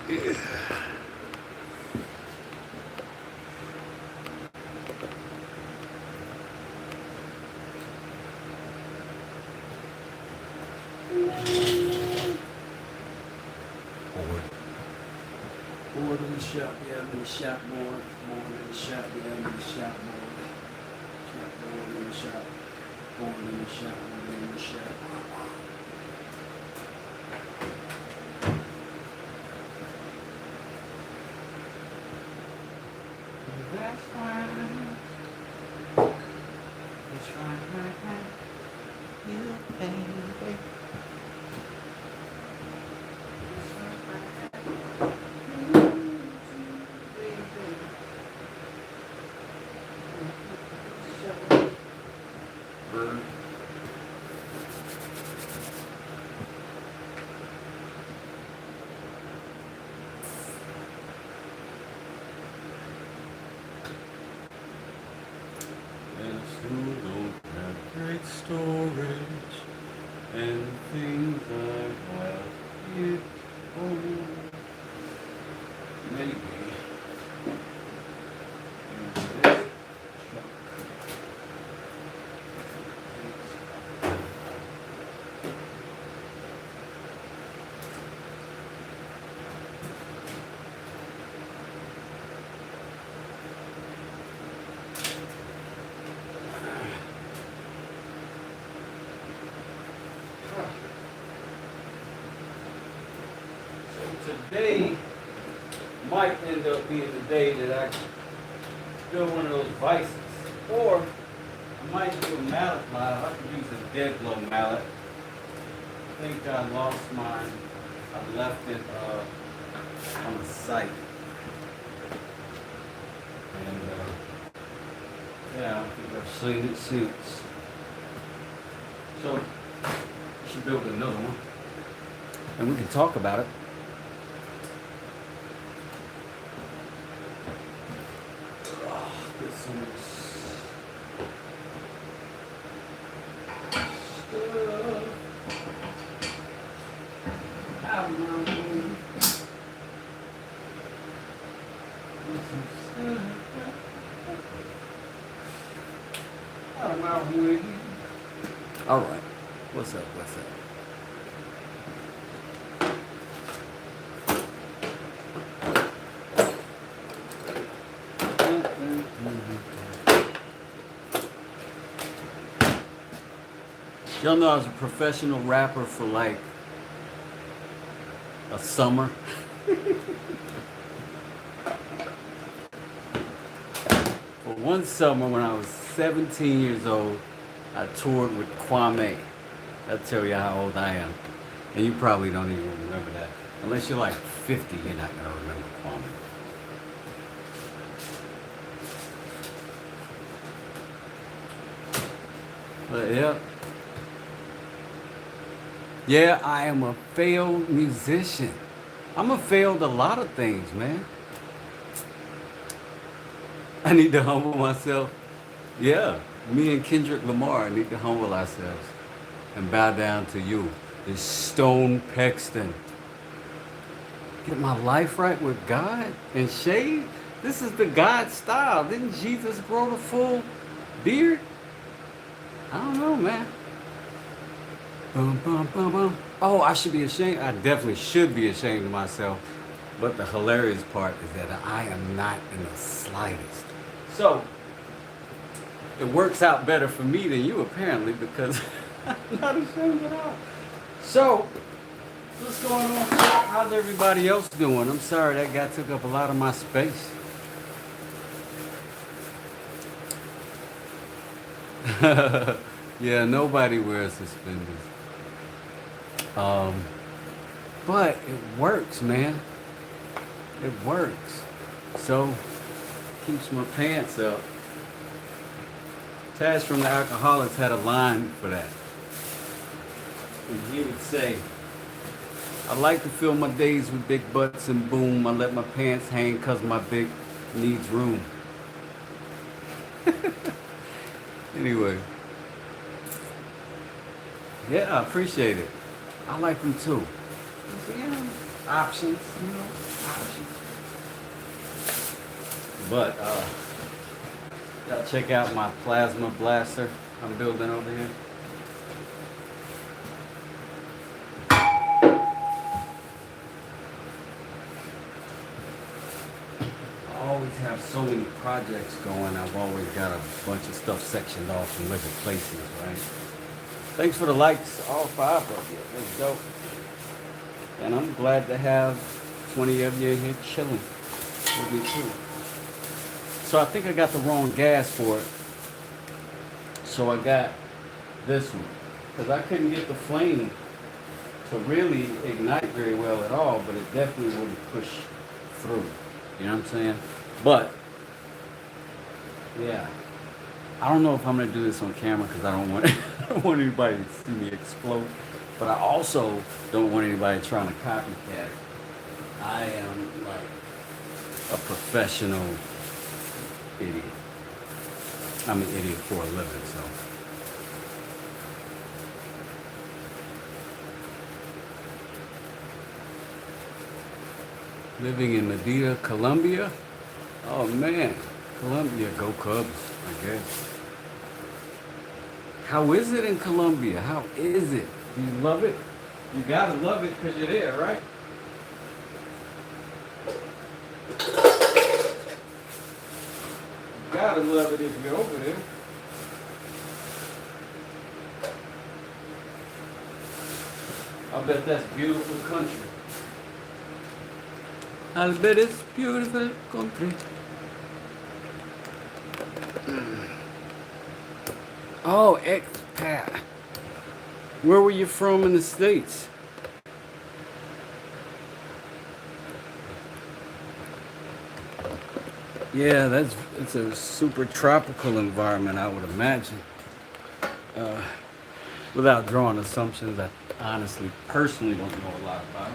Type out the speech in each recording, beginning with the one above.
Bored in the shop, yeah, I'm in the shop more. Bored in the shop, yeah, I'm in the shop more. Bored in the shop. Bored in the shop, bored in the shop. That's fine. That's fine. You baby. Great storage and things I have it for. Maybe. Today might end up being the day that I build one of those vices. Or I might do a mallet file. I could use a dead blow mallet. I think I lost mine. I left it on the site. And yeah, I think I've seen it since. So I should build another one. And we can talk about it. All right. What's up? What's up? Y'all know I was a professional rapper for like a summer. For one summer when I was 17 years old, I toured with Kwame. That'll tell you how old I am. And you probably don't even remember that. Unless you're like 50, you're not going to remember Kwame. But yeah. Yeah, I am a failed musician. I'm a failed a lot of things, man. I need to humble myself. Yeah, me and Kendrick Lamar need to humble ourselves and bow down to you, this Stone Pexton. Get my life right with God and shave? This is the God style. Didn't Jesus grow the full beard? I don't know, man. Bum, bum, bum, bum. Oh, I should be ashamed. I definitely should be ashamed of myself. But the hilarious part is that I am not in the slightest. So, it works out better for me than you apparently because I'm not ashamed at all. So, what's going on? How's everybody else doing? I'm sorry that guy took up a lot of my space. Yeah, nobody wears suspenders. But it works, man. It works. So, keeps my pants up. Taz from the Alcoholics had a line for that. And he would say, I like to fill my days with big butts and boom. I let my pants hang cause my big needs room. Anyway. Yeah, I appreciate it. I like them too. Yeah, options, you know, options. But y'all check out my plasma blaster I'm building over here. I always have so many projects going. I've always got a bunch of stuff sectioned off in different places, right? Thanks for the likes, all 5 of you. Let's go. And I'm glad to have 20 of you here chilling with me too. So I think I got the wrong gas for it. So I got this one. Because I couldn't get the flame to really ignite very well at all, but it definitely wouldn't push through. You know what I'm saying? But, yeah. I don't know if I'm going to do this on camera because I don't want anybody to see me explode. But I also don't want anybody trying to copycat it. I am like a professional idiot. I'm an idiot for a living, so. Living in Medina, Colombia. Oh man, Colombia, go Cubs, I guess. How is it in Colombia? How is it? Do you love it? You gotta love it because you're there, right? You gotta love it if you're over there. I bet that's beautiful country. I bet it's beautiful country. Oh, expat. Where were you from in the States? Yeah, it's a super tropical environment, I would imagine. Uh, Without drawing assumptions, I honestly, personally don't know a lot about it.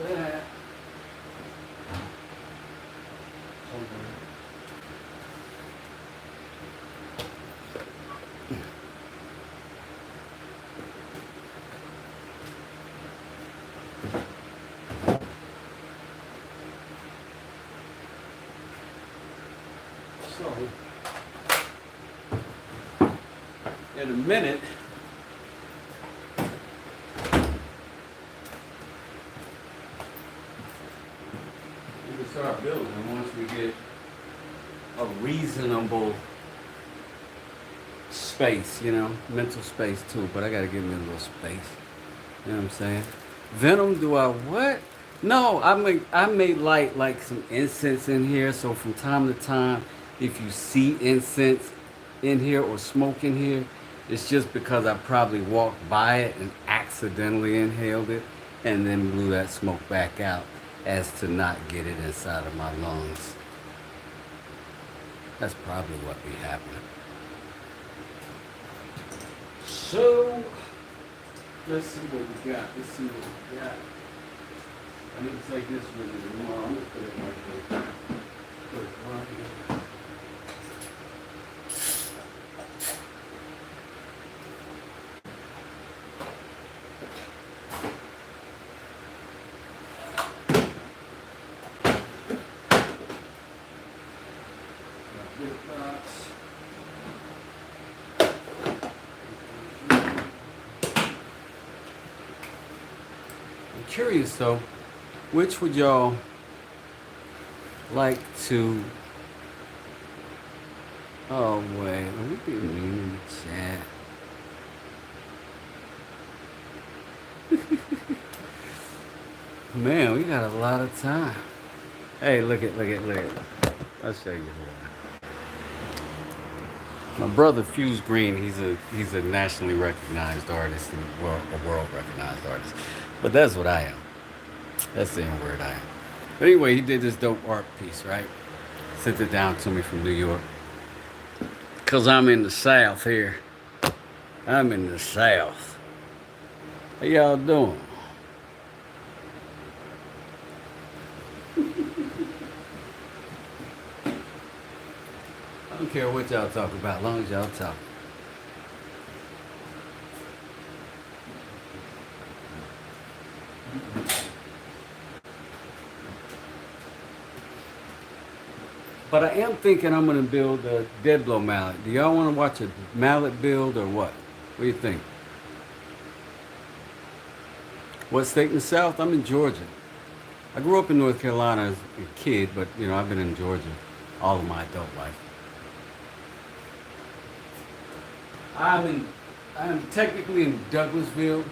That. So, in a minute, we can start building once we get a reasonable space, you know, mental space too, but I gotta give me a little space. You know what I'm saying? Venom, do I what? No, I may light like some incense in here, so from time to time, if you see incense in here or smoke in here, it's just because I probably walked by it and accidentally inhaled it and then blew that smoke back out as to not get it inside of my lungs. That's probably what be happening. So, let's see what we got. Let's see what we got. I need to take this with me tomorrow. I'm going to put it right there. Put it right here. I'm curious though, which would y'all like to? Oh wait, let me be mean in the chat. Man, we got a lot of time. Hey, look at. I'll show you. My brother Fuse Green, he's a nationally recognized artist and a world recognized artist. But that's what I am. That's the N word I am. But anyway, he did this dope art piece, right? Sent it down to me from New York. Cause I'm in the South here. I'm in the South. How y'all doing? I don't care what y'all talk about, as long as y'all talk. But I am thinking I'm gonna build a dead blow mallet. Do y'all want to watch a mallet build or what? What do you think? What state in the South? I'm in Georgia. I grew up in North Carolina as a kid, but you know I've been in Georgia all of my adult life. I'm in. I'm technically in Douglasville.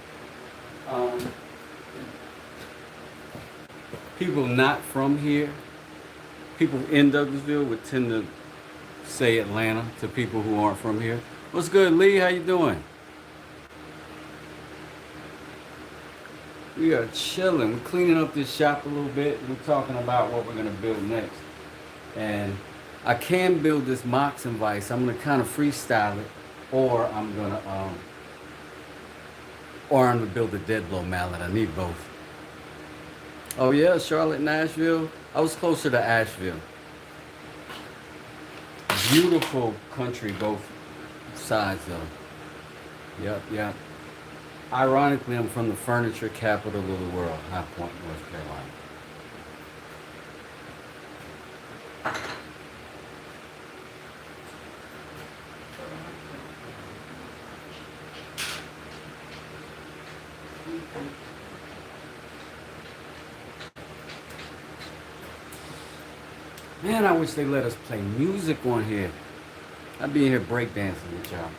Um, People not from here, people in Douglasville would tend to say Atlanta to people who aren't from here. What's good, Lee? How you doing? We are chilling. We're cleaning up this shop a little bit. We're talking about what we're gonna build next. And I can build this Moxon vise. I'm gonna kind of freestyle it, or I'm gonna build a dead blow mallet. I need both. Oh yeah, Charlotte, Nashville. I was closer to Asheville. Beautiful country, both sides though. Yep, yep. Ironically, I'm from the furniture capital of the world, High Point, North Carolina. Man, I wish they let us play music on here. I'd be in here breakdancing with y'all.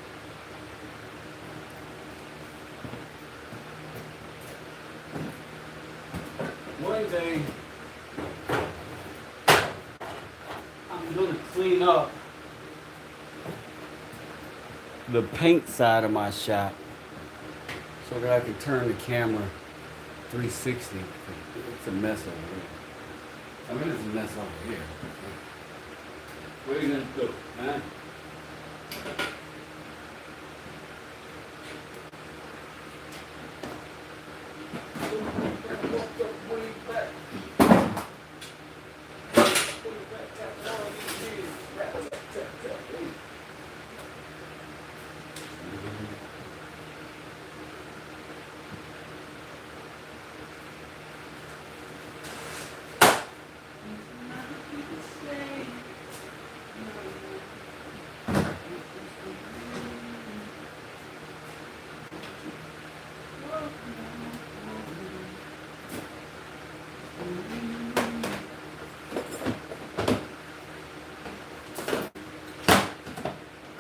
One day, I'm gonna clean up the paint side of my shop so that I can turn the camera 360. It's a mess over here. I mean, it's a mess over here. What are you gonna do, man?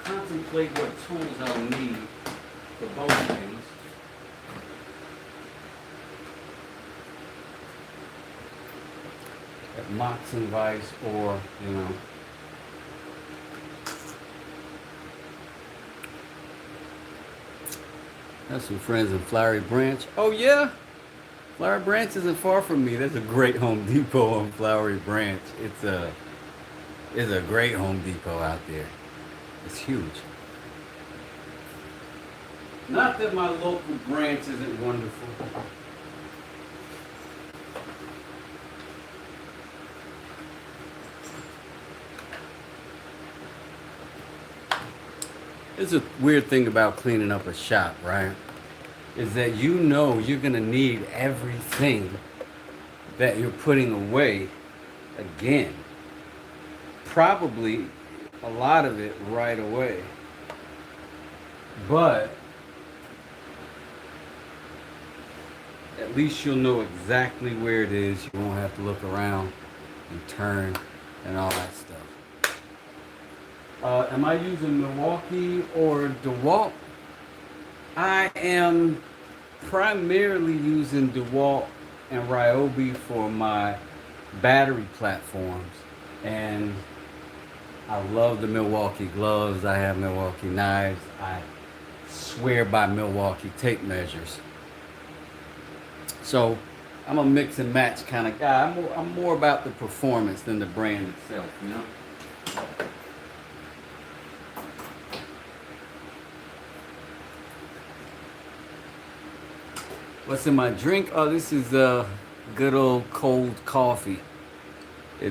Contemplate what tools I'll need for both things. That Moxon vise or, you know. Have some friends in Flowery Branch. Oh yeah? Flowery Branch isn't far from me. There's a great Home Depot on Flowery Branch. It's a great Home Depot out there. It's huge. Not that my local branch isn't wonderful. It's a weird thing about cleaning up a shop, right? Is that you know you're gonna need everything that you're putting away again. Probably a lot of it right away. But at least you'll know exactly where it is. You won't have to look around and turn and all that stuff. Am I using Milwaukee or DeWalt? I am primarily using DeWalt and Ryobi for my battery platforms. And I love the Milwaukee gloves. I have Milwaukee knives. I swear by Milwaukee tape measures. So I'm a mix and match kind of guy. I'm more about the performance than the brand itself, you know? What's in my drink? Oh, this is good old cold coffee.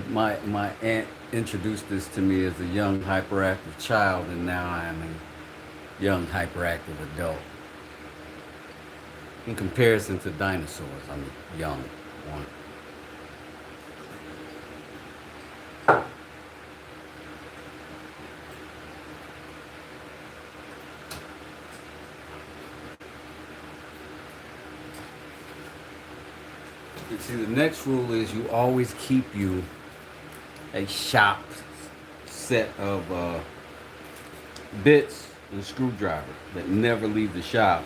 My aunt introduced this to me as a young hyperactive child, and now I am a young hyperactive adult. In comparison to dinosaurs, I'm a young one. And see, the next rule is you always keep you a shop set of bits and screwdriver that never leave the shop,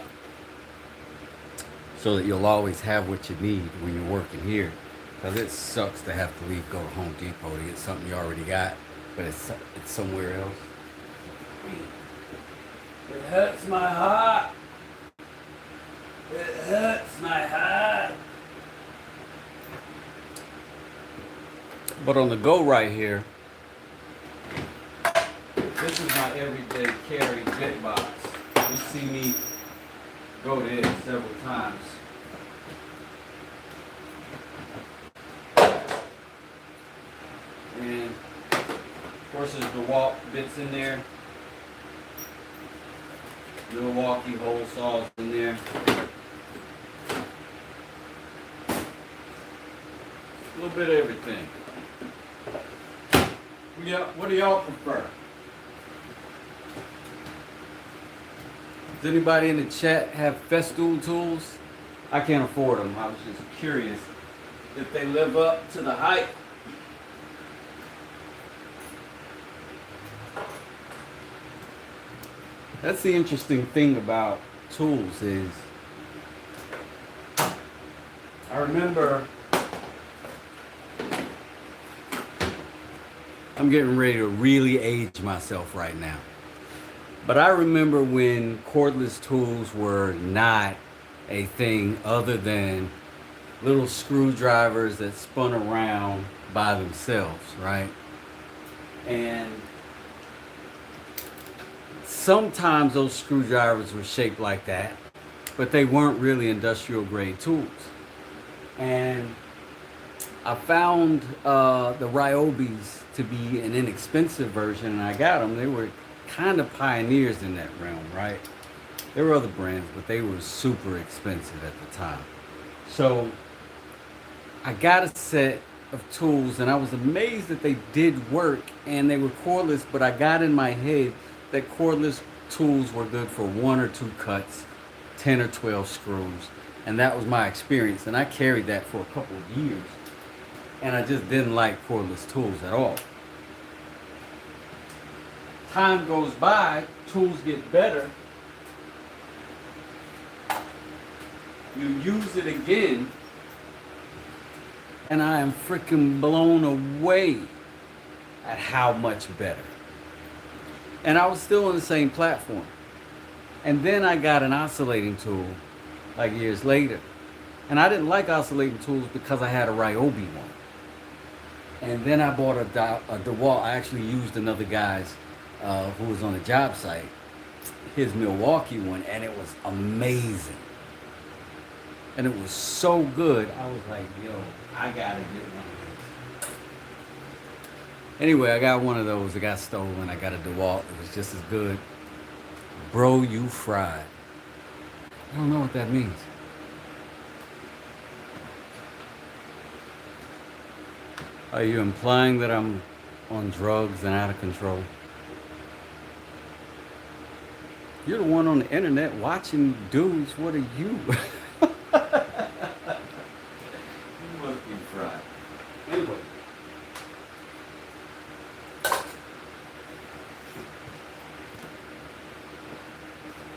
so that you'll always have what you need when you're working here. Because it sucks to have to go to Home Depot to get something you already got, but it's somewhere else. It hurts my heart. It hurts my heart. But on the go right here, this is my everyday carry bit box. You see me go there several times. And of course there's DeWalt bits in there. Milwaukee hole saws in there. A little bit of everything. What do y'all prefer? Does anybody in the chat have Festool tools? I can't afford them. I was just curious if they live up to the hype. That's the interesting thing about tools is I remember I'm getting ready to really age myself right now. But I remember when cordless tools were not a thing other than little screwdrivers that spun around by themselves, right? And sometimes those screwdrivers were shaped like that, but they weren't really industrial grade tools. And I found the Ryobis to be an inexpensive version, and I got them. They were kind of pioneers in that realm, right? There were other brands, but they were super expensive at the time. So I got a set of tools, and I was amazed that they did work, and they were cordless, but I got in my head that cordless tools were good for 1 or 2 cuts, 10 or 12 screws, and that was my experience, and I carried that for a couple of years, and I just didn't like cordless tools at all. Time goes by, tools get better, you use it again, and I am freaking blown away at how much better. And I was still on the same platform. And then I got an oscillating tool like years later. And I didn't like oscillating tools because I had a Ryobi one. And then I bought a DeWalt. I actually used another guy's who was on a job site, his Milwaukee one, and it was amazing. And it was so good, I was like, yo, I gotta get one of those. Anyway, I got one of those. It got stolen. I got a DeWalt. It was just as good. Bro, you fried. I don't know what that means. Are you implying that I'm on drugs and out of control? You're the one on the internet watching dudes. What are you? You must be fried. Anyway.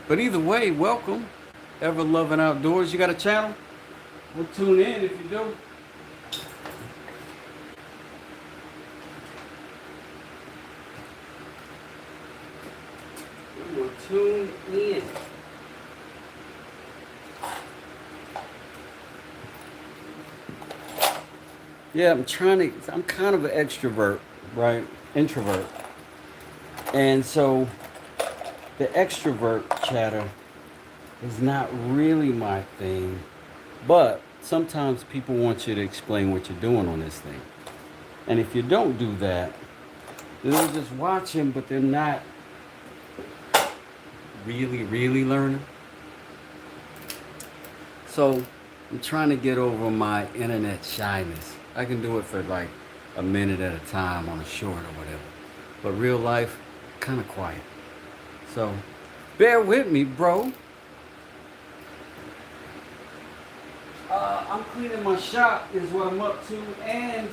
But either way, welcome. Ever Loving Outdoors. You got a channel? We'll tune in if you do. We'll tune in. Yeah, I'm kind of an extrovert, right? Introvert. And so the extrovert chatter is not really my thing, but sometimes people want you to explain what you're doing on this thing. And if you don't do that, they'll just watch him, but they're not really learning. So I'm trying to get over my internet shyness. I can do it for like a minute at a time on a short or whatever. But real life, kind of quiet. So bear with me, bro. I'm cleaning my shop is what I'm up to, and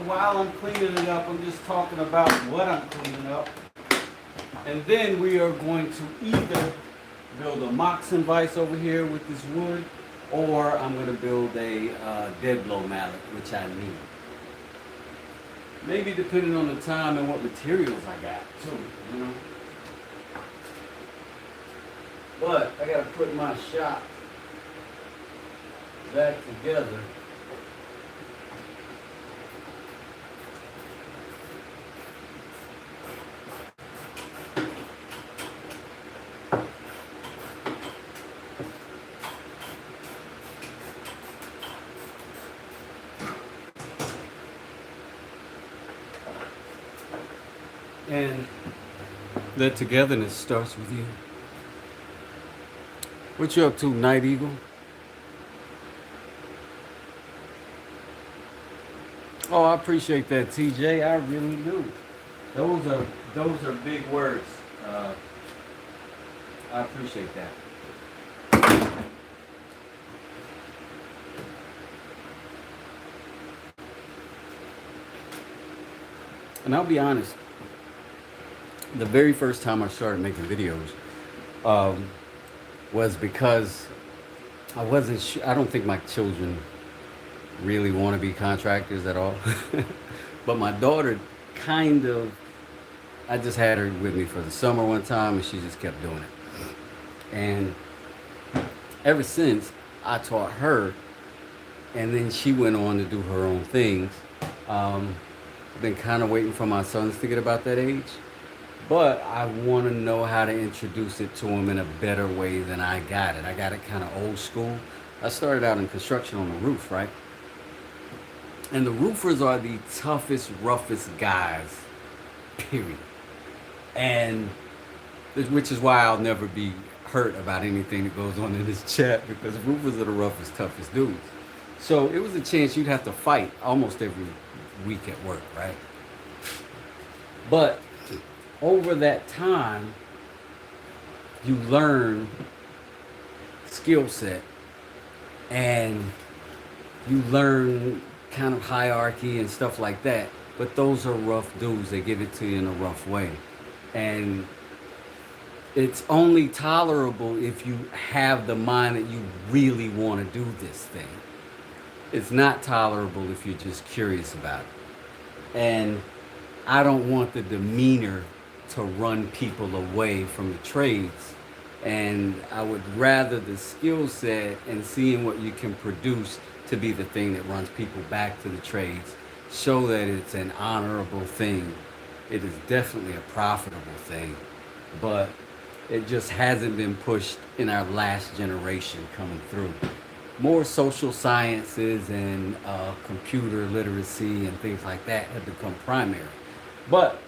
while I'm cleaning it up, I'm just talking about what I'm cleaning up. And then we are going to either build a Moxon vise over here with this wood, or I'm going to build a dead blow mallet, which I need. Maybe depending on the time and what materials I got too, you know. But I gotta put my shop back together. And that togetherness starts with you. What you up to, Night Eagle? Oh, I appreciate that, TJ. I really do. Those are big words. I appreciate that. And I'll be honest. The very first time I started making videos was because I wasn't sure. I don't think my children really want to be contractors at all. But my daughter kind of, I just had her with me for the summer one time and she just kept doing it. And ever since I taught her, and then she went on to do her own things. I've been kind of waiting for my sons to get about that age. But I want to know how to introduce it to them in a better way than I got it. I got it kind of old school. I started out in construction on the roof, right? And the roofers are the toughest, roughest guys, period. And which is why I'll never be hurt about anything that goes on in this chat, because roofers are the roughest, toughest dudes. So it was a chance you'd have to fight almost every week at work, right? But over that time, you learn skill set and you learn kind of hierarchy and stuff like that. But those are rough dudes. They give it to you in a rough way. And it's only tolerable if you have the mind that you really want to do this thing. It's not tolerable if you're just curious about it. And I don't want the demeanor to run people away from the trades, and I would rather the skill set and seeing what you can produce to be the thing that runs people back to the trades. Show that it's an honorable thing. It is definitely a profitable thing, but it just hasn't been pushed in our last generation coming through. More social sciences and computer literacy and things like that have become primary. But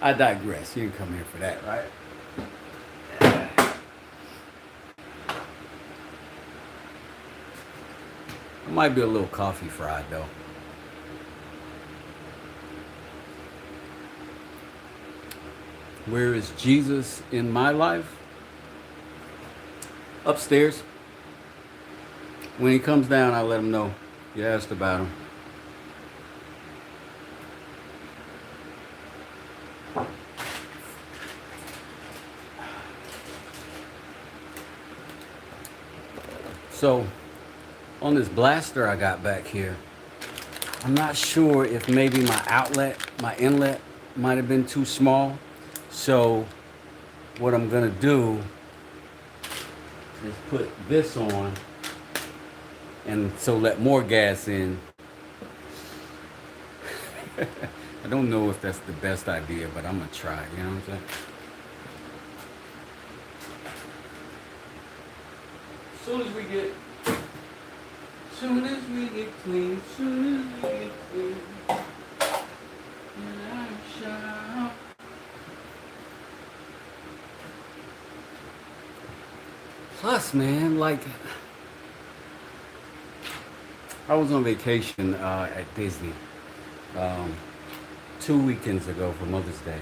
I digress. You didn't come here for that, right? I might be a little coffee fried though. Where is Jesus in my life? Upstairs. When he comes down, I let him know you asked about him. So, on this blaster I got back here, I'm not sure if maybe my inlet might have been too small. So, what I'm gonna do is put this on, and so let more gas in. I don't know if that's the best idea, but I'm gonna try, you know what I'm saying? Soon as we get clean, soon as we get clean, and I shall. Plus, man, like, I was on vacation at Disney 2 weekends ago for Mother's Day.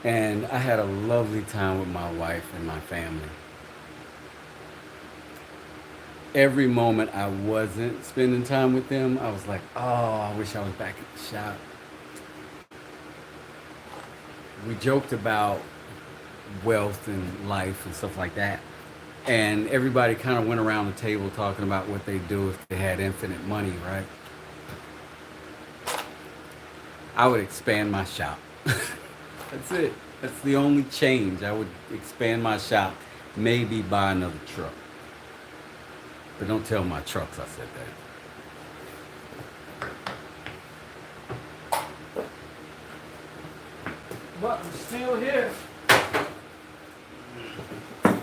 And I had a lovely time with my wife and my family. every moment I wasn't spending time with them, I was like, oh, I wish I was back at the shop. We joked about wealth and life and stuff like that. And everybody kind of went around the table talking about what they do if they had infinite money, right? I would expand my shop. That's it. That's the only change. I would expand my shop, maybe buy another truck. But don't tell my trucks I said that. But I'm still here. I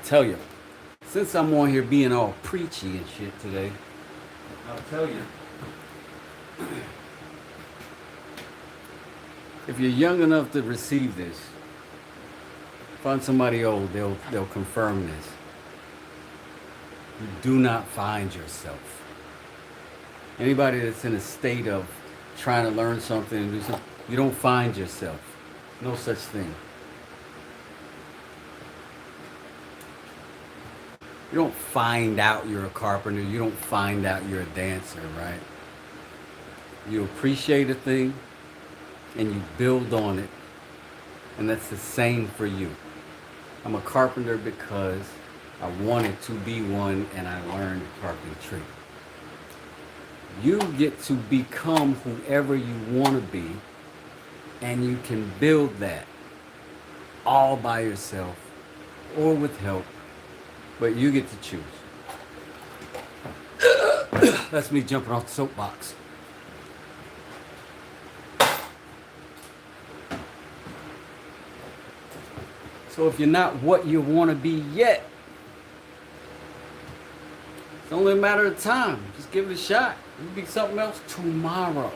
tell you, since I'm on here being all preachy and shit today, I'll tell you. If you're young enough to receive this, find somebody old, they'll confirm this. You do not find yourself. Anybody that's in a state of trying to learn something and do something, you don't find yourself. No such thing. You don't find out you're a carpenter. You don't find out you're a dancer, right? You appreciate a thing and you build on it. And that's the same for you. I'm a carpenter because I wanted to be one and I learned carpentry. You get to become whoever you want to be, and you can build that all by yourself or with help, but you get to choose. That's me jumping off the soapbox. So if you're not what you want to be yet, it's only a matter of time. Just give it a shot. You'll be something else tomorrow.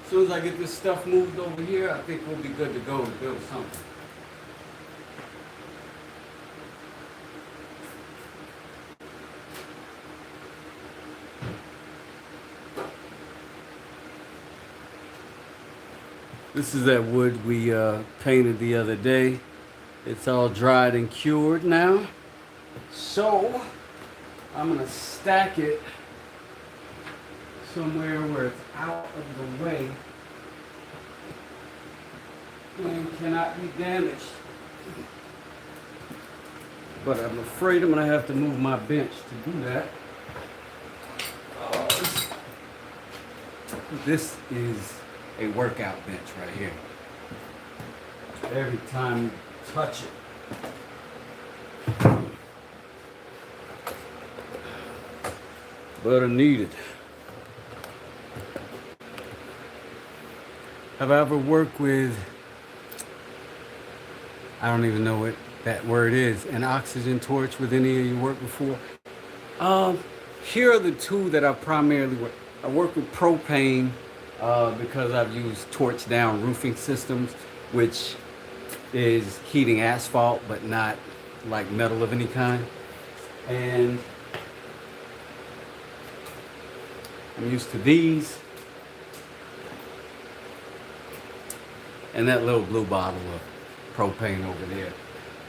As soon as I get this stuff moved over here, I think we'll be good to go and build something. This is that wood we painted the other day. It's all dried and cured now. So I'm gonna stack it somewhere where it's out of the way and cannot be damaged. But I'm afraid I'm gonna have to move my bench to do that. This is a workout bench right here. Every time you touch it, but I need it. Have I ever worked with, I don't even know what that word is, an oxygen torch with any of you work before? Here are the two that I primarily work. I work with propane because I've used torch down roofing systems, which is heating asphalt but not like metal of any kind. And I'm used to these and that little blue bottle of propane over there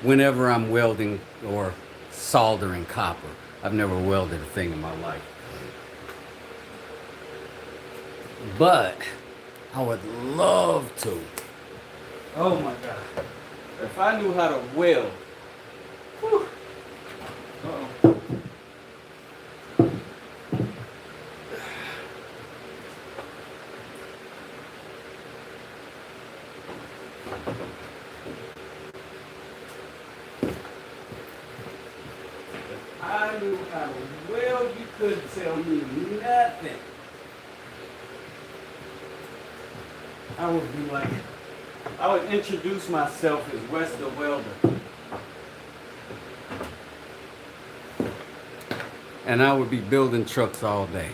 whenever I'm welding or soldering copper. I've never welded a thing in my life. But I would love to. Oh my God. If I knew how to weld. Whew. Uh-oh. If I knew how to weld, you couldn't tell me nothing. I would be like, I would introduce myself as Wes the Welder. And I would be building trucks all day.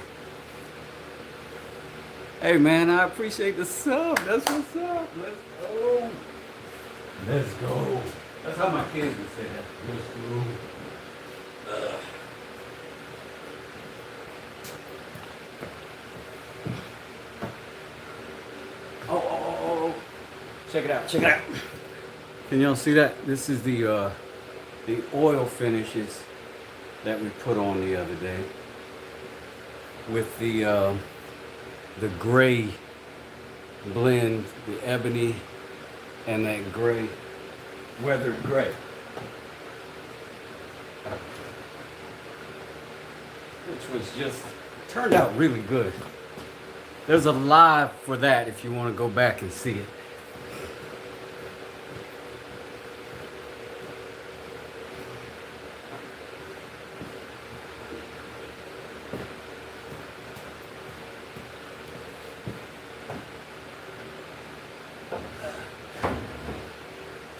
Hey man, I appreciate the sub. That's what's up. Let's go. Let's go. That's how my kids would say that. Let's go. Check it out, check it out. Can y'all see that? This is the oil finishes that we put on the other day with the gray blend, the ebony and that gray, weathered gray. Which was just, turned out really good. There's a live for that if you want to go back and see it.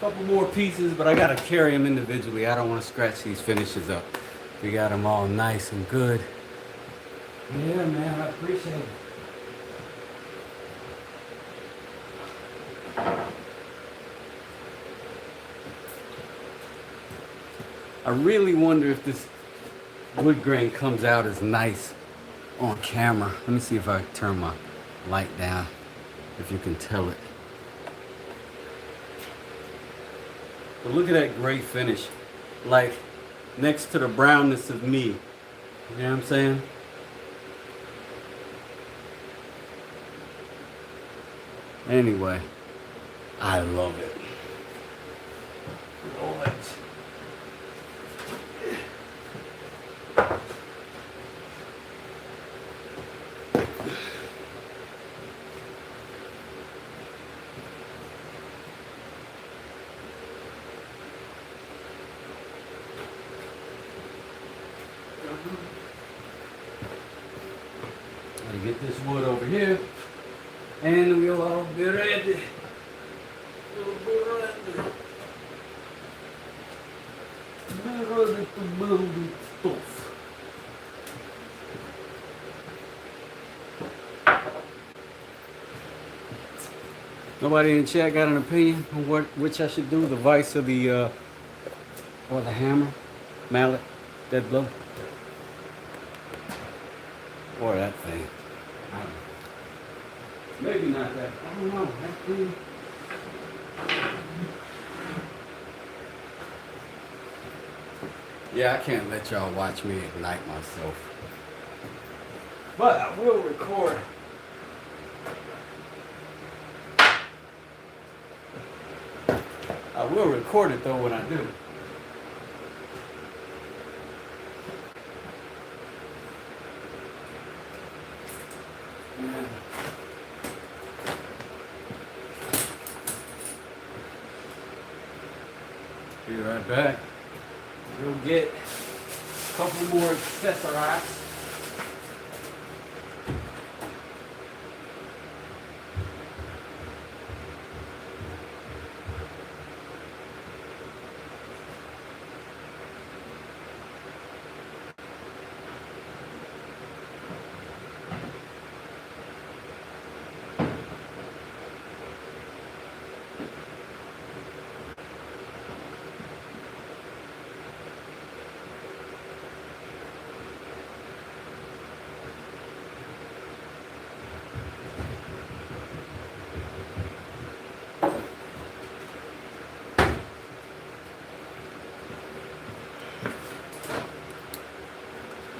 Couple more pieces, but I gotta carry them individually. I don't want to scratch these finishes up. We got them all nice and good. Yeah, man, I appreciate it. I really wonder if this wood grain comes out as nice on camera. Let me see if I turn my light down, if you can tell it. But look at that gray finish, like next to the brownness of me. You know what I'm saying? Anyway, I love it. Roll it. Gotta get this wood over here, and we'll all be ready. We'll be ready. Be ready to build stuff. Nobody in the chat got an opinion on which I should do, the vise or the hammer, mallet, dead blow? Or that thing. I don't know. Maybe not that. I don't know. That thing. Yeah, I can't let y'all watch me ignite myself. But I will record. I will record it though when I do. Be right back. We'll get a couple more accessories.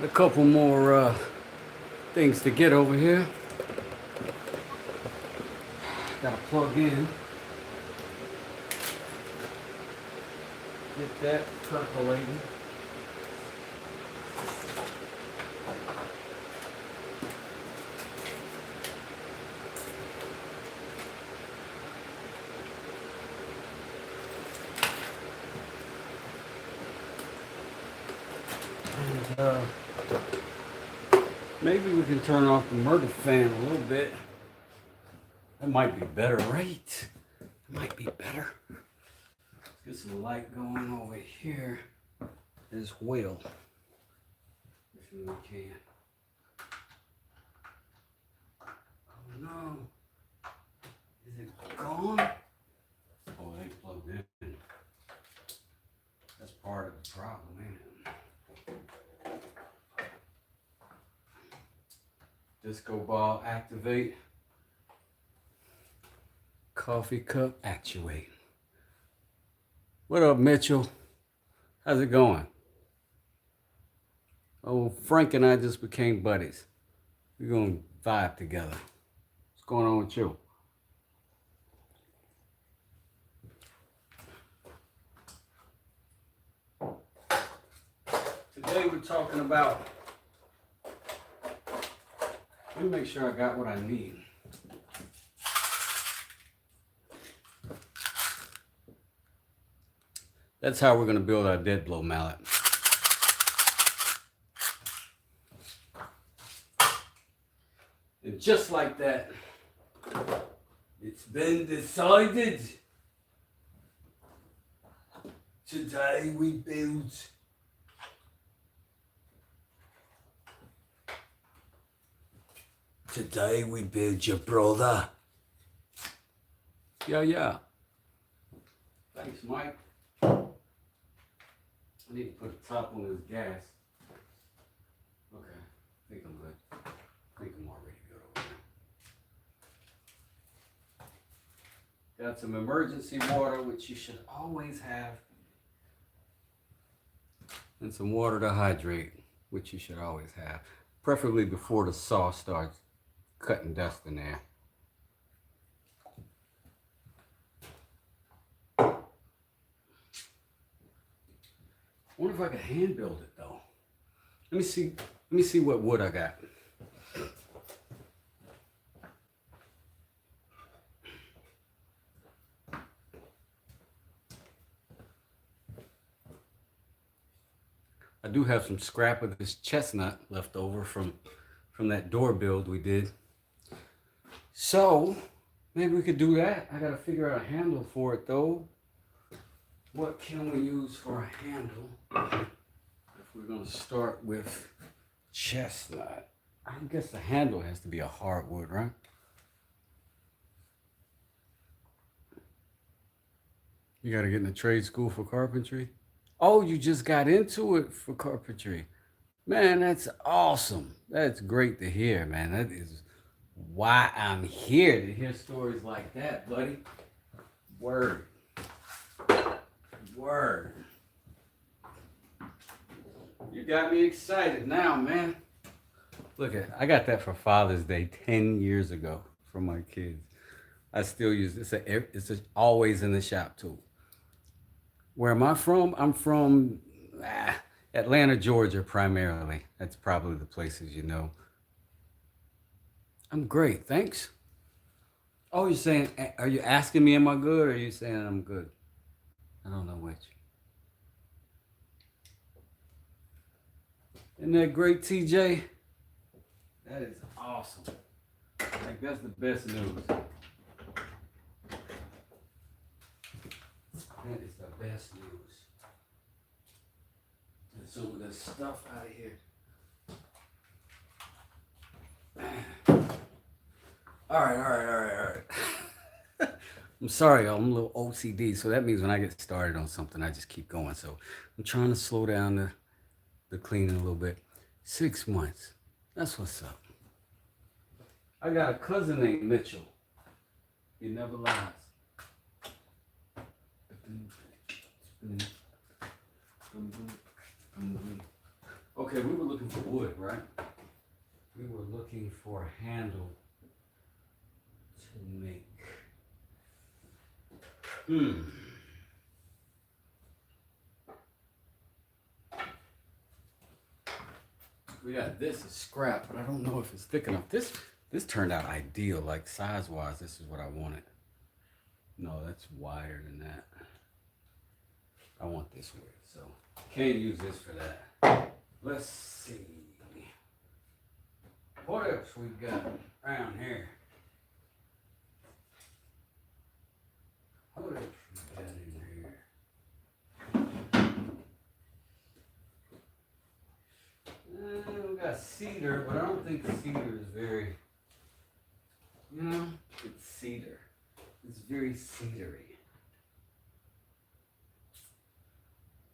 A couple more things to get over here. Gotta plug in. Get that percolating. And maybe we can turn off the murder fan a little bit. That might be better, right? That might be better. Get some light going over here as well. If we can. Oh no. Is it gone? Oh, it ain't plugged in. That's part of the problem, ain't it? Disco ball activate. coffee cup actuate. What up, Mitchell? How's it going? Oh, Frank and I just became buddies. We're gonna vibe together. What's going on with you? Today we're talking about, let me make sure I got what I need. That's how we're gonna build our dead blow mallet. And just like that, it's been decided. Today we build your brother. Yeah. Thanks, Mike. I need to put a top on this gas. Okay, I think I'm good. I think I'm already good over there. Got some emergency water, which you should always have. And some water to hydrate, which you should always have. Preferably before the saw starts cutting dust in there. I wonder if I could hand build it though. Let me see what wood I got. I do have some scrap of this chestnut left over from that door build we did. So maybe we could do that. I gotta figure out a handle for it though. What can we use for a handle? If we're gonna start with chestnut, I guess the handle has to be a hardwood, right? You gotta get in the trade school for carpentry. Oh, you just got into it for carpentry. Man, that's awesome. That's great to hear, man. That is why I'm here, to hear stories like that, buddy. Word. You got me excited now, man. Look I got that for Father's Day 10 years ago from my kids. I still use it. It's always in the shop too. Where am I from? I'm from Atlanta, Georgia, primarily. That's probably the places you know. I'm great, thanks. Oh, you're saying, are you asking me am I good, or are you saying I'm good? I don't know which. Isn't that great, TJ? That is awesome. Like, that's the best news. That is the best news. Get some of this stuff out of here. All right. I'm sorry, I'm a little OCD, so that means when I get started on something, I just keep going. So I'm trying to slow down the cleaning a little bit. 6 months. That's what's up. I got a cousin named Mitchell. He never lies. Okay, we were looking for wood, right? We were looking for a handle to make. We got this is scrap, but I don't know if it's thick enough. This turned out ideal, like size-wise. This is what I wanted. No, that's wider than that. I want this width, so can't use this for that. Let's see. What else we got around here? What else we got in here? We got cedar, but I don't think cedar is very, it's cedar. It's very cedary.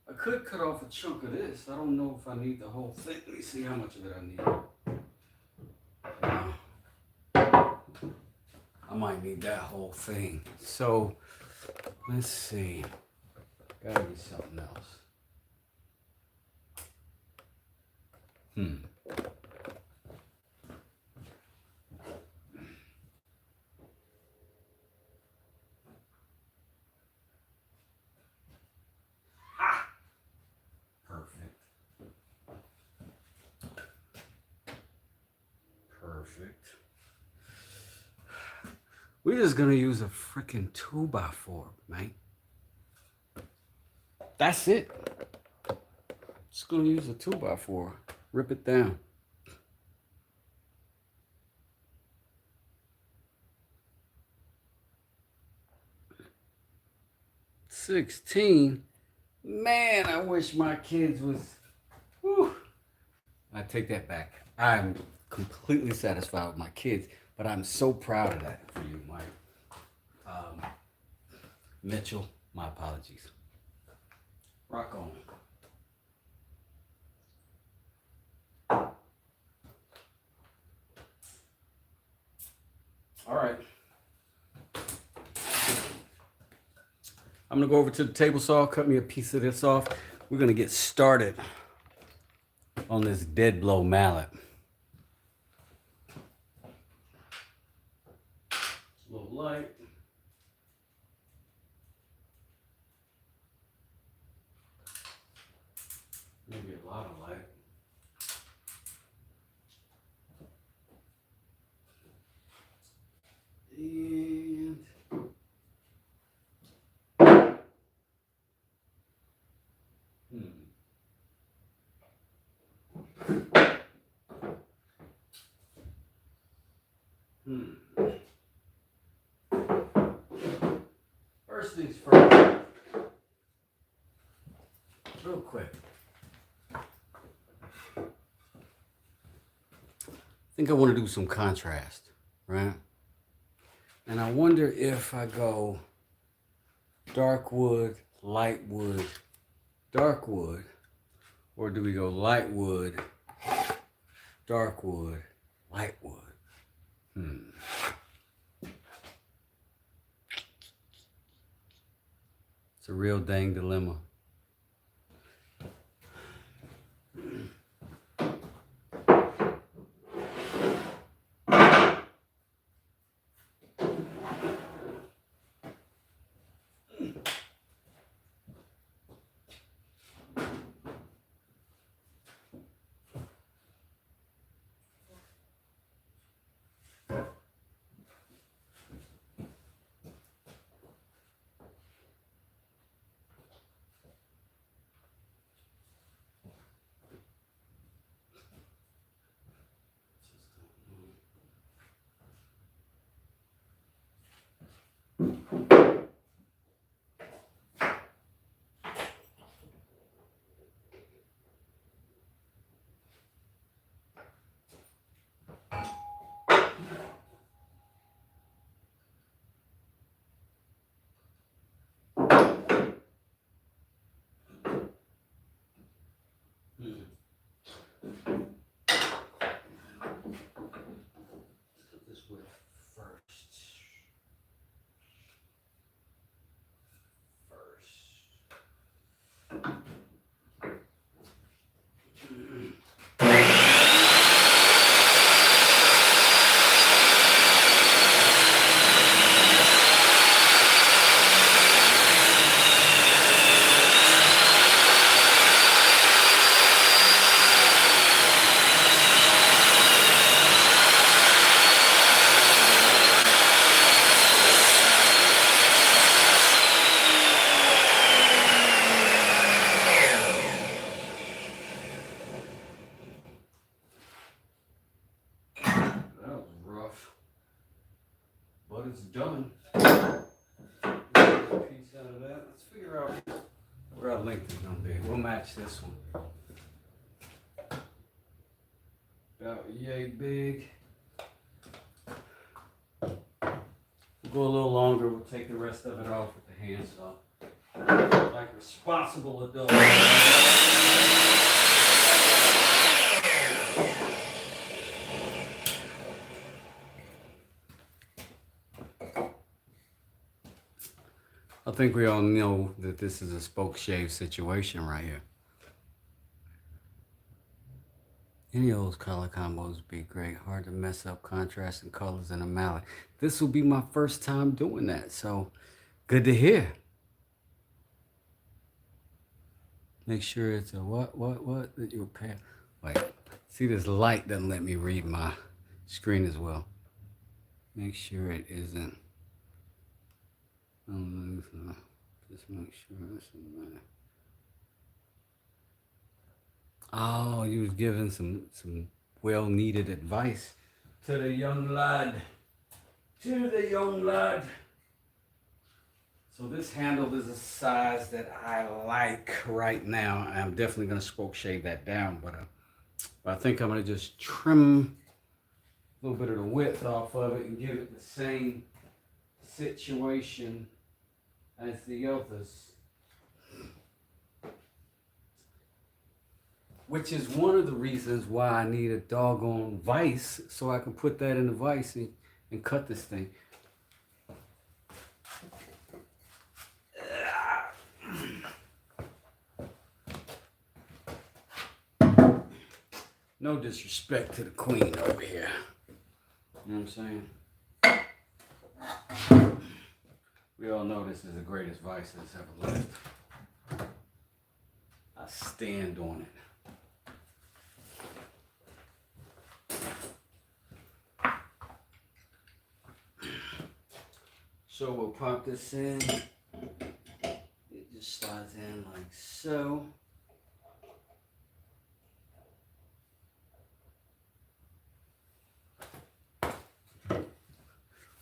I could cut off a chunk of this. I don't know if I need the whole thing. Let me see how much of it I need. I might need that whole thing. So let's see. Gotta be something else. Perfect. Perfect. We're just gonna use a freaking 2x4, man. That's it. Just gonna use a 2x4. Rip it down. $16. Man, I wish my kids was. Whew. I take that back. I'm completely satisfied with my kids, but I'm so proud of that for you, Mike. Mitchell, my apologies. Rock on. All right. I'm gonna go over to the table saw, cut me a piece of this off. We're gonna get started on this dead blow mallet. A little light. Maybe a lot of light. And First things first, real quick. I think I want to do some contrast, right? And I wonder if I go dark wood, light wood, dark wood, or do we go light wood, dark wood, light wood? It's a real dang dilemma. This wood first. But it's done. Piece out of that. Let's figure out where our length is gonna be. We'll match this one. About yay big. We'll go a little longer. We'll take the rest of it off with the handsaw. Like responsible adults. I think we all know that this is a spoke shave situation right here. Any of those color combos would be great. Hard to mess up contrast and colors in a mallet. This will be my first time doing that, so good to hear. Make sure it's a what that you pay. Wait, see this light doesn't let me read my screen as well. Make sure it isn't. Just make sure it's in there. Oh, you was giving some well needed advice to the young lad. To the young lad. So this handle is a size that I like right now. I'm definitely gonna spoke shave that down, but I think I'm gonna just trim a little bit of the width off of it and give it the same situation as the others. Which is one of the reasons why I need a doggone vise so I can put that in the vise and cut this thing. No disrespect to the queen over here. You know what I'm saying? We all know this is the greatest vice that's ever lived. I stand on it. So we'll pop this in. It just slides in like so.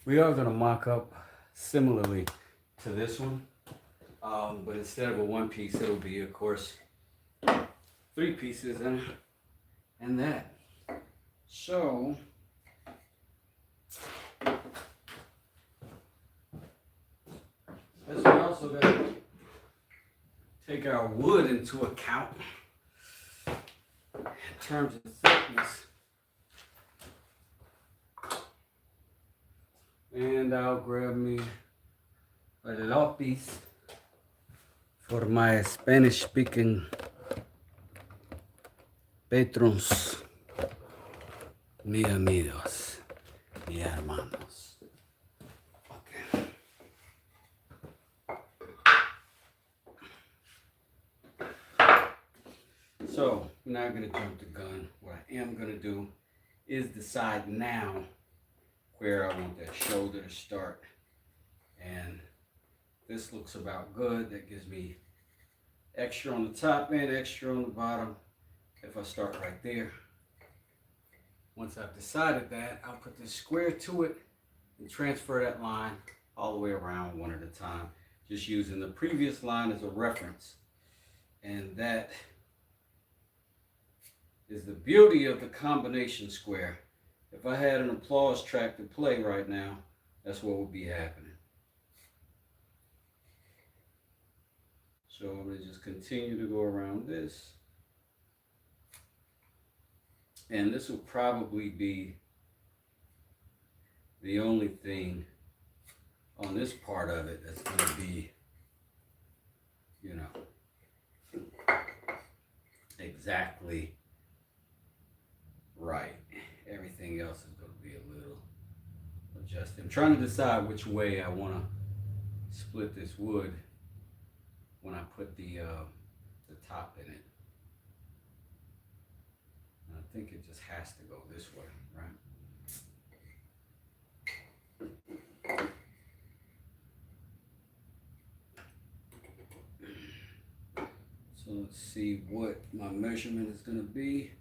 We are going to mock up similarly to this one, but instead of a one piece, it'll be, of course, 3 pieces and that. So, as we also got to take our wood into account in terms of thickness. And I'll grab me a lapis for my Spanish speaking patrons, mi amigos, mi hermanos. Okay. So, I'm not going to jump the gun. What I am going to do is decide now where I want that shoulder to start. And this looks about good. That gives me extra on the top and extra on the bottom if I start right there. Once I've decided that, I'll put this square to it and transfer that line all the way around one at a time, just using the previous line as a reference. And that is the beauty of the combination square. If I had an applause track to play right now, that's what would be happening. So I'm going to just continue to go around this. And this will probably be the only thing on this part of it that's going to be, you know, exactly right. Everything else is going to be a little adjusted. I'm trying to decide which way I want to split this wood when I put the top in it. And I think it just has to go this way, right? So let's see what my measurement is going to be,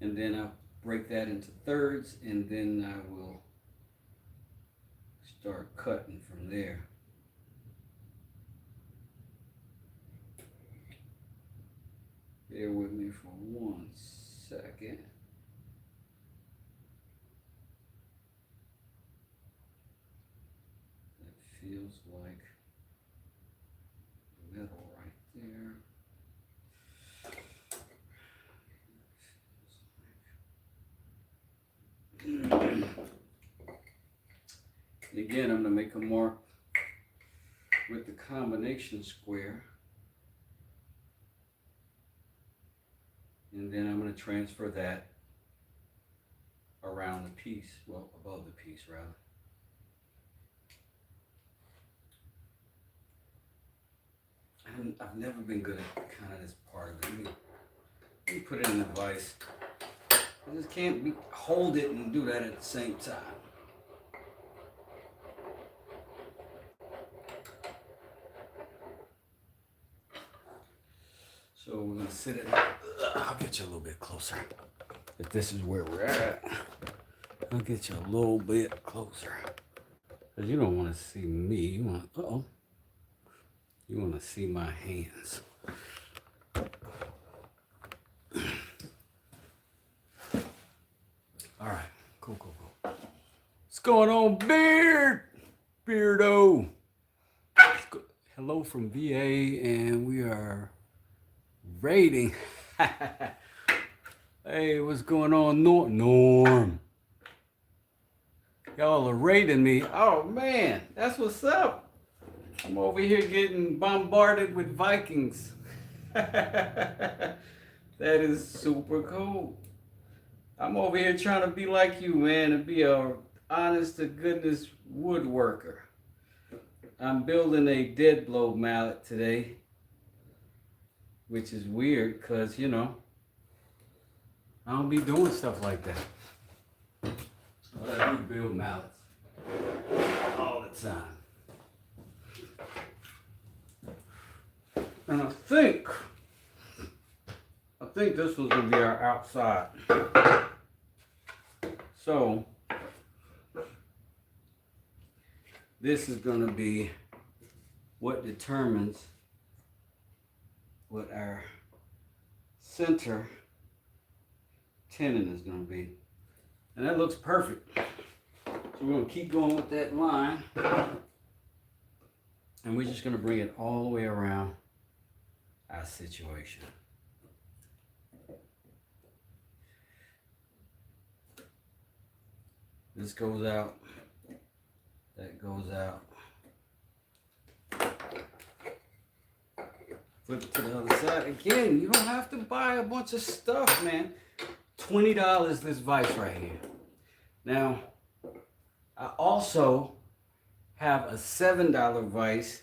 and then I'll break that into thirds, and then I will start cutting from there. Bear with me for 1 second. That feels like metal right there. Again, I'm going to make a mark with the combination square. And then I'm going to transfer that around the piece, well, above the piece rather. I've never been good at kind of this part of it. Let me put it in the vise. I just can't hold it and do that at the same time. So we're going to sit it. I'll get you a little bit closer. If this is where we're at, I'll get you a little bit closer. Because you don't want to see me. You want, you want to see my hands. All right, cool. What's going on, Beardo? Hello from VA, and we are raiding. Hey, what's going on, Norm? Y'all are raiding me. Oh man, that's what's up. I'm over here getting bombarded with Vikings. That is super cool. I'm over here trying to be like you, man, and be a honest to goodness woodworker. I'm building a dead blow mallet today, which is weird because, you know, I don't be doing stuff like that. But I do build mallets all the time. And I think this was going to be our outside. So this is going to be what determines what our center tenon is going to be. And that looks perfect. So we're going to keep going with that line. And we're just going to bring it all the way around our situation. This goes out. That goes out. Flip it to the other side. Again, you don't have to buy a bunch of stuff, man. $20 this vise right here. Now, I also have a $7 vise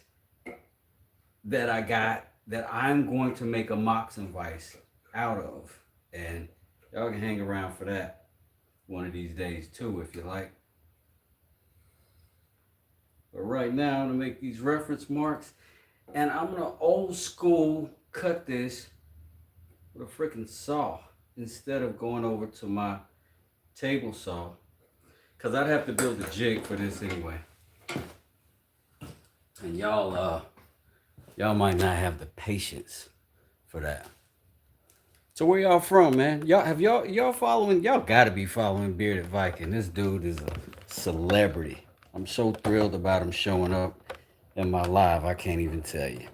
that I got that I'm going to make a Moxon vise out of. And y'all can hang around for that one of these days too, if you like. But right now, I'm gonna make these reference marks, and I'm gonna old school cut this with a freaking saw instead of going over to my table saw, because I'd have to build a jig for this anyway. And y'all might not have the patience for that. So where y'all from, man? Y'all following? Y'all gotta be following Bearded Viking. This dude is a celebrity. I'm so thrilled about him showing up in my live. I can't even tell you.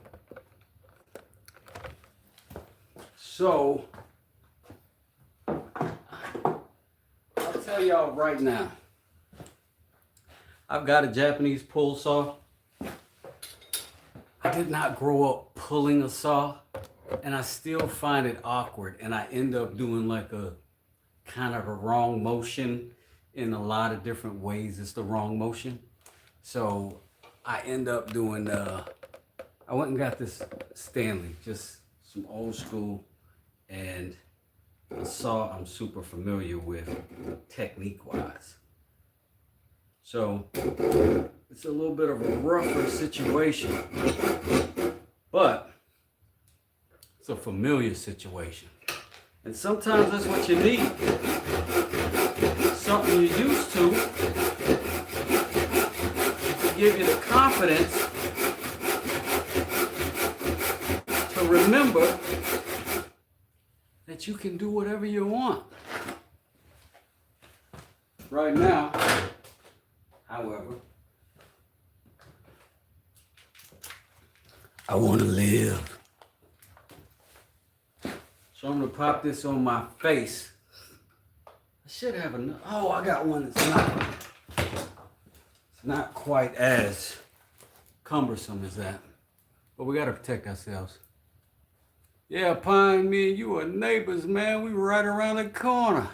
So I'll tell y'all right now. I've got a Japanese pull saw. I did not grow up pulling a saw, and I still find it awkward, and I end up doing like a kind of a wrong motion in a lot of different ways. It's the wrong motion. So I end up doing, I went and got this Stanley, just some old school, and a saw I'm super familiar with technique wise. So it's a little bit of a rougher situation, but it's a familiar situation. And sometimes that's what you need. Something you're used to give you the confidence to remember that you can do whatever you want. Right now, however, I want to live. So I'm going to pop this on my face. I should have enough. Oh, I got one that's not quite as cumbersome as that. But we gotta protect ourselves. Yeah, Pine, me and you are neighbors, man. We right around the corner.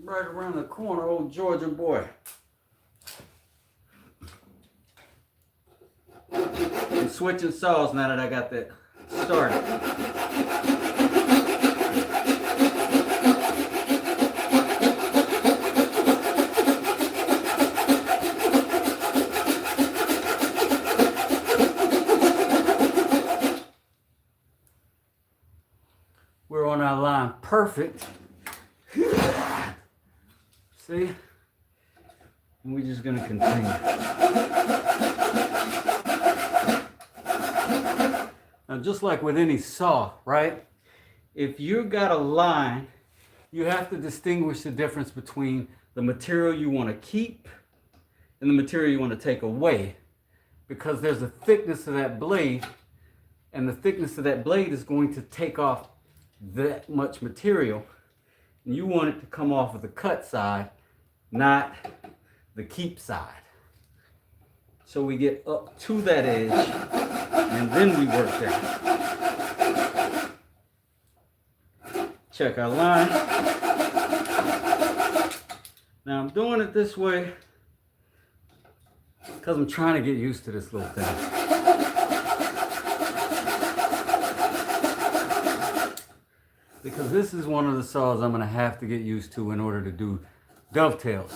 Right around the corner, old Georgia boy. I'm switching saws now that I got that started. We're on our line perfect. See? And we're just gonna continue. Now, just like with any saw, right? If you got a line, you have to distinguish the difference between the material you want to keep and the material you want to take away, because there's a thickness of that blade, and the thickness of that blade is going to take off that much material, and you want it to come off of the cut side, not the keep side. So we get up to that edge, and then we work down. Check our line. Now I'm doing it this way because I'm trying to get used to this little thing. Because this is one of the saws I'm going to have to get used to in order to do dovetails.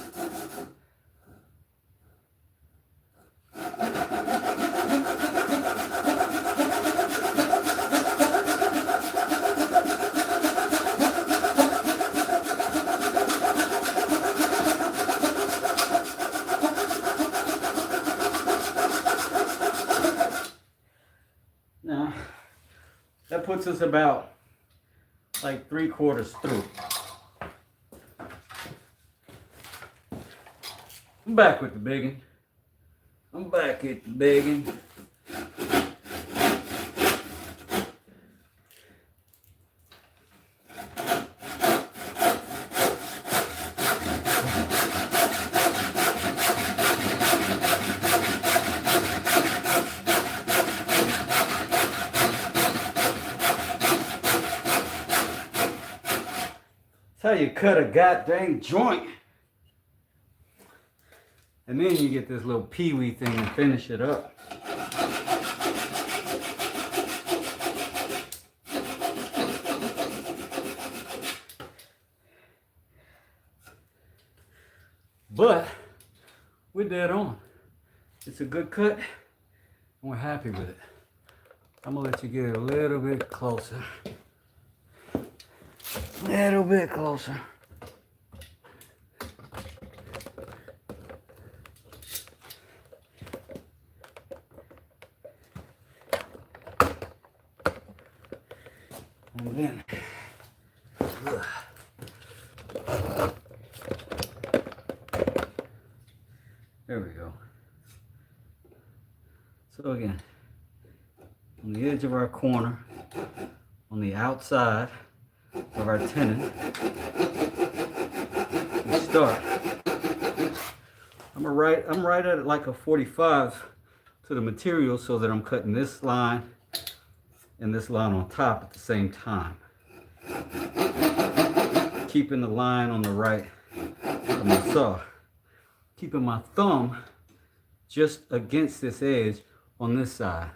Now, that puts us about like 3/4 through. I'm back with the biggin. I'm back at the biggin. That's how you cut a goddamn joint. And then you get this little peewee thing and finish it up. But we're dead on. It's a good cut, and we're happy with it. I'm gonna let you get a little bit closer. Little bit closer. And then, there we go. So again, on the edge of our corner, on the outside of our tenon, we start. I'm right at like a 45 to the material, so that I'm cutting this line and this line on top at the same time, keeping the line on the right of my saw, keeping my thumb just against this edge on this side,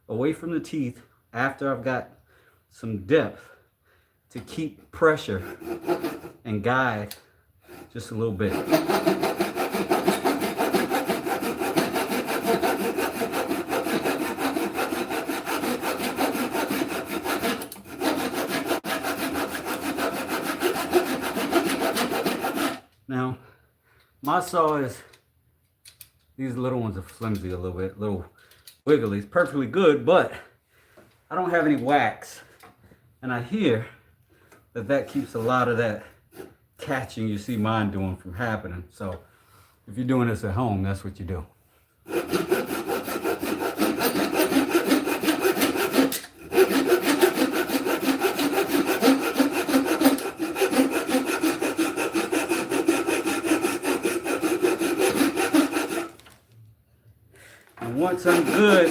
away from the teeth after I've got some depth to keep pressure and guide just a little bit. Now, my saw is, these little ones are flimsy a little bit, little wiggly. It's perfectly good, but I don't have any wax. And I hear that keeps a lot of that catching you see mine doing from happening. So if you're doing this at home, that's what you do. And once I'm good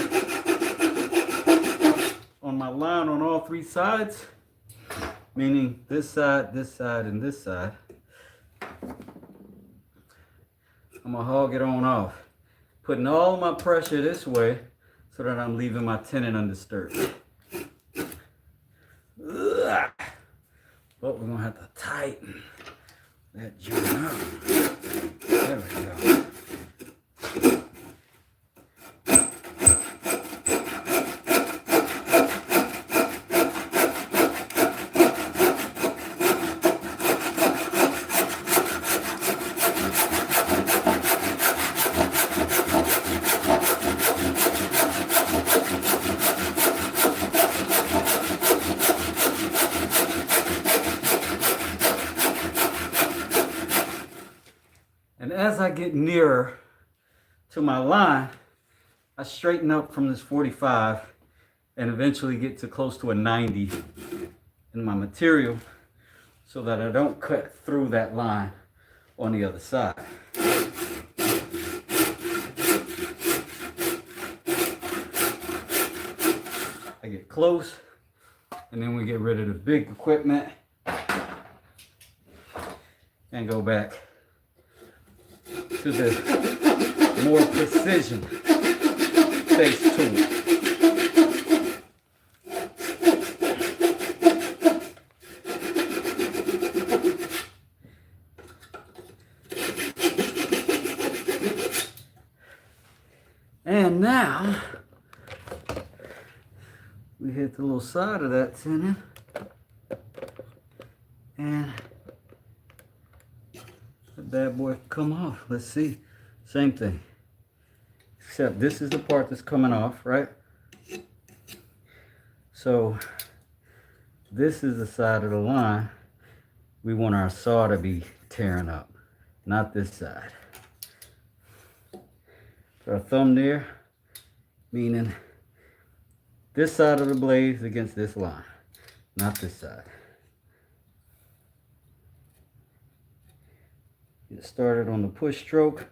on my line on all three sides, meaning this side, and this side, I'm gonna hog it on off, putting all of my pressure this way so that I'm leaving my tenon undisturbed. Ugh. But we're gonna have to tighten that joint up. There we go. And as I get nearer to my line, I straighten up from this 45 and eventually get to close to a 90 in my material so that I don't cut through that line on the other side. I get close, and then we get rid of the big equipment and go back to the more precision based tool. And now we hit the little side of that tenon and that bad boy come off. Let's see. Same thing. Except this is the part that's coming off, right? So this is the side of the line we want our saw to be tearing up, not this side. So our thumb there, meaning this side of the blade is against this line, not this side. Get started on the push stroke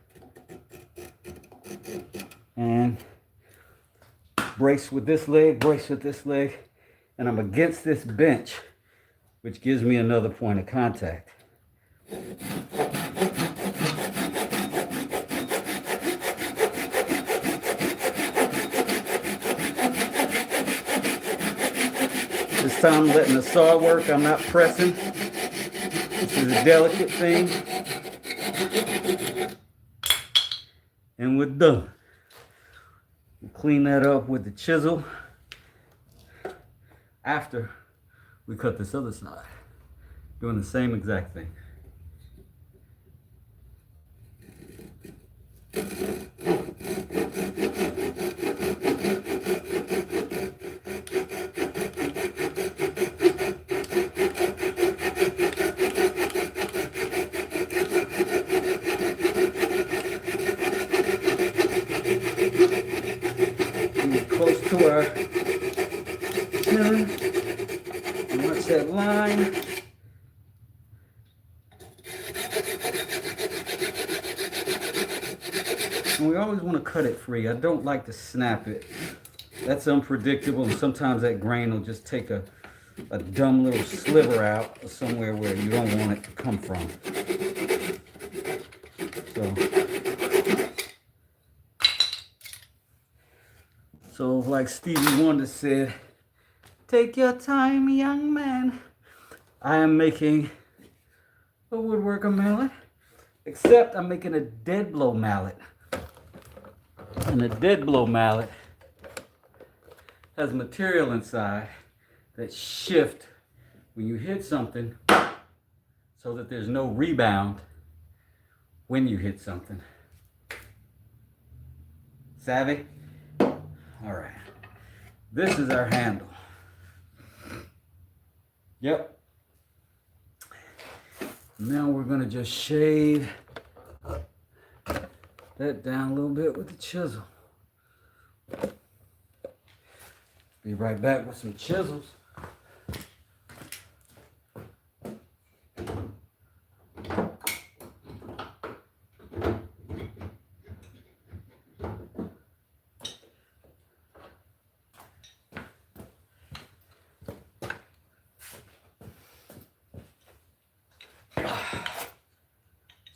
and brace with this leg, brace with this leg, and I'm against this bench, which gives me another point of contact. This time I'm letting the saw work, I'm not pressing. This is a delicate thing. And we're done. We'll clean that up with the chisel after we cut this other side, doing the same exact thing. Close to our tenon and watch that line. And we always want to cut it free. I don't like to snap it. That's unpredictable, and sometimes that grain will just take a dumb little sliver out of somewhere where you don't want it to come from. So like Stevie Wonder said, take your time, young man. I am making a woodworker mallet, except I'm making a dead blow mallet. And a dead blow mallet has material inside that shift when you hit something so that there's no rebound when you hit something. Savvy? All right, this is our handle. Yep. Now we're gonna just shave that down a little bit with the chisel. Be right back with some chisels.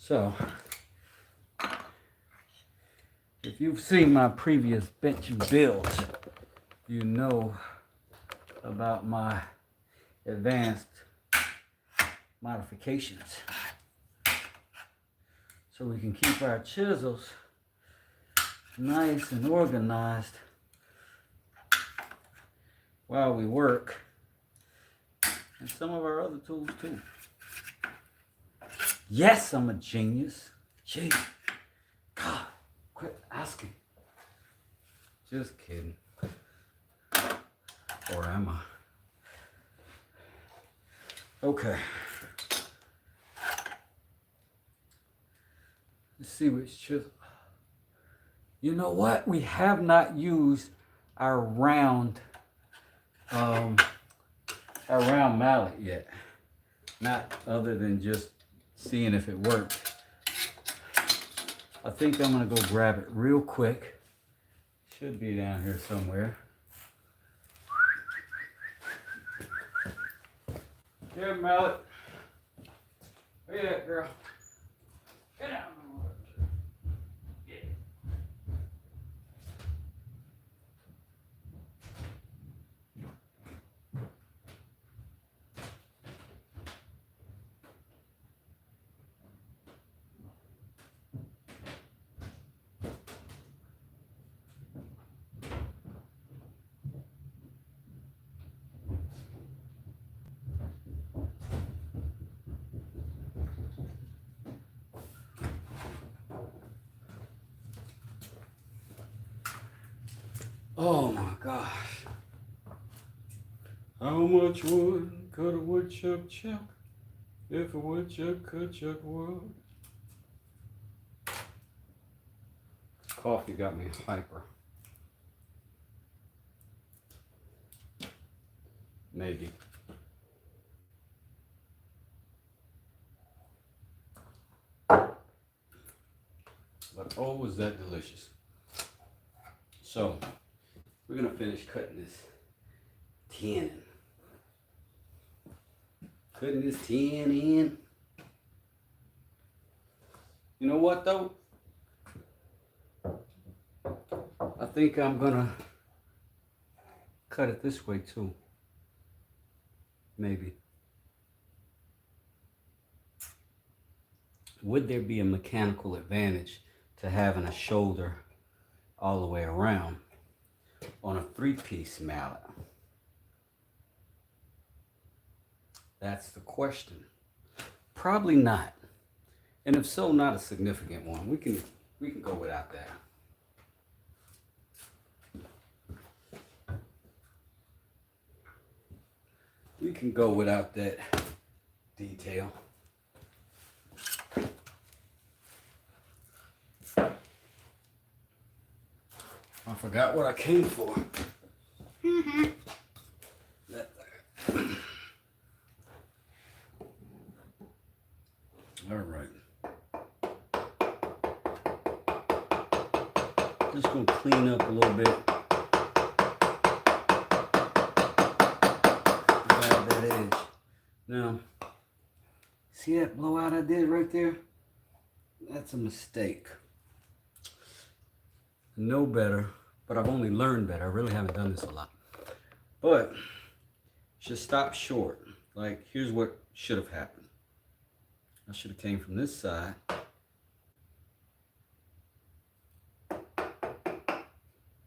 So, if you've seen my previous bench builds, you know about my advanced modifications. So we can keep our chisels nice and organized while we work, and some of our other tools too. Yes, I'm a genius. Gee, God, quit asking. Just kidding. Or am I? Okay. Let's see which chisel. You know what? We have not used our round mallet yet. Not other than just seeing if it worked. I think I'm gonna go grab it real quick. Should be down here somewhere. Here, mallet. Where you at, girl? Get out. Yeah. Oh my gosh. How much wood could a woodchuck chuck if a woodchuck could chuck wood? Coffee got me hyper. Maybe. But oh, was that delicious. So, we're gonna finish cutting this tin. Cutting this tin in. You know what though? I think I'm gonna cut it this way too. Maybe. Would there be a mechanical advantage to having a shoulder all the way around on a 3-piece mallet? That's the question. Probably not. And if so, not a significant one. We can go without that. We can go without that detail. I forgot what I came for. All right. Just gonna clean up a little bit. Grab that edge. Now, see that blowout I did right there? That's a mistake. Know better, but I've only learned better. I really haven't done this a lot. But should stop short. Like, here's what should have happened. I should have came from this side.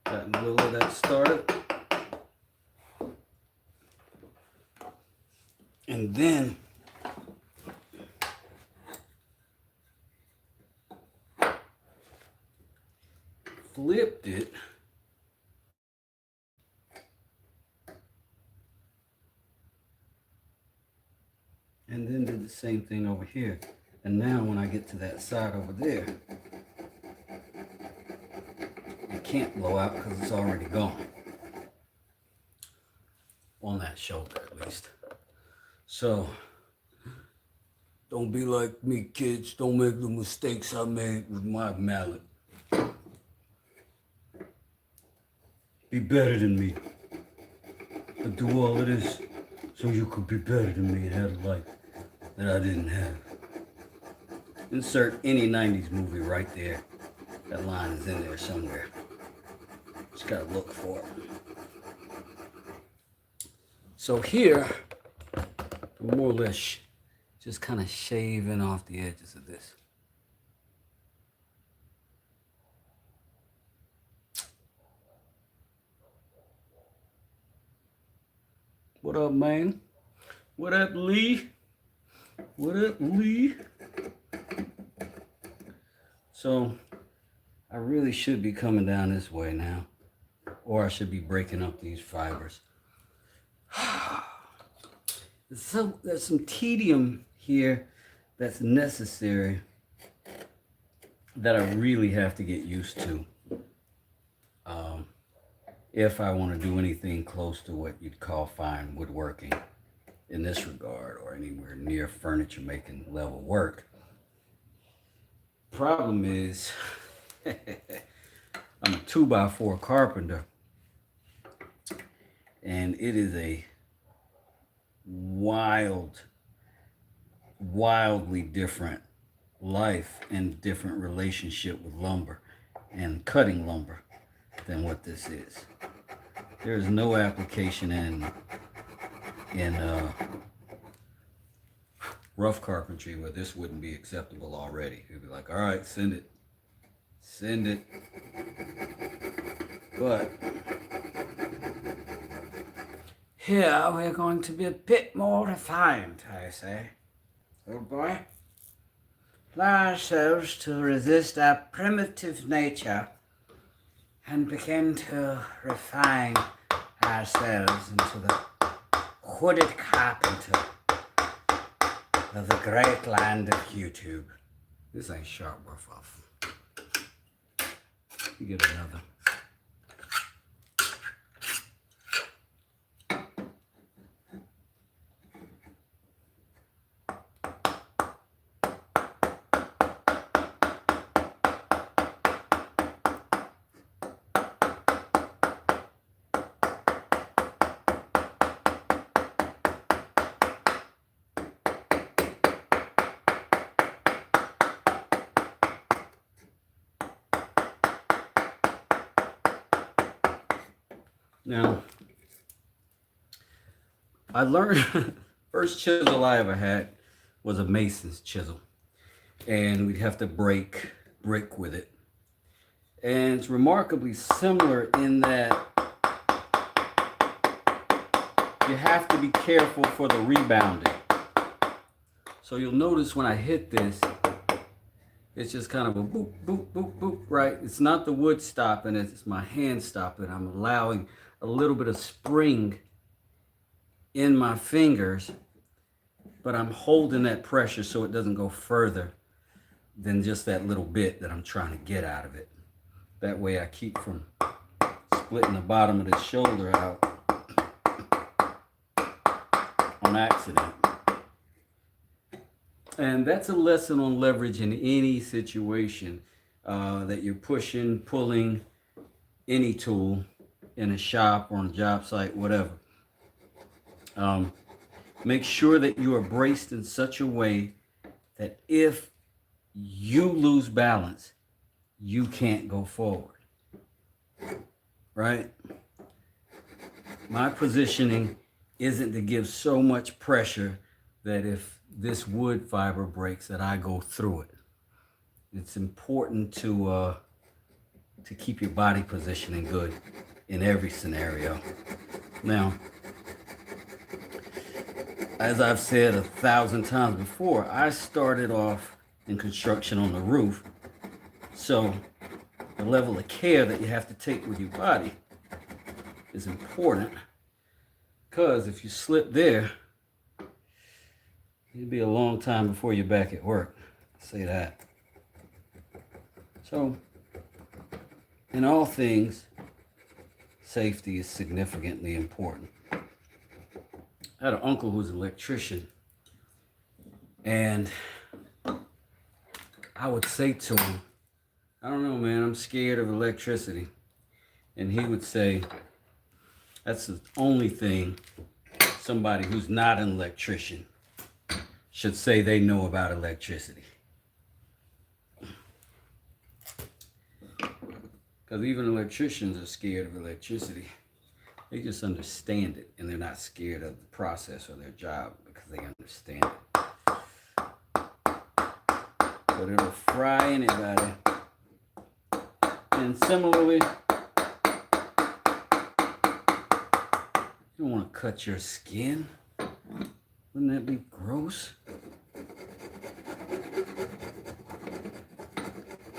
Gotten a little of that started. And then flipped it and then did the same thing over here. And now when I get to that side over there, it can't blow out because it's already gone. On that shoulder at least. So don't be like me, kids. Don't make the mistakes I made with my mallet. Be better than me. I do all of this so you could be better than me and have a life that I didn't have. insert any 90s movie right there. That line is in there somewhere. Just gotta look for it. So here, I'm more or less just kind of shaving off the edges of this. What up, man? What up, Lee? What up, Lee? So, I really should be coming down this way now. Or I should be breaking up these fibers. So, there's some tedium here that's necessary that I really have to get used to. If I want to do anything close to what you'd call fine woodworking in this regard, or anywhere near furniture making level work. Problem is, I'm a 2x4 carpenter, and it is a wildly different life and different relationship with lumber and cutting lumber than what this is. There's no application in rough carpentry where this wouldn't be acceptable already. You'd be like, all right, send it. But here we're going to be a bit more refined, I say. Old boy, allow ourselves to resist our primitive nature and begin to refine ourselves into the hooded carpenter of the great land of YouTube. This ain't sharp worth off. You get another. Now, I learned, first chisel I ever had was a mason's chisel. And we'd have to break brick with it. And it's remarkably similar in that you have to be careful for the rebounding. So you'll notice when I hit this, it's just kind of a boop, boop, boop, boop, right? It's not the wood stopping, it's my hand stopping. I'm allowing a little bit of spring in my fingers, but I'm holding that pressure so it doesn't go further than just that little bit that I'm trying to get out of it. That way I keep from splitting the bottom of the shoulder out on accident. And that's a lesson on leverage in any situation that you're pushing, pulling any tool in a shop or on a job site, whatever. Make sure that you are braced in such a way that if you lose balance, you can't go forward, right? My positioning isn't to give so much pressure that if this wood fiber breaks that I go through it. It's important to keep your body positioning good in every scenario. Now, as I've said 1,000 times before, I started off in construction on the roof. So the level of care that you have to take with your body is important, because if you slip there, it'll be a long time before you're back at work. I'll say that. So, in all things, safety is significantly important. I had an uncle who was an electrician, and I would say to him, I don't know, man, I'm scared of electricity. And he would say, that's the only thing somebody who's not an electrician should say they know about electricity. Because even electricians are scared of electricity. They just understand it, and they're not scared of the process or their job because they understand it. But it'll fry anybody. And similarly, you don't want to cut your skin. Wouldn't that be gross?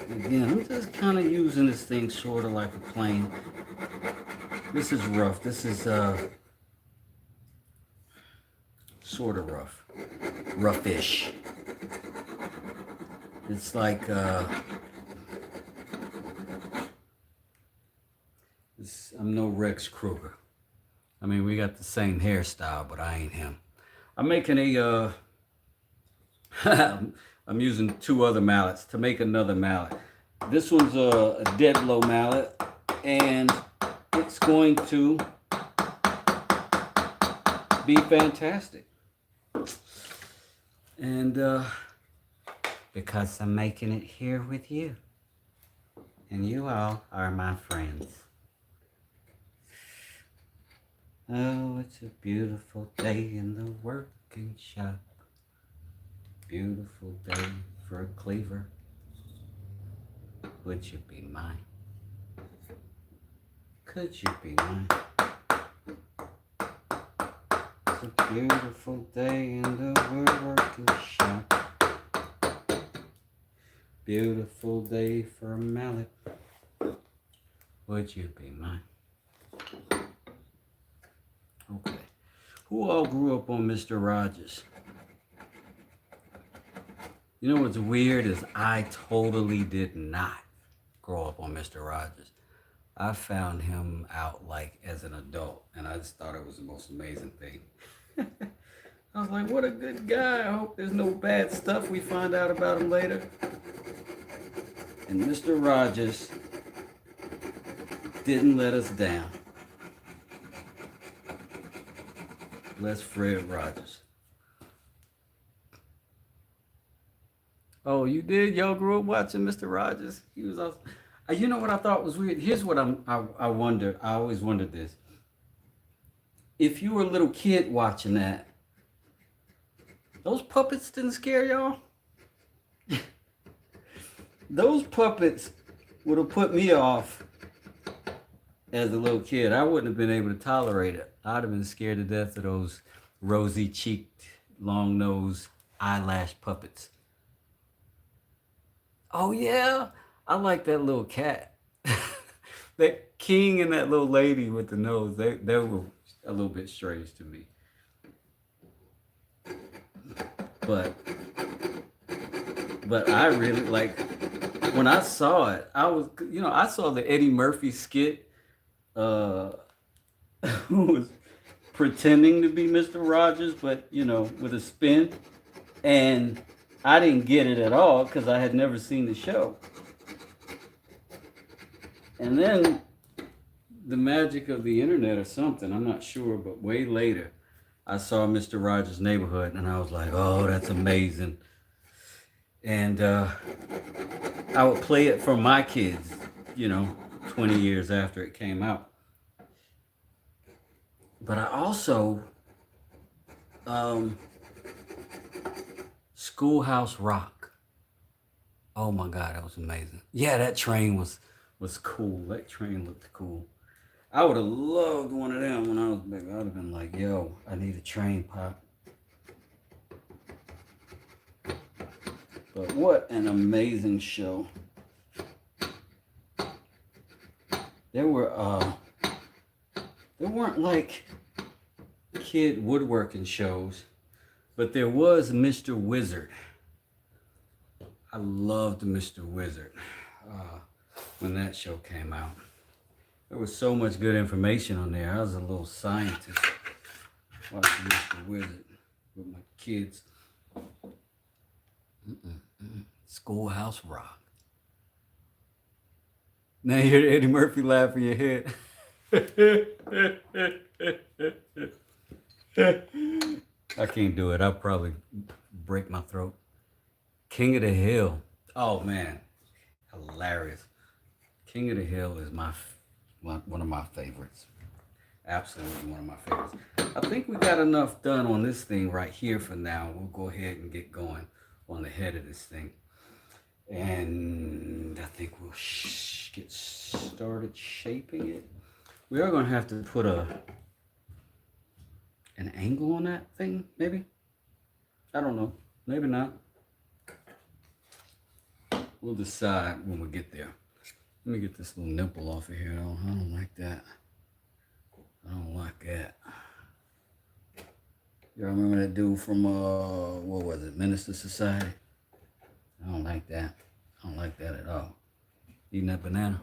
Again, I'm just kind of using this thing sort of like a plane. This is rough. This is sort of rough. Roughish. It's like I'm no Rex Kruger. I mean, we got the same hairstyle, but I ain't him. I'm making a I'm using 2 other mallets to make another mallet. This one's a dead blow mallet, and it's going to be fantastic. And because I'm making it here with you, and you all are my friends. Oh, it's a beautiful day in the working shop. Beautiful day for a cleaver. Would you be mine? Could you be mine? It's a beautiful day in the woodworking shop. Beautiful day for a mallet. Would you be mine? Okay. Who all grew up on Mr. Rogers? You know what's weird is I totally did not grow up on Mr. Rogers. I found him out like as an adult, and I just thought it was the most amazing thing. I was like, what a good guy. I hope there's no bad stuff we find out about him later. And Mr. Rogers didn't let us down. Bless Fred Rogers. Oh, you did? Y'all grew up watching Mr. Rogers? He was awesome. You know what I thought was weird? Here's what I wondered. I always wondered this. If you were a little kid watching that, those puppets didn't scare y'all? Those puppets would have put me off as a little kid. I wouldn't have been able to tolerate it. I'd have been scared to death of those rosy-cheeked, long-nosed, eyelash puppets. Oh, yeah? I like that little cat. That king and that little lady with the nose, they were a little bit strange to me. But I really, like, when I saw it, I saw the Eddie Murphy skit who was pretending to be Mr. Rogers, but, with a spin. And I didn't get it at all because I had never seen the show. And then the magic of the internet or something, I'm not sure, but way later, I saw Mr. Rogers' Neighborhood, and I was like, oh, that's amazing. And I would play it for my kids, 20 years after it came out. But I also, Schoolhouse Rock. Oh my God, that was amazing. Yeah, that train was cool. That train looked cool. I would have loved one of them when I was big. I would have been like, yo, I need a train, Pop. But what an amazing show. There weren't like kid woodworking shows, but there was Mr. Wizard. I loved Mr. Wizard when that show came out. There was so much good information on there. I was a little scientist watching Mr. Wizard with my kids. Schoolhouse Rock. Now you hear Eddie Murphy laugh in your head. I can't do it. I'll probably break my throat. King of the Hill. Oh man, hilarious. King of the Hill is one of my favorites. Absolutely one of my favorites. I think we got enough done on this thing right here for now. We'll go ahead and get going on the head of this thing. And I think we'll get started shaping it. We are going to have to put an angle on that thing, maybe? I don't know. Maybe not. We'll decide when we get there. Let me get this little nipple off of here. I don't like that. I don't like that. Y'all remember that dude from, what was it, Minister Society? I don't like that. I don't like that at all. Eating that banana.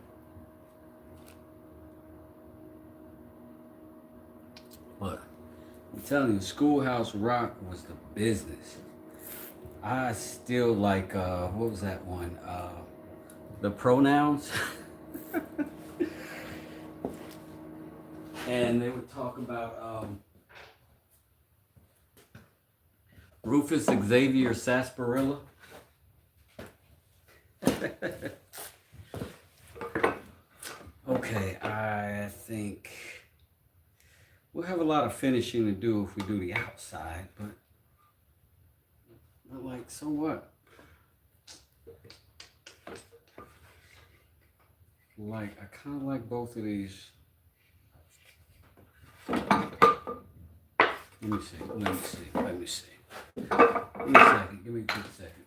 But I'm telling you, Schoolhouse Rock was the business. I still like, what was that one? The Pronouns. And they would talk about Rufus Xavier Sarsaparilla. Okay, I think we'll have a lot of finishing to do if we do the outside, but like, so what? Like, I kind of like both of these. Let me see. Give me a second. Give me a quick second.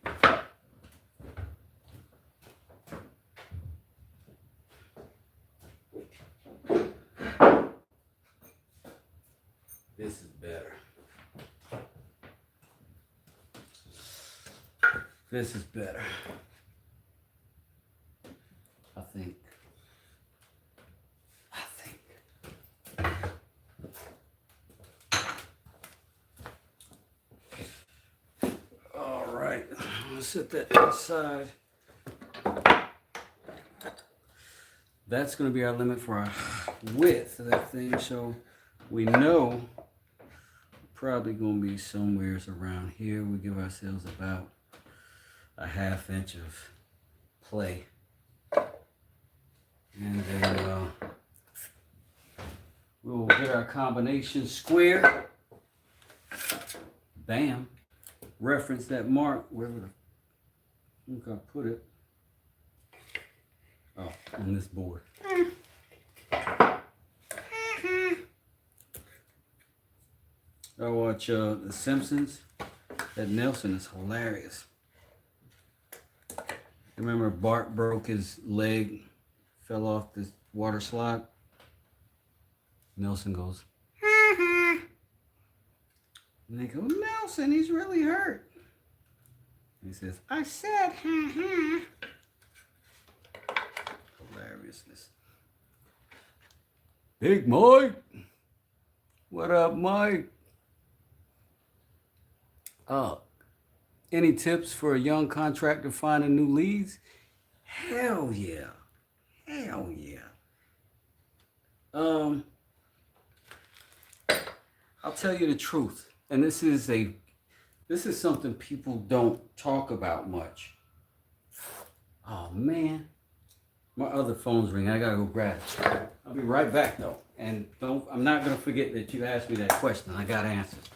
This is better. This is better. I think. All right. Let's set that aside. That's going to be our limit for our width of that thing. So we know probably going to be somewhere around here. We give ourselves about a ½ inch of play. And then we'll get our combination square. Bam. Reference that mark wherever the fuck I put it. Oh, on this board. I watch The Simpsons. That Nelson is hilarious. Remember Bart broke his leg, fell off this water slide? Nelson goes, and they go, Nelson, he's really hurt. And he says, I said, Hilariousness. Big Mike. What up, Mike? Any tips for a young contractor finding new leads? Hell yeah. Hell yeah. I'll tell you the truth. And this is something people don't talk about much. Oh man. My other phone's ringing. I gotta go grab it. I'll be right back though. And I'm not gonna forget that you asked me that question. I got answers.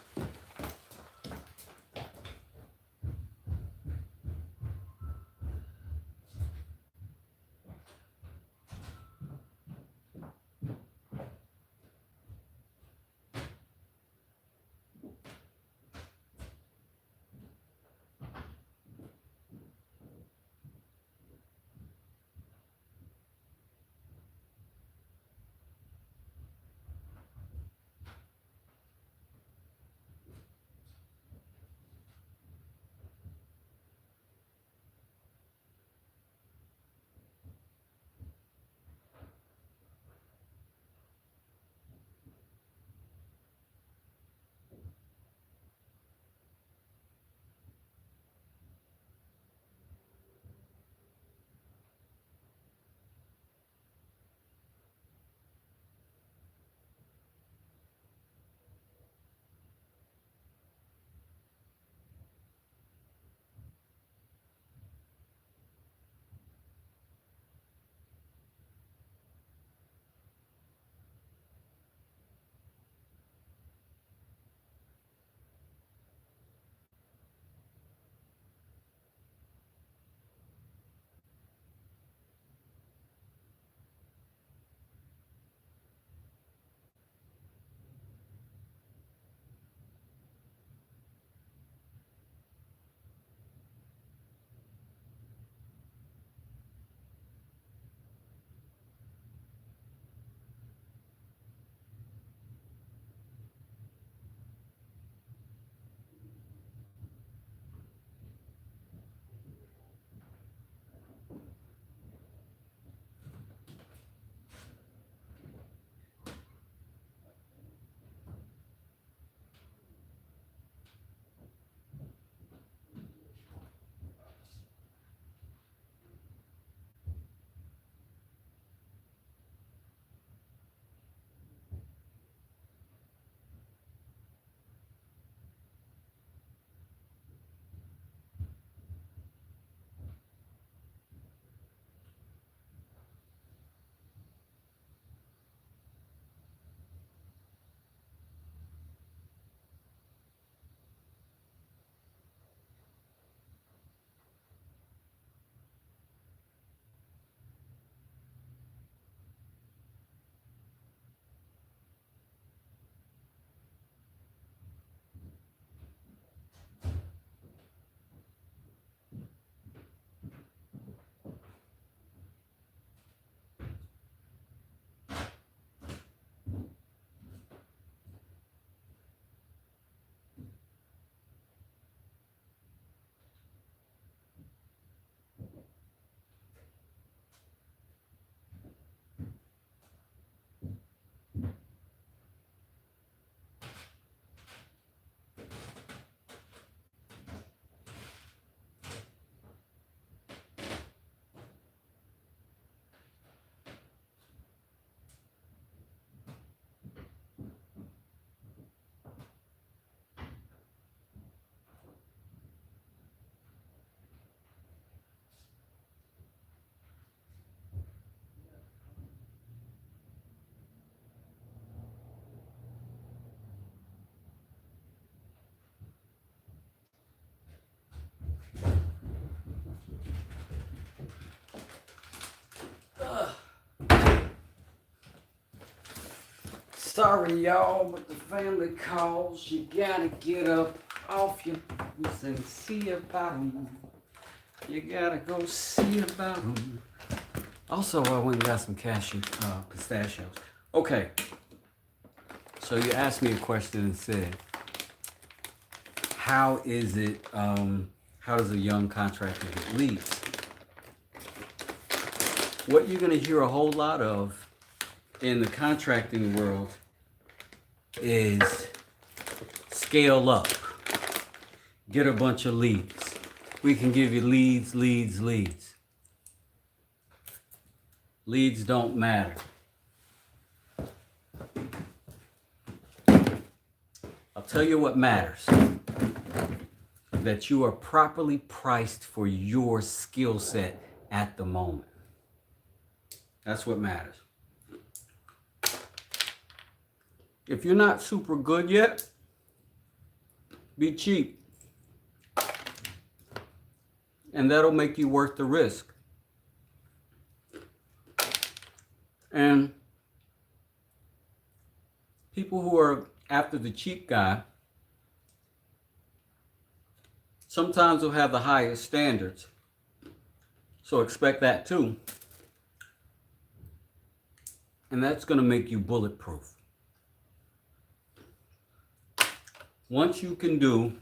Sorry, y'all, but the family calls. You gotta get up off your boots and see about 'em. You gotta go see about 'em. Also, I went and got some pistachios. Okay, so you asked me a question and said, how is it, how does a young contractor get leads? What you're gonna hear a whole lot of in the contracting world is scale up, get a bunch of leads. We can give you leads, leads, leads. Leads don't matter. I'll tell you what matters. That you are properly priced for your skill set at the moment. That's what matters. If you're not super good yet, be cheap. And that'll make you worth the risk. And people who are after the cheap guy sometimes will have the highest standards. So expect that too. And that's going to make you bulletproof. Once you can do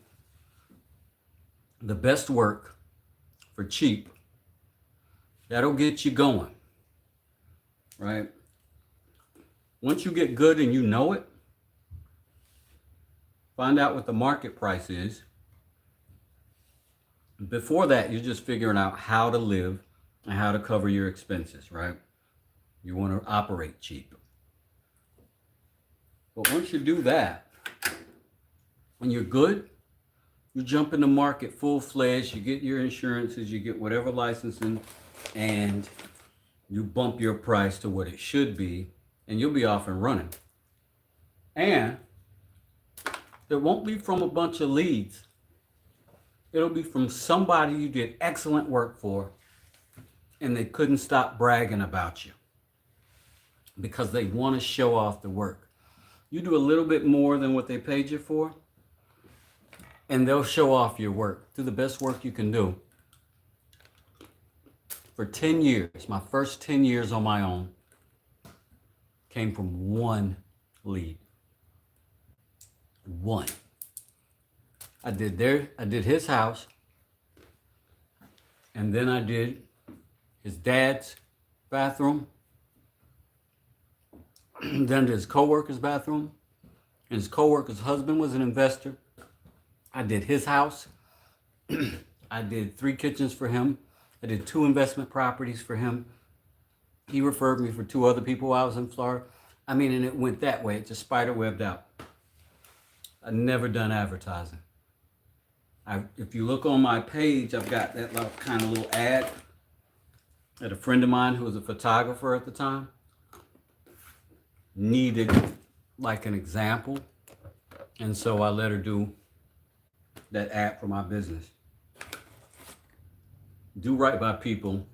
the best work for cheap, that'll get you going, right? Once you get good and you know it, find out what the market price is. Before that, you're just figuring out how to live and how to cover your expenses, right? You want to operate cheap. But once you do that, when you're good, you jump in the market full-fledged, you get your insurances, you get whatever licensing, and you bump your price to what it should be, and you'll be off and running. And it won't be from a bunch of leads. It'll be from somebody you did excellent work for, and they couldn't stop bragging about you because they want to show off the work. You do a little bit more than what they paid you for, and they'll show off your work. Do the best work you can do. For 10 years, my first 10 years on my own came from one lead. One. I did his house, and then I did his dad's bathroom, then his co-worker's bathroom, and his co-worker's husband was an investor. I did his house. I did 3 kitchens for him. I did 2 investment properties for him. He referred me for 2 other people while I was in Florida. I mean, and it went that way. It just spider-webbed out. I've never done advertising. If you look on my page, I've got that kind of little ad that a friend of mine who was a photographer at the time needed like an example. And so I let her do that ad for my business. Do right by people.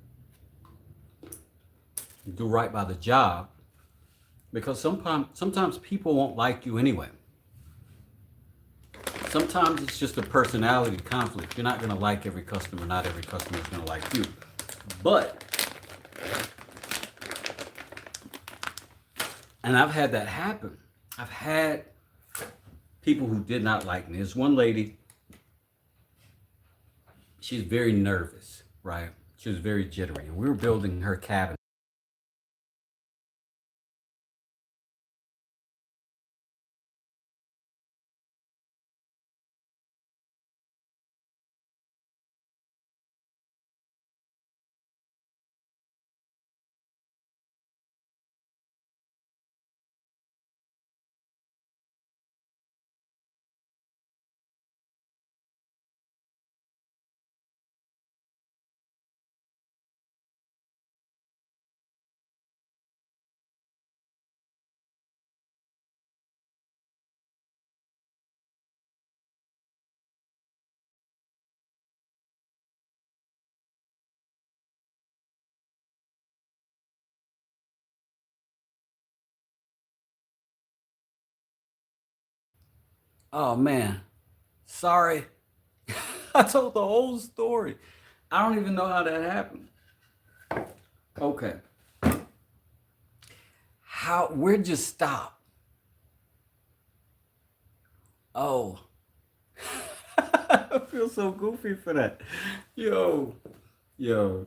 Do right by the job. Because sometimes people won't like you anyway. Sometimes it's just a personality conflict. You're not going to like every customer. Not every customer is going to like you. But, and I've had that happen. I've had people who did not like me. There's one lady, she's very nervous, right? She was very jittery. And we were building her cabin. Oh man, sorry. I told the whole story. I don't even know how that happened. Okay. Where'd you stop? Oh. I feel so goofy for that. Yo,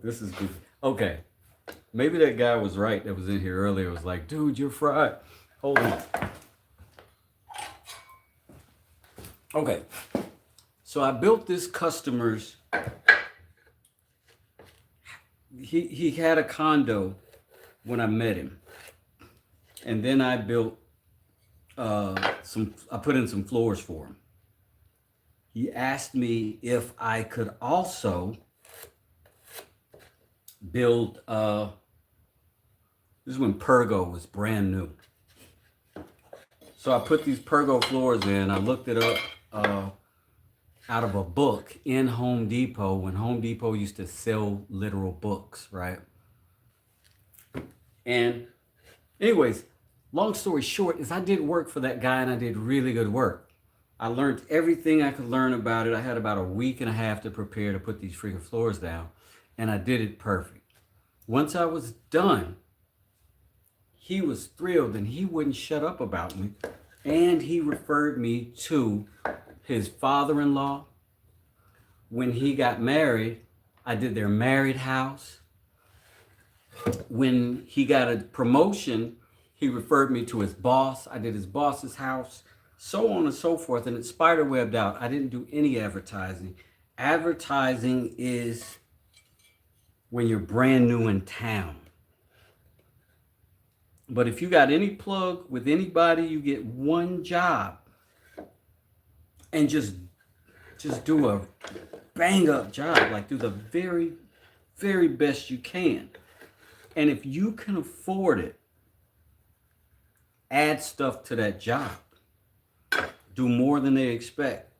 this is goofy. Okay. Maybe that guy was right that was in here earlier. Was like, dude, you're fried. Hold on. Okay. So I built this customer's, he had a condo when I met him. And then I built I put in some floors for him. He asked me if I could also build, this is when Pergo was brand new. So I put these Pergo floors in. I looked it up out of a book in Home Depot when Home Depot used to sell literal books, right? And anyways, long story short is I did work for that guy and I did really good work. I learned everything I could learn about it. I had about a week and a half to prepare to put these freaking floors down, and I did it perfect. Once I was done, he was thrilled and he wouldn't shut up about me. And he referred me to his father-in-law. When he got married, I did their married house. When he got a promotion, he referred me to his boss. I did his boss's house, so on and so forth. And it spiderwebbed out. I didn't do any advertising. Advertising is when you're brand new in town. But if you got any plug with anybody, you get one job and just do a bang up job, like do the very, very best you can. And if you can afford it, add stuff to that job. Do more than they expect.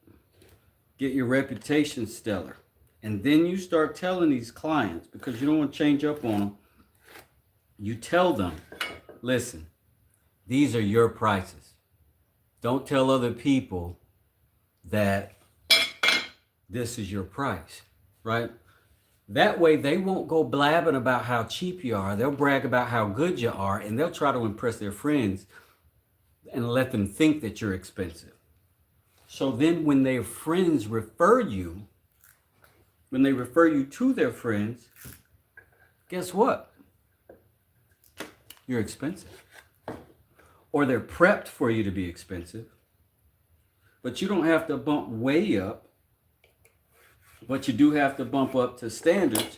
Get your reputation stellar. And then you start telling these clients, because you don't want to change up on them, you tell them, listen, these are your prices. Don't tell other people that this is your price, right? That way they won't go blabbing about how cheap you are. They'll brag about how good you are, and they'll try to impress their friends and let them think that you're expensive. So then when their friends refer you, when they refer you to their friends, guess what? You're expensive. Or they're prepped for you to be expensive. But you don't have to bump way up. But you do have to bump up to standards.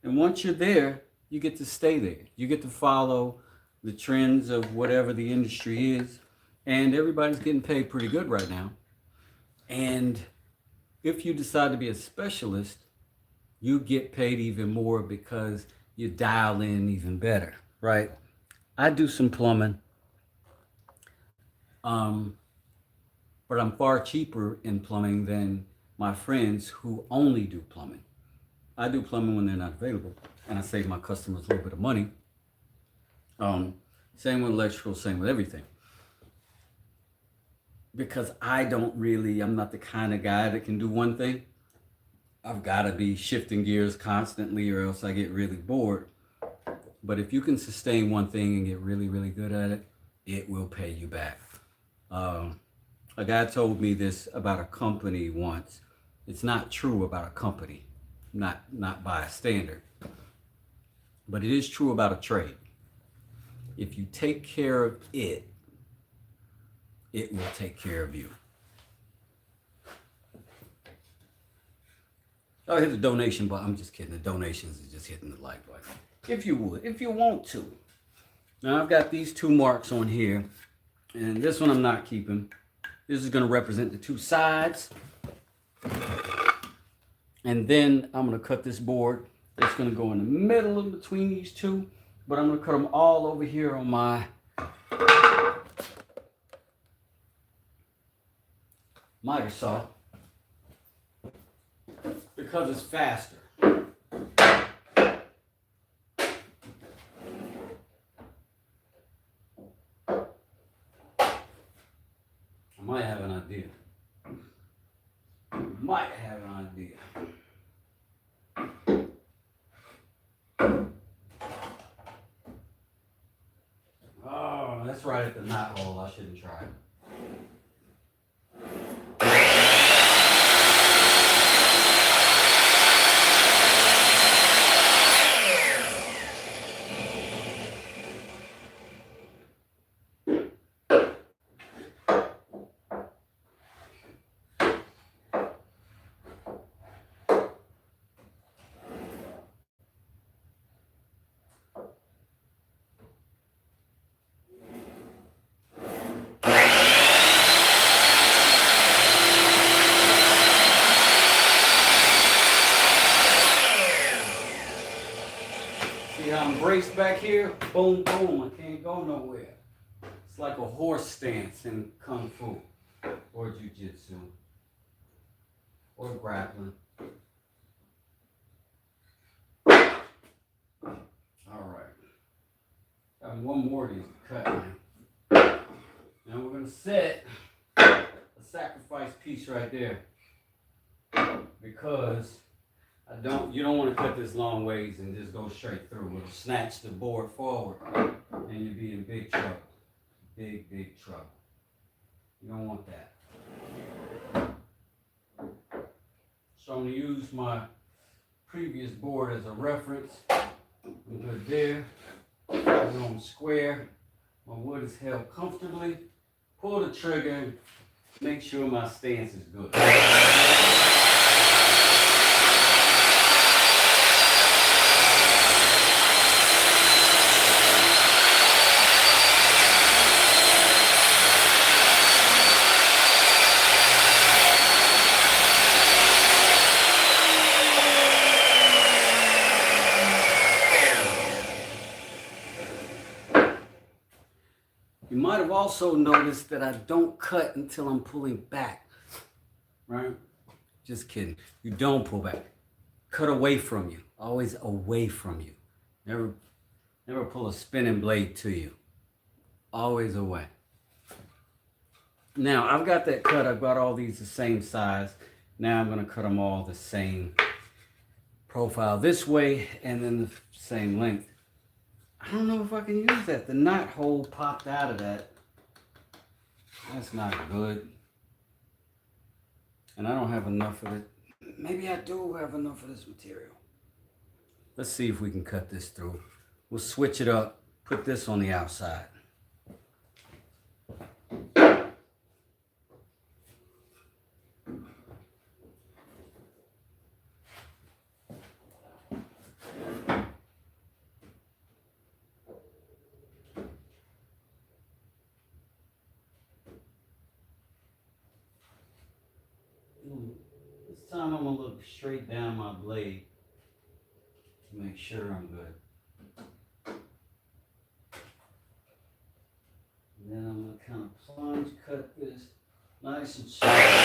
And once you're there, you get to stay there. You get to follow the trends of whatever the industry is. And everybody's getting paid pretty good right now. And if you decide to be a specialist, you get paid even more because you dial in even better, right? I do some plumbing, but I'm far cheaper in plumbing than my friends who only do plumbing. I do plumbing when they're not available, and I save my customers a little bit of money. Same with electrical, same with everything. Because I'm not the kind of guy that can do one thing. I've got to be shifting gears constantly or else I get really bored. But if you can sustain one thing and get really, really good at it, it will pay you back. A guy told me this about a company once. It's not true about a company, not by a standard. But it is true about a trade. If you take care of it, it will take care of you. Oh, hit the donation button. I'm just kidding. The donations is just hitting the like button. If you would, if you want to. Now I've got these two marks on here, and this one I'm not keeping. This is going to represent the two sides. And then I'm going to cut this board. It's going to go in the middle in between these two, but I'm going to cut them all over here on my miter saw because it's faster. I might have an idea. You might have an idea. Oh, that's right at the knot hole. I shouldn't try it. See how I'm braced back here? Boom, boom. I can't go nowhere. It's like a horse stance in Kung Fu or Jiu-Jitsu or grappling. All right. Got one more of these to cut now. Now we're going to set a sacrifice piece right there because you don't want to cut this long ways and just go straight through. It'll snatch the board forward and you'll be in big trouble. Big, big trouble. You don't want that. So I'm going to use my previous board as a reference. I'm good there. I'm on square. My wood is held comfortably. Pull the trigger and make sure my stance is good. You might have also noticed that I don't cut until I'm pulling back, right? Just kidding. You don't pull back. Cut away from you. Always away from you. Never pull a spinning blade to you. Always away. Now, I've got that cut. I've got all these the same size. Now I'm going to cut them all the same profile this way and then the same length. I don't know if I can use that. The knot hole popped out of that. That's not good. And I don't have enough of it. Maybe I do have enough of this material. Let's see if we can cut this through. We'll switch it up. Put this on the outside. This time I'm going to look straight down my blade to make sure I'm good. And then I'm going to kind of plunge cut this nice and straight.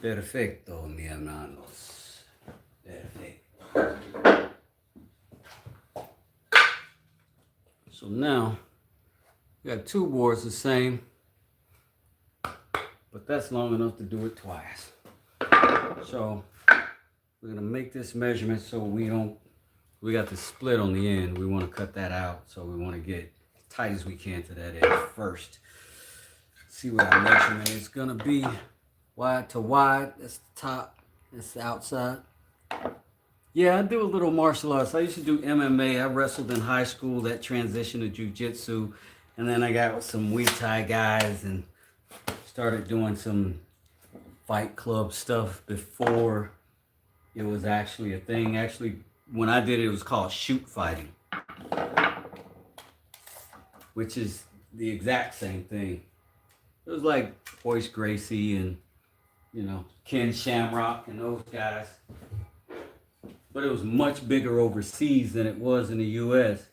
Perfecto, mi hermanos. Perfecto. So now, we got two boards the same, but that's long enough to do it twice. So, we're gonna make this measurement so we got the split on the end. We wanna cut that out, so we wanna get as tight as we can to that edge first. See what our measurement is gonna be. Wide to wide, that's the top, that's the outside. Yeah, I do a little martial arts. I used to do MMA. I wrestled in high school, that transition to jiu-jitsu. And then I got with some Muay Thai guys and started doing some fight club stuff before it was actually a thing. Actually, when I did it, it was called shoot fighting, which is the exact same thing. It was like Royce Gracie and, you know, Ken Shamrock and those guys. But it was much bigger overseas than it was in the US.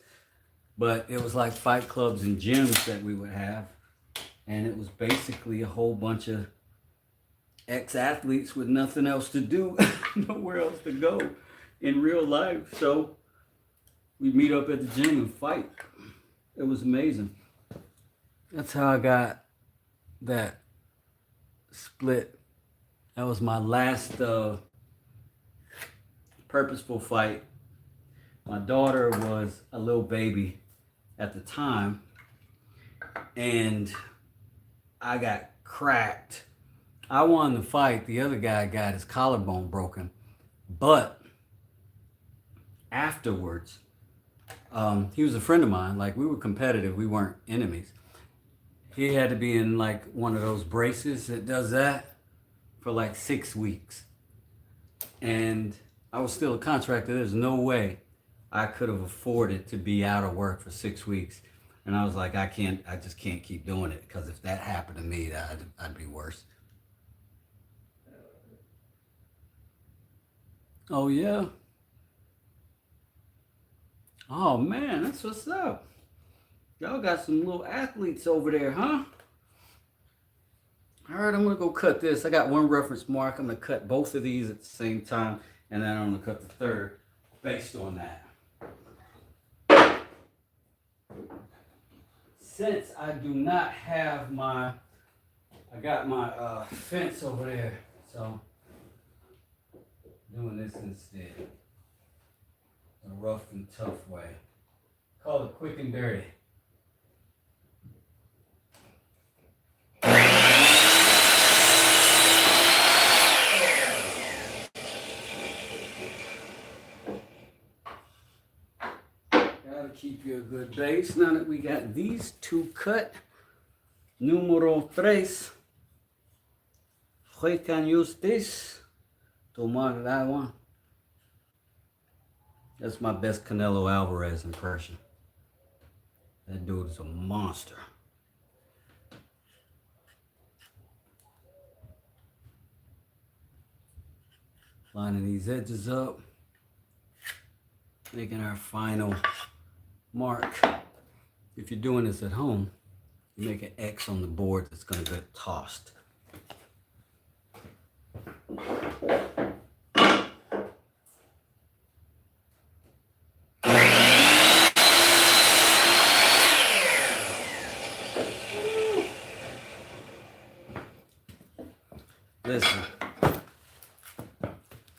But it was like fight clubs and gyms that we would have. And it was basically a whole bunch of ex-athletes with nothing else to do, nowhere else to go in real life. So we meet up at the gym and fight. It was amazing. That's how I got that split. That was my last purposeful fight. My daughter was a little baby at the time, and I got cracked. I won the fight. The other guy got his collarbone broken. But afterwards, he was a friend of mine. Like, we were competitive. We weren't enemies. He had to be in like one of those braces that does that for like 6 weeks. And I was still a contractor. There's no way I could have afforded to be out of work for 6 weeks. And I was like, I just can't keep doing it, because if that happened to me, I'd be worse. Oh, yeah? Oh, man, that's what's up. Y'all got some little athletes over there, huh? All right, I'm going to go cut this. I got one reference mark. I'm going to cut both of these at the same time, and then I'm going to cut the third based on that. Since I do not have I got my fence over there, so doing this instead. A rough and tough way. Call it quick and dirty. Gotta keep you a good base. Now that we got these two cut, numero tres, we can use this to mark that one. That's my best Canelo Alvarez impression. That dude is a monster. Lining these edges up, making our final mark. If you're doing this at home, you make an X on the board that's going to get tossed. Listen,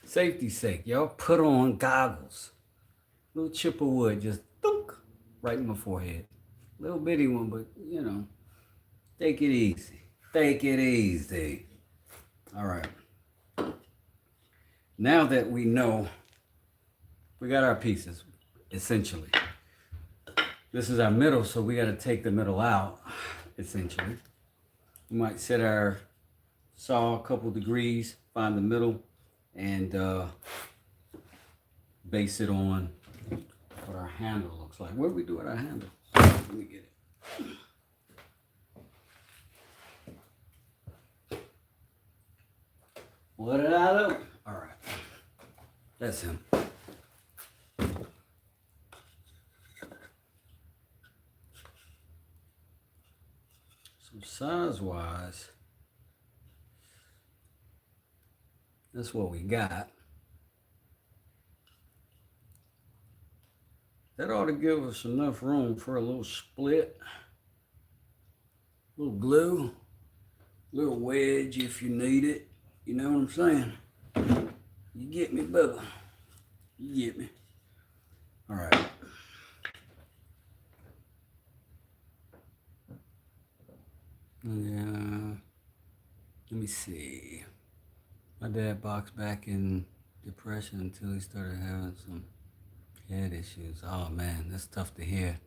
safety's sake, y'all put on goggles. Little chip of wood, just thunk, right in my forehead. Little bitty one, but you know, take it easy. Take it easy. All right. Now that we know we got our pieces, essentially. This is our middle, so we got to take the middle out, essentially. We might set our saw a couple degrees, find the middle, and base it on what our handle looks like. What do we do with our handle? Let me get it. What did I do? All right, that's him. So size-wise, that's what we got. That ought to give us enough room for a little split, a little glue, a little wedge if you need it. You know what I'm saying? You get me, Bubba? You get me? All right. Yeah. Let me see. My dad boxed back in depression until he started having some head issues. Oh man, that's tough to hear.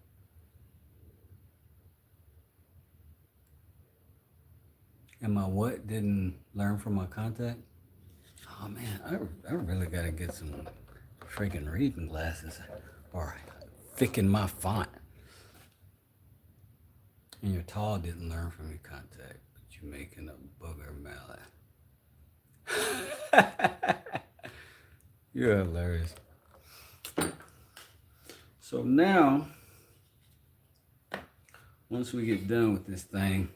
And my what didn't learn from my contact? Oh man, I really gotta get some freaking reading glasses or thicken my font. And your tall didn't learn from your contact, but you're making a booger mallet. You're hilarious. So now, once we get done with this thing,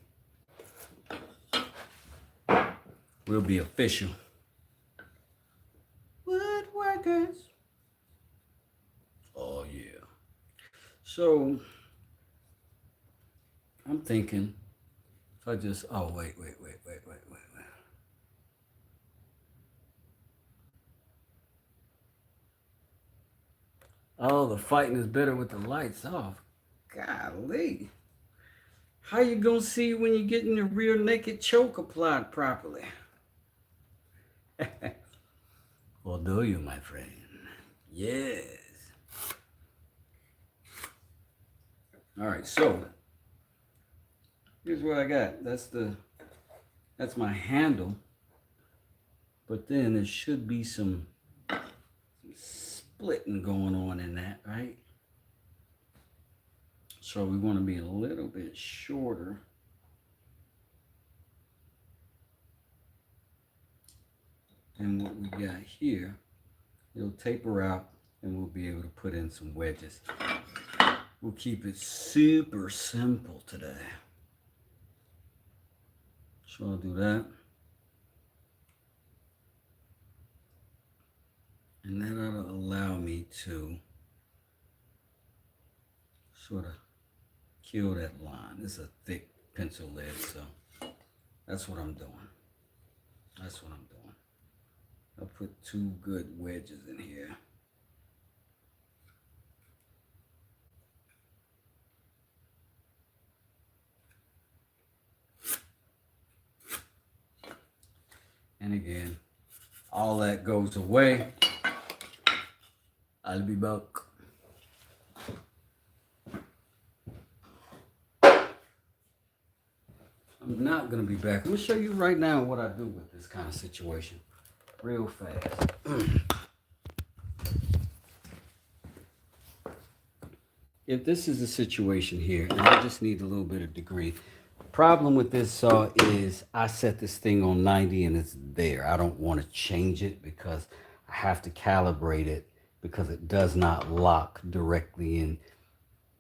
we'll be official. Woodworkers. Oh yeah. So I'm thinking if I just, oh wait. Oh, the fighting is better with the lights off. Golly. How you gonna see when you're getting the rear naked choke applied properly? Or do you, my friend? Yes. All right, so here's what I got. That's my handle. But then there should be some splitting going on in that, right? So we want to be a little bit shorter. And what we got here, it'll taper out and we'll be able to put in some wedges. We'll keep it super simple today. So I'll do that. And that ought to allow me to sort of kill that line. This is a thick pencil lead, so that's what I'm doing. That's what I'm doing. I'll put 2 good wedges in here. And again, all that goes away. I'll be back. I'm not gonna be back. I'm gonna show you right now what I do with this kind of situation. Real fast. If this is the situation here, and I just need a little bit of degree. Problem with this saw is I set this thing on 90 and it's there. I don't want to change it because I have to calibrate it because it does not lock directly in.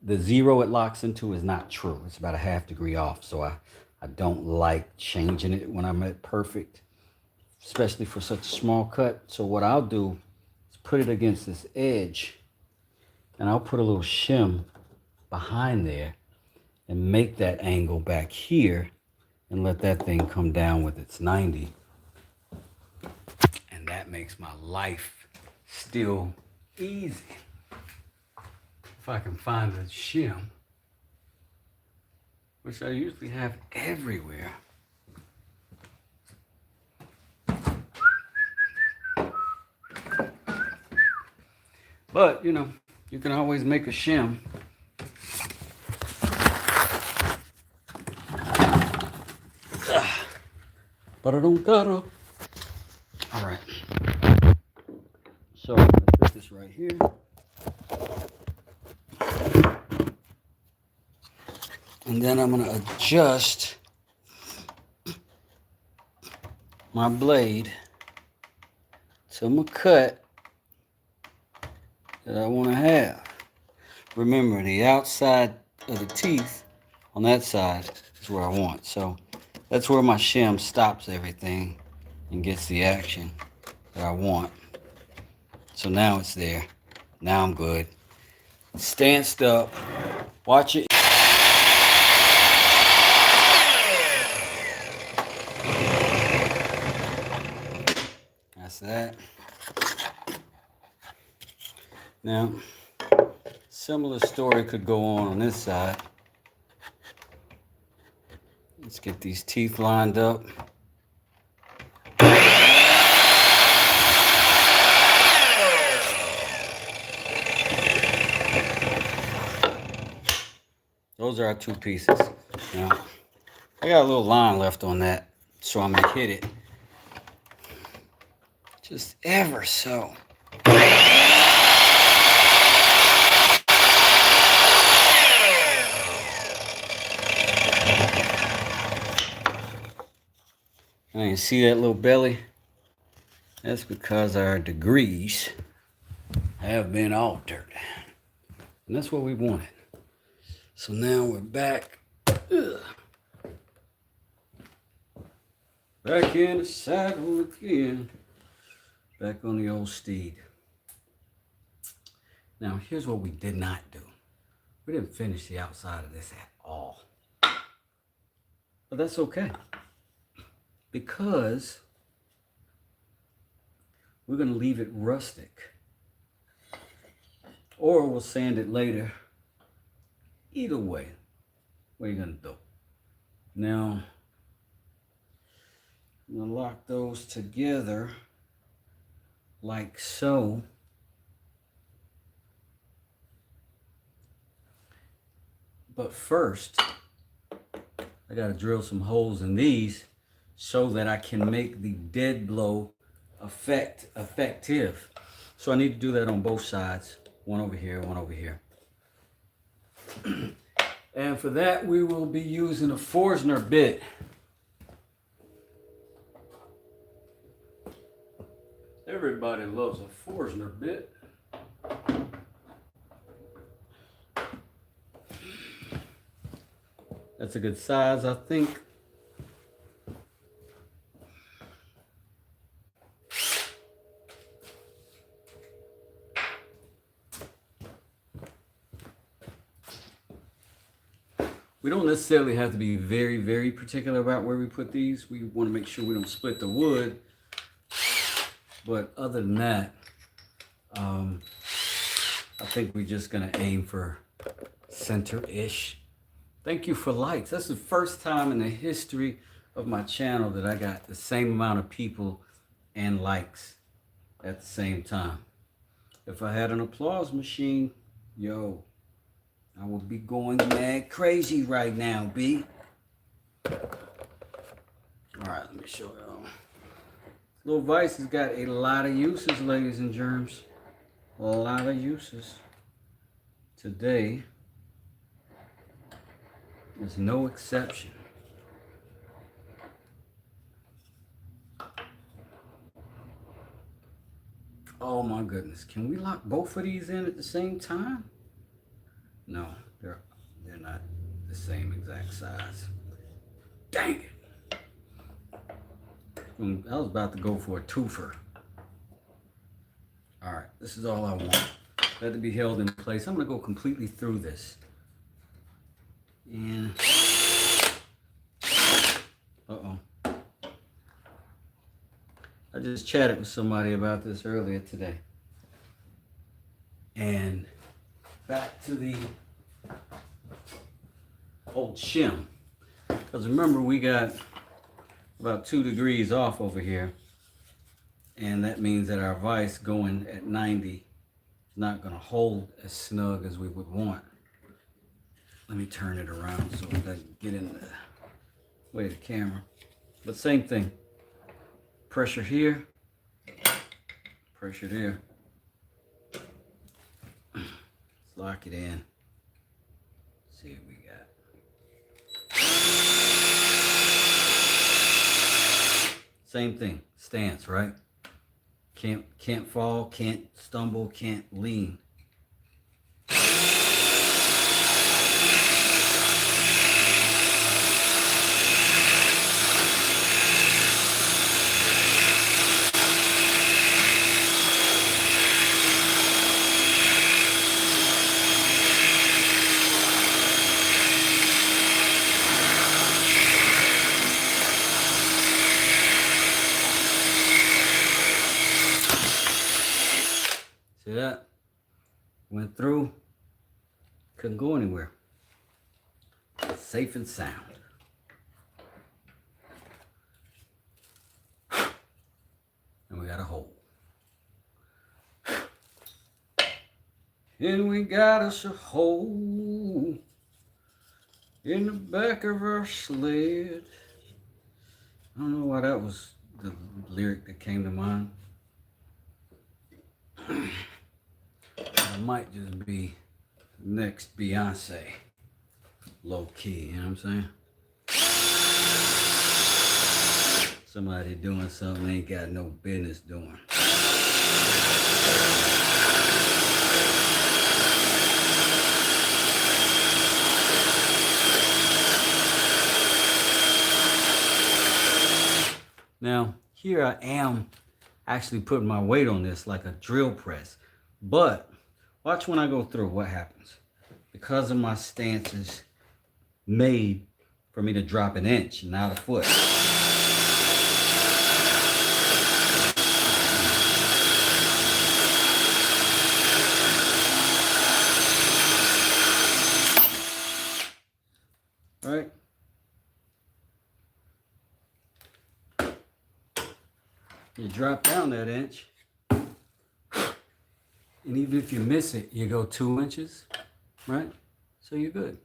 The 0 it locks into is not true. It's about a ½ degree off. So I don't like changing it when I'm at perfect, especially for such a small cut. So what I'll do is put it against this edge and I'll put a little shim behind there and make that angle back here and let that thing come down with its 90. And that makes my life still easy. If I can find a shim, which I usually have everywhere. But, you know, you can always make a shim. But I don't gotta. All right. So I'm gonna put this right here. And then I'm gonna adjust my blade to my cut that I want to have. Remember, the outside of the teeth on that side is where I want. So that's where my shim stops everything and gets the action that I want. So now it's there. Now I'm good. Stanced up. Watch it. That's that. Now, similar story could go on this side. Let's get these teeth lined up. Those are our 2 pieces. Now, I got a little line left on that, so I'm gonna hit it just ever so. And you see that little belly? That's because our degrees have been altered. And that's what we wanted. So now we're back Back in the saddle again. Back on the old steed. Now, here's what we did not do. We didn't finish the outside of this at all. But that's okay. Because we're going to leave it rustic. Or we'll sand it later. Either way, what are you going to do? Now, I'm going to lock those together like so. But first, I got to drill some holes in these so that I can make the dead blow effective. So I need to do that on both sides. One over here, one over here. And for that, we will be using a Forstner bit. Everybody loves a Forstner bit. That's a good size, I think. We don't necessarily have to be very, very particular about where we put these. We want to make sure we don't split the wood. But other than that, I think we're just going to aim for center-ish. Thank you for likes. That's the first time in the history of my channel that I got the same amount of people and likes at the same time. If I had an applause machine, yo, I would be going mad crazy right now, B. All right, let me show y'all. Little vise has got a lot of uses, ladies and germs. A lot of uses. Today is no exception. Oh my goodness. Can we lock both of these in at the same time? No, they're not the same exact size. Dang it. I was about to go for a twofer. All right, this is all I want. That to be held in place. I'm gonna go completely through this. And uh-oh. I just chatted with somebody about this earlier today. And back to the old shim. Because remember, we got about 2 degrees off over here. And that means that our vise going at 90 is not going to hold as snug as we would want. Let me turn it around so it doesn't get in the way of the camera. But same thing. Pressure here. Pressure there. Let's lock it in. See what we got. Same thing. Stance, right? Can't fall, can't stumble, can't lean. See that? Went through, couldn't go anywhere. Safe and sound. And we got a hole. And we got us a hole in the back of our sled. I don't know why that was the lyric that came to mind. I might just be next Beyonce, low key, you know what I'm saying? Somebody doing something they ain't got no business doing. Now, here I am actually putting my weight on this like a drill press. But watch when I go through what happens. Because of my stance is made for me to drop an inch, not a foot. Right? You drop down that inch, and even if you miss it, you go 2 inches, right? So you're good.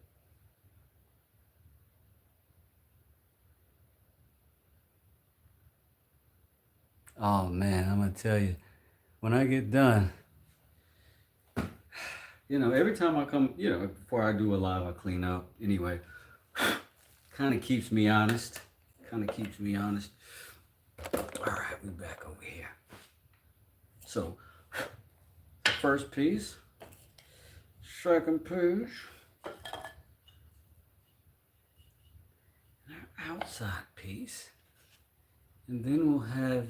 Oh man, I'm gonna tell you, when I get done, every time I come, before I do a live, I clean up anyway. Kind of keeps me honest. All right, we're back over here. So, first piece, second piece, our outside piece, and then we'll have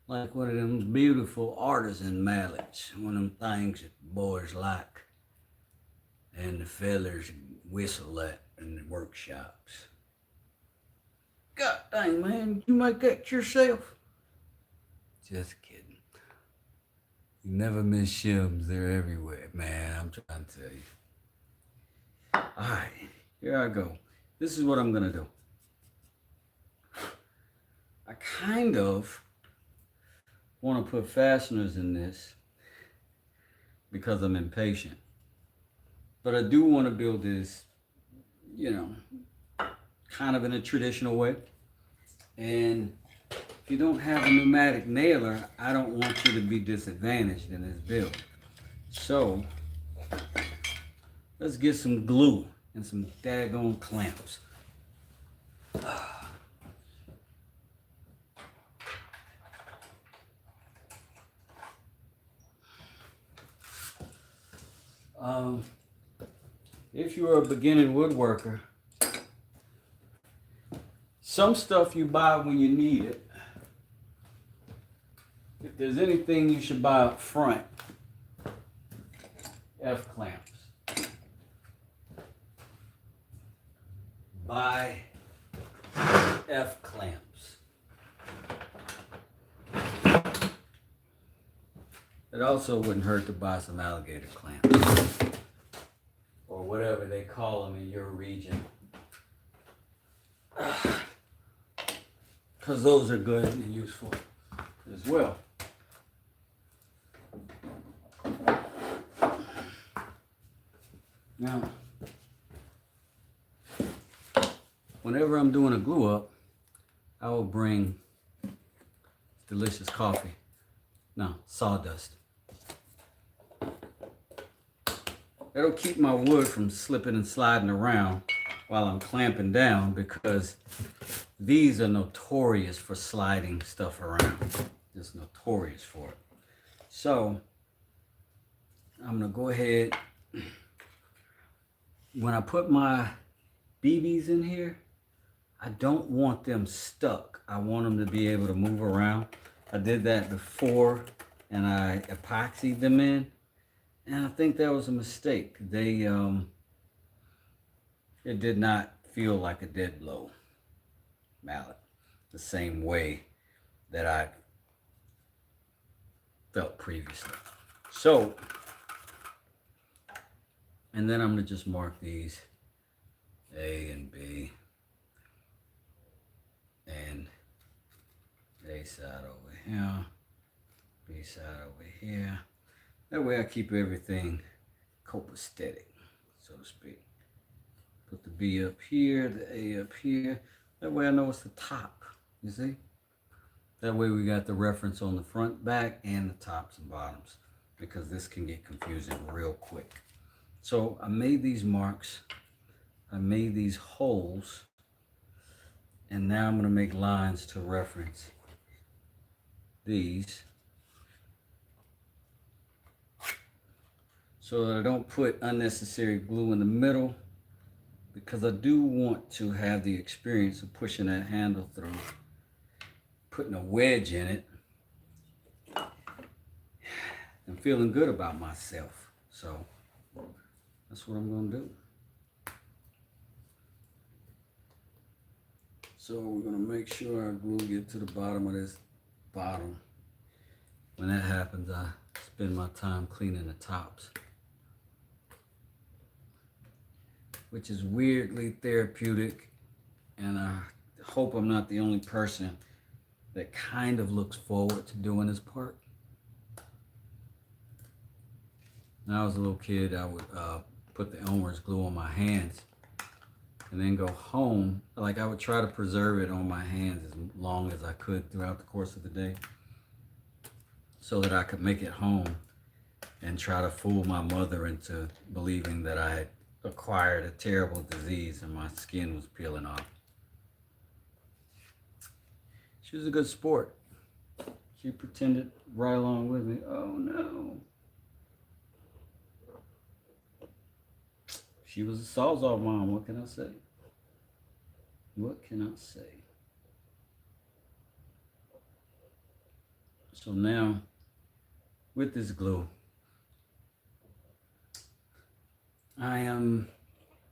like one of them beautiful artisan mallets, one of them things that boys like and the fellers whistle at in the workshops. God dang, man, you make that yourself? Just kidding. You never miss shims, they're everywhere, man. I'm trying to tell you. All right, here I go. This is what I'm gonna do. I kind of want to put fasteners in this because I'm impatient. But I do want to build this, kind of in a traditional way. And if you don't have a pneumatic nailer, I don't want you to be disadvantaged in this build. So let's get some glue and some daggone clamps. If you're a beginning woodworker, some stuff you buy when you need it. If there's anything you should buy up front, F-clamps. Buy F-clamps. It also wouldn't hurt to buy some alligator clamps, or whatever they call them in your region, because those are good and useful as well. Now, whenever I'm doing a glue up, I will bring delicious coffee. No, sawdust. That'll keep my wood from slipping and sliding around while I'm clamping down, because these are notorious for sliding stuff around. Just notorious for it. So I'm gonna go ahead. When I put my BBs in here, I don't want them stuck. I want them to be able to move around. I did that before and I epoxied them in, and I think that was a mistake. It did not feel like a dead blow mallet the same way that I felt previously. So, and then I'm gonna just mark these A and B and A side over here, B side over here. That way I keep everything copacetic, so to speak. Put the B up here, the A up here. That way I know it's the top, you see? That way we got the reference on the front, back, and the tops and bottoms, because this can get confusing real quick. So I made these marks, I made these holes, and now I'm gonna make lines to reference these, so that I don't put unnecessary glue in the middle, because I do want to have the experience of pushing that handle through putting a wedge in it. I'm feeling good about myself. So that's what I'm going to do. So we're going to make sure our glue get to the bottom of this bottom. When that happens, I spend my time cleaning the tops, which is weirdly therapeutic, and I hope I'm not the only person that kind of looks forward to doing this part. When I was a little kid, I would put the Elmer's glue on my hands and then go home. Like, I would try to preserve it on my hands as long as I could throughout the course of the day so that I could make it home and try to fool my mother into believing that I had acquired a terrible disease and my skin was peeling off. She was a good sport. She pretended right along with me. Oh no. She was a Sawzall mom. What can I say? What can I say? So now, with this glue, I am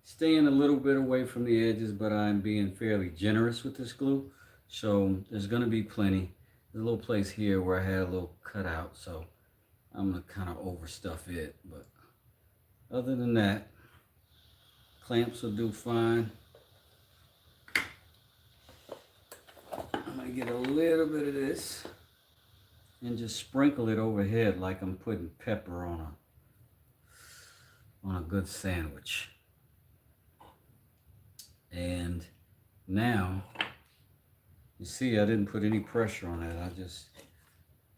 staying a little bit away from the edges, but I'm being fairly generous with this glue. So there's going to be plenty. There's a little place here where I had a little cutout, so I'm going to kind of overstuff it. But other than that, clamps will do fine. I'm going to get a little bit of this and just sprinkle it overhead like I'm putting pepper on a good sandwich. And now, you see, I didn't put any pressure on that. I just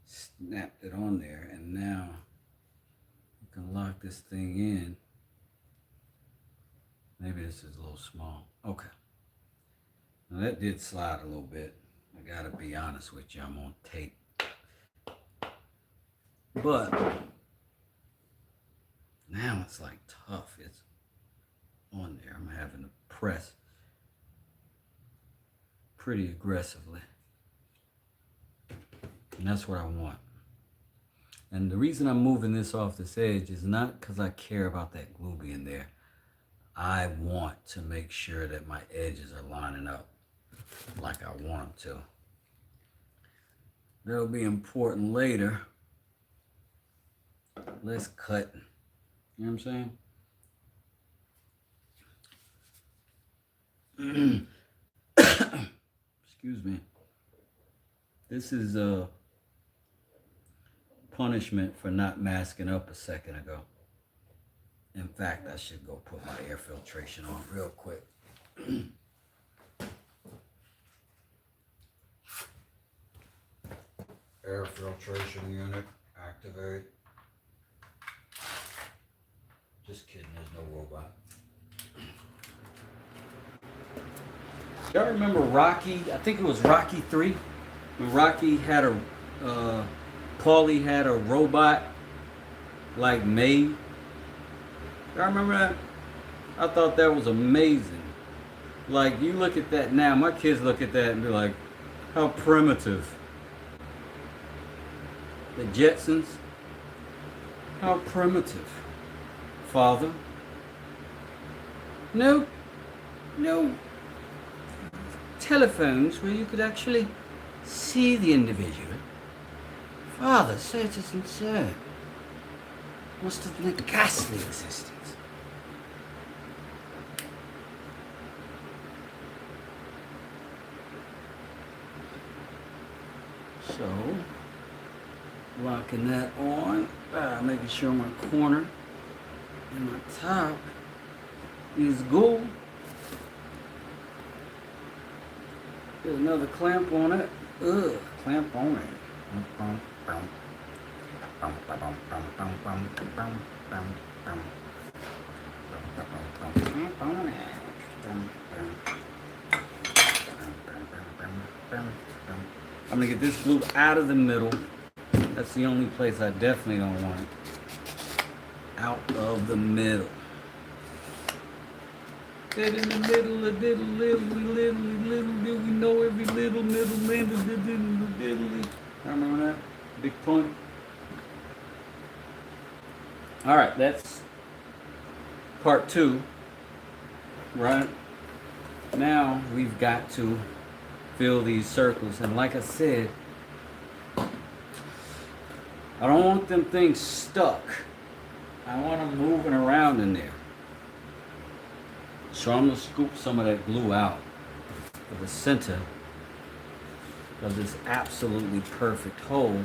snapped it on there, and now you can lock this thing in. Maybe this is a little small. Okay. Now that did slide a little bit. I gotta be honest with you, I'm on tape. But now it's like tough. It's on there. I'm having to press pretty aggressively. And that's what I want. And the reason I'm moving this off this edge is not because I care about that glue being there. I want to make sure that my edges are lining up like I want them to. That'll be important later. Let's cut. You know what I'm saying? Excuse me. This is a punishment for not masking up a second ago. In fact, I should go put my air filtration on real quick. Air filtration unit activate. Just kidding, there's no robot. Y'all remember Rocky? I think it was Rocky 3. When Rocky had Paulie had a robot like made. Y'all remember that? I thought that was amazing. Like, you look at that now, my kids look at that and be like, how primitive. The Jetsons, how primitive. Father, no telephones where you could actually see the individual. Father, such is absurd. Must have been a ghastly existence. So, locking that on, making sure my corner and my top is good. Put another clamp on it. Clamp on it. I'm gonna get this glue out of the middle. That's the only place I definitely don't want it. Out of the middle. That in the middle, a little, do we know every little, diddly. I remember that? Big point. All right, that's part 2, right? Now we've got to fill these circles, and like I said, I don't want them things stuck. I want them moving around in there. So I'm gonna scoop some of that glue out of the center of this absolutely perfect hole.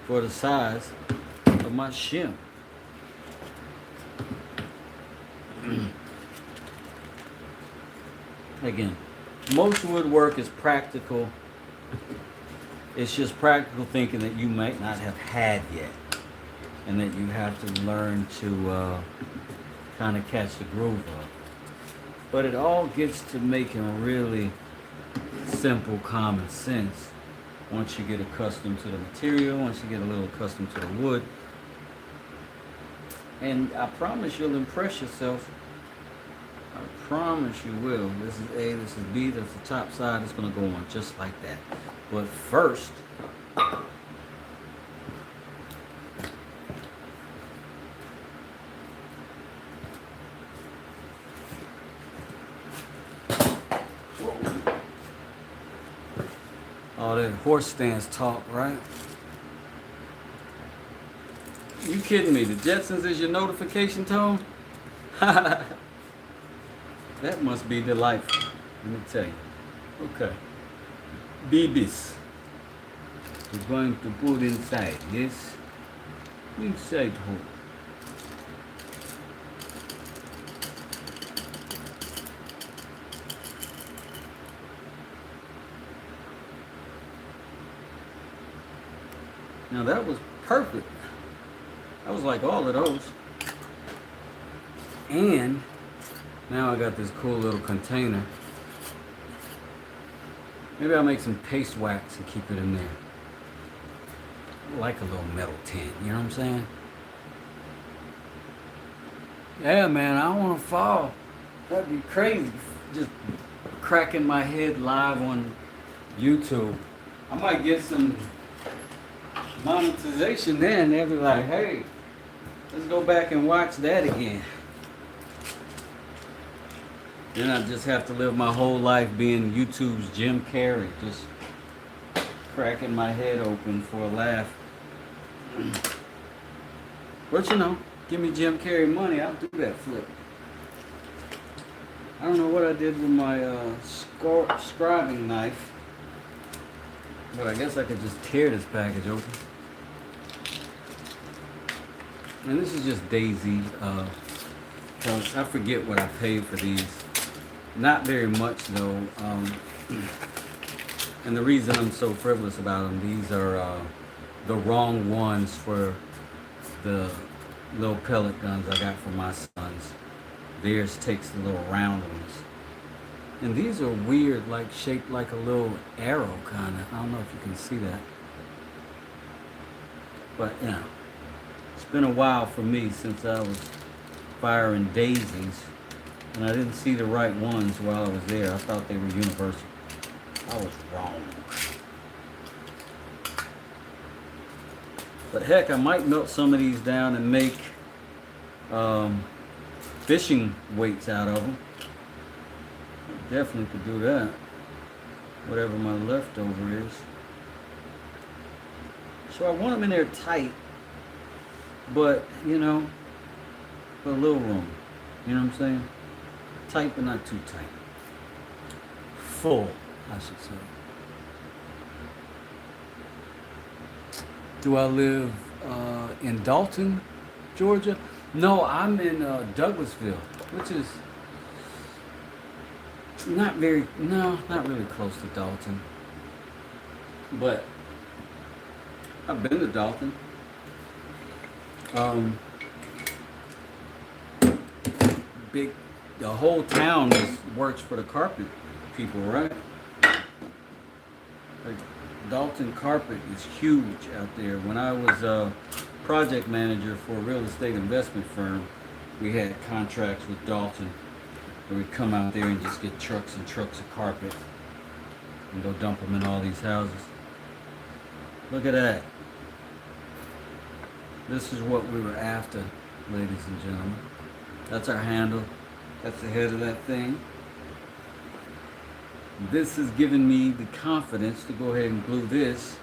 For the size of my shim. Again, most woodwork is practical. It's just practical thinking that you might not have had yet, and that you have to learn to kind of catch the groove of. But it all gets to making really simple common sense once you get accustomed to the material, once you get a little accustomed to the wood. And I promise you'll impress yourself. I promise you will. This is A, this is B, that's the top side. It's going to go on just like that. But first, all that horse stance talk, right? You kidding me? The Jetsons is your notification tone? That must be delightful. Let me tell you. Okay. Babies. We're going to put inside this. Inside hole. Now that was perfect. I was like all of those. And now I got this cool little container. Maybe I'll make some paste wax and keep it in there. I like a little metal tin, you know what I'm saying? Yeah, man, I don't want to fall. That'd be crazy. Just cracking my head live on YouTube. I might get some monetization then. They'll be like, hey, let's go back and watch that again. Then I just have to live my whole life being YouTube's Jim Carrey, just cracking my head open for a laugh. But you know, give me Jim Carrey money, I'll do that flip. I don't know what I did with my scribing knife, but I guess I could just tear this package open. And this is just Daisy, because I forget what I paid for these. Not very much though, and the reason I'm so frivolous about them, these are the wrong ones for the little pellet guns I got for my sons. Theirs takes the little round ones. And these are weird, like shaped like a little arrow kind of. I don't know if you can see that. But yeah, it's been a while for me since I was firing daisies. And I didn't see the right ones while I was there. I thought they were universal. I was wrong. But heck, I might melt some of these down and make fishing weights out of them. Definitely could do that. Whatever my leftover is. So I want them in there tight, but you know, with a little room. You know what I'm saying? Tight, but not too tight. Full, I should say. Do I live in Dalton, Georgia? No, I'm in Douglasville, which is not really close to Dalton. But I've been to Dalton. The whole town works for the carpet people, right? Like Dalton carpet is huge out there. When I was project manager for a real estate investment firm, we had contracts with Dalton where we'd come out there and just get trucks and trucks of carpet and go dump them in all these houses. Look at that. This is what we were after, ladies and gentlemen. That's our handle. That's the head of that thing. This has given me the confidence to go ahead and glue this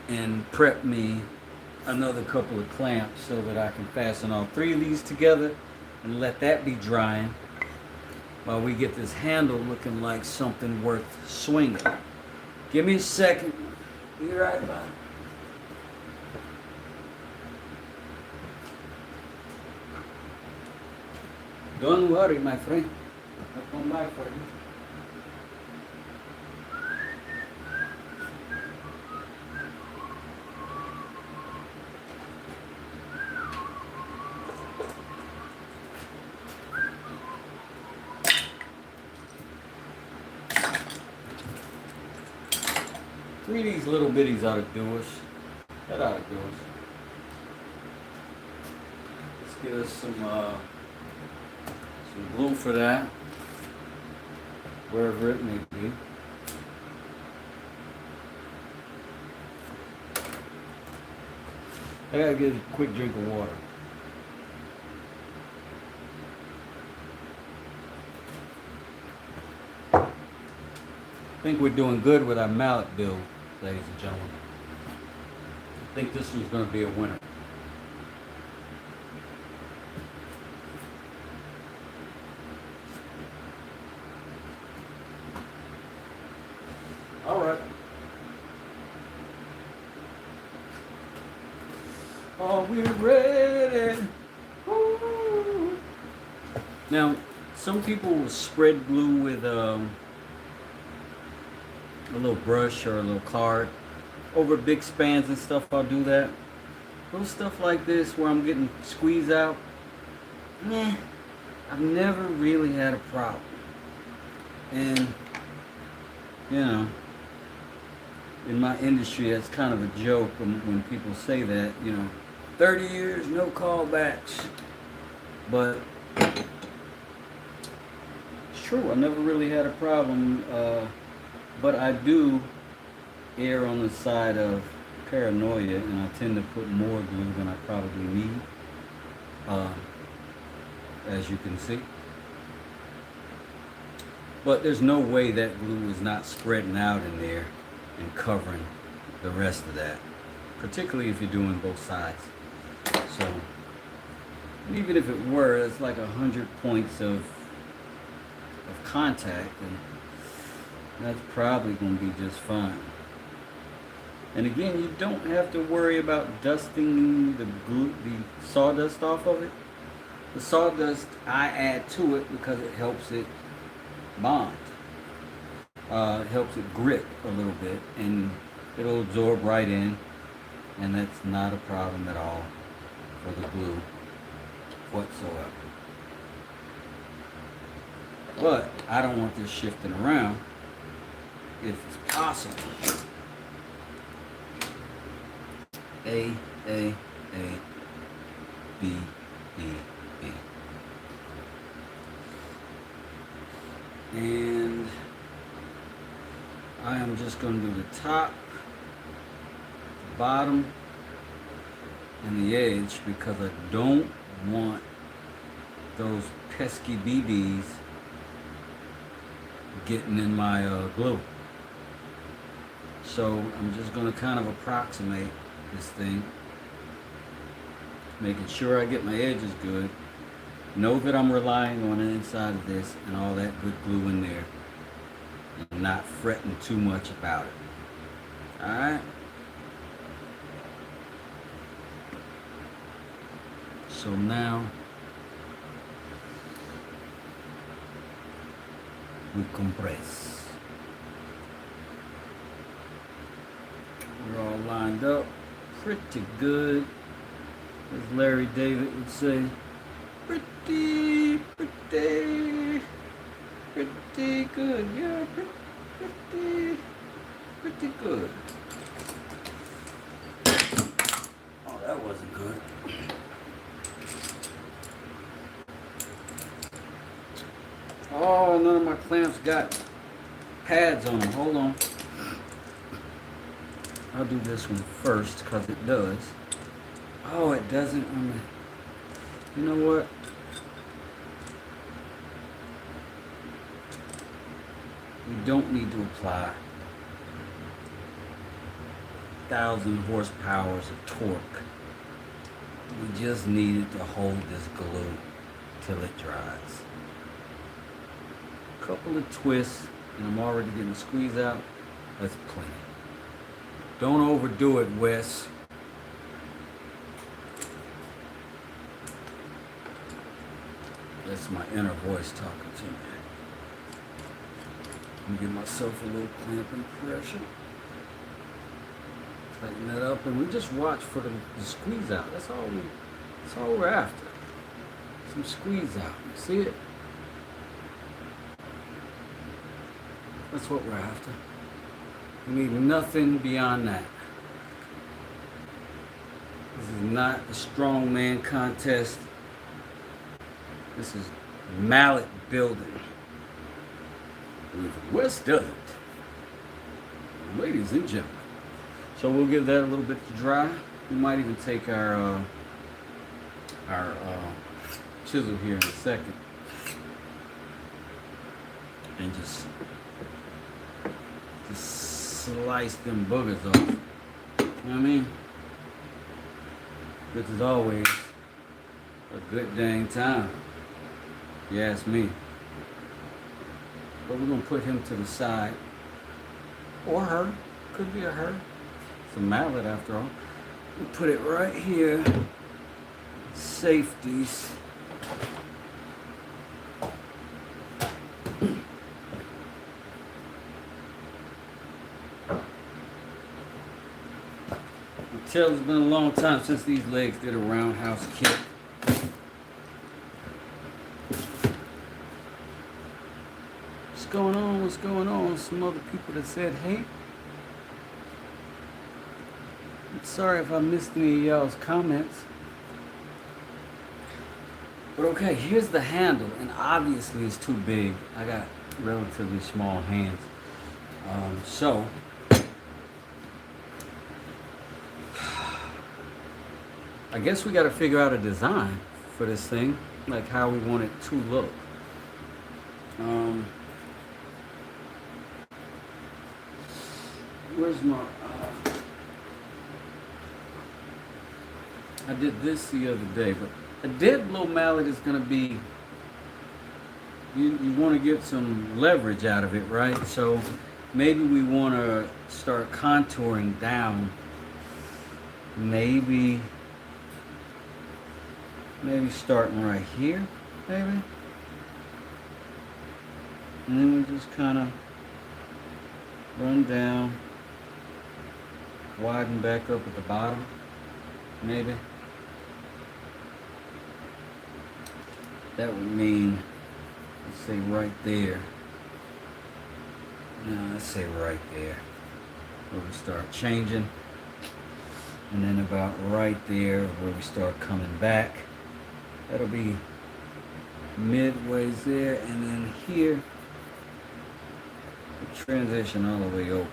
and prep me another couple of clamps so that I can fasten all three of these together and let that be drying while we get this handle looking like something worth swinging. Give me a second. Be right back. Don't worry, my friend. I'll come back for you. Three of these little bitties ought to do us. That ought to do us. Let's get us some glue for that, wherever it may be. I gotta get a quick drink of water. I think we're doing good with our mallet build, ladies and gentlemen. I think this one's going to be a winner. All right. Are we ready? Woo. Now, some people will spread glue with a little brush or a little card over big spans and stuff. I'll do that. Little stuff like this where I'm getting squeezed out, I've never really had a problem. And you know, in my industry, that's kind of a joke when people say that, 30 years, no callbacks. But it's true, I never really had a problem. But I do err on the side of paranoia, and I tend to put more glue than I probably need, as you can see. But there's no way that glue is not spreading out in there and covering the rest of that, particularly if you're doing both sides. So even if it were, it's like 100 points of contact, and that's probably going to be just fine. And again, you don't have to worry about dusting the sawdust off of it. The sawdust I add to it because it helps it bond. It helps it grip a little bit, and it'll absorb right in, and that's not a problem at all for the glue whatsoever. But I don't want this shifting around if it's possible. A, B, B, B. And I am just going to do the top, the bottom, and the edge because I don't want those pesky BBs getting in my glue. So I'm just going to kind of approximate this thing, making sure I get my edges good. Know that I'm relying on the inside of this and all that good glue in there, and not fretting too much about it. Alright? So now we compress. We're all lined up pretty good, as Larry David would say. Pretty good. Yeah, pretty good. All that wasn't good. Oh, none of my clamps got pads on them. Hold on. I'll do this one first because it does. Oh, it doesn't. You know what? We don't need to apply 1,000 horsepower of torque. We just need it to hold this glue till it dries. Couple of twists, and I'm already getting the squeeze out. That's plenty. Don't overdo it, Wes. That's my inner voice talking to me. I'm gonna give myself a little clamping pressure. Tighten that up, and we just watch for the squeeze out. That's all we're after. Some squeeze out. You see it? That's what we're after. We need nothing beyond that. This is not a strongman contest. This is mallet building. Wes doesn't. Ladies and gentlemen. So we'll give that a little bit to dry. We might even take our chisel here in a second and just slice them boogers off. You know what I mean? This is always a good dang time. You ask me. But we're gonna put him to the side. Or her. Could be a her. It's a mallet after all. We'll put it right here. Safeties. Tell it's been a long time since these legs did a roundhouse kick. What's going on? What's going on? Some other people that said, hey. I'm sorry if I missed any of y'all's comments. But okay, here's the handle, and obviously it's too big. I got relatively small hands. So I guess we got to figure out a design for this thing, like how we want it to look. Where's my? I did this the other day, but a dead blow mallet is going to be. You want to get some leverage out of it, right? So maybe we want to start contouring down. Maybe starting right here, maybe. And then we just kind of run down, widen back up at the bottom, maybe. That would mean, let's say right there. No, let's say right there. Where we start changing. And then about right there where we start coming back. That'll be midways there, and then here, the transition all the way over.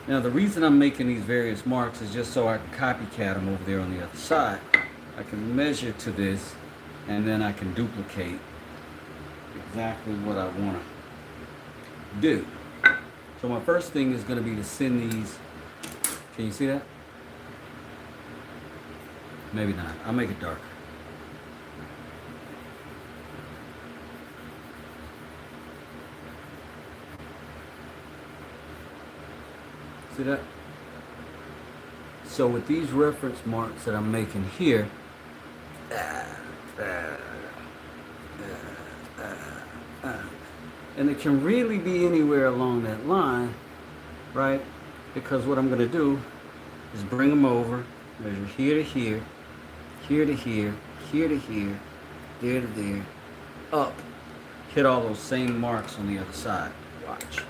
Now the reason I'm making these various marks is just so I can copycat them over there on the other side. I can measure to this, and then I can duplicate exactly what I want to do. So my first thing is going to be to send these. Can you see that? Maybe not. I'll make it darker. See that? So with these reference marks that I'm making here, and it can really be anywhere along that line, right? Because what I'm going to do is bring them over, measure here to here, here to here, here to here, there to there, up, hit all those same marks on the other side. Watch.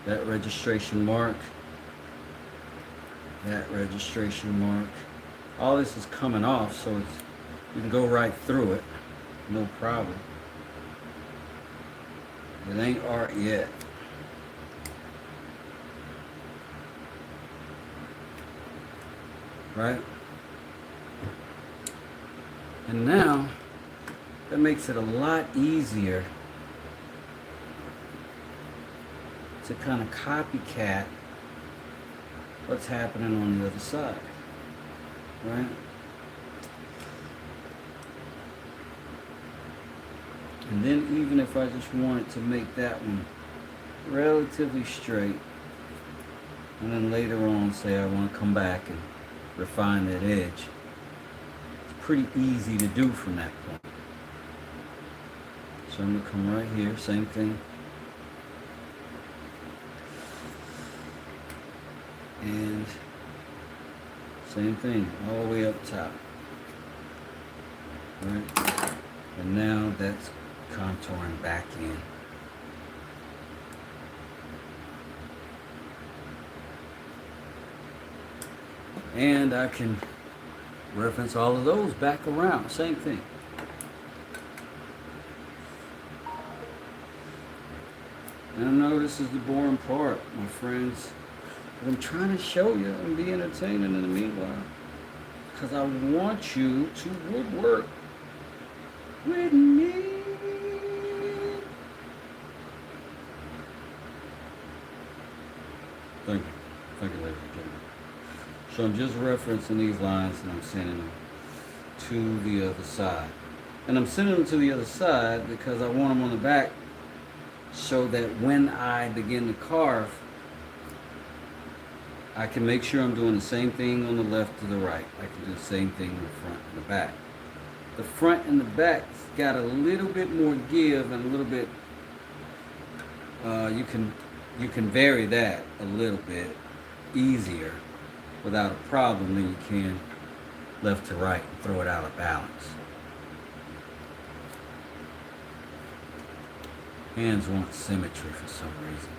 that registration mark, all this is coming off, so it's, you can go right through it, no problem. It ain't art yet. Right? And now, that makes it a lot easier to kind of copycat what's happening on the other side. Right? And then even if I just wanted to make that one relatively straight, and then later on say I want to come back and refine that edge, it's pretty easy to do from that point. So I'm going to come right here, same thing. And same thing, all the way up top. Right? And now that's contouring back in. And I can reference all of those back around, same thing. And I know this is the boring part, my friends, but I'm trying to show you and be entertaining in the meanwhile, because I want you to woodwork with me. Thank you, ladies and gentlemen. So I'm just referencing these lines and I'm sending them to the other side. And I'm sending them to the other side because I want them on the back so that when I begin to carve, I can make sure I'm doing the same thing on the left to the right. I can do the same thing in the front and the back. The front and the back's got a little bit more give and a little bit, you can vary that a little bit easier without a problem than you can left to right and throw it out of balance. Hands want symmetry for some reason.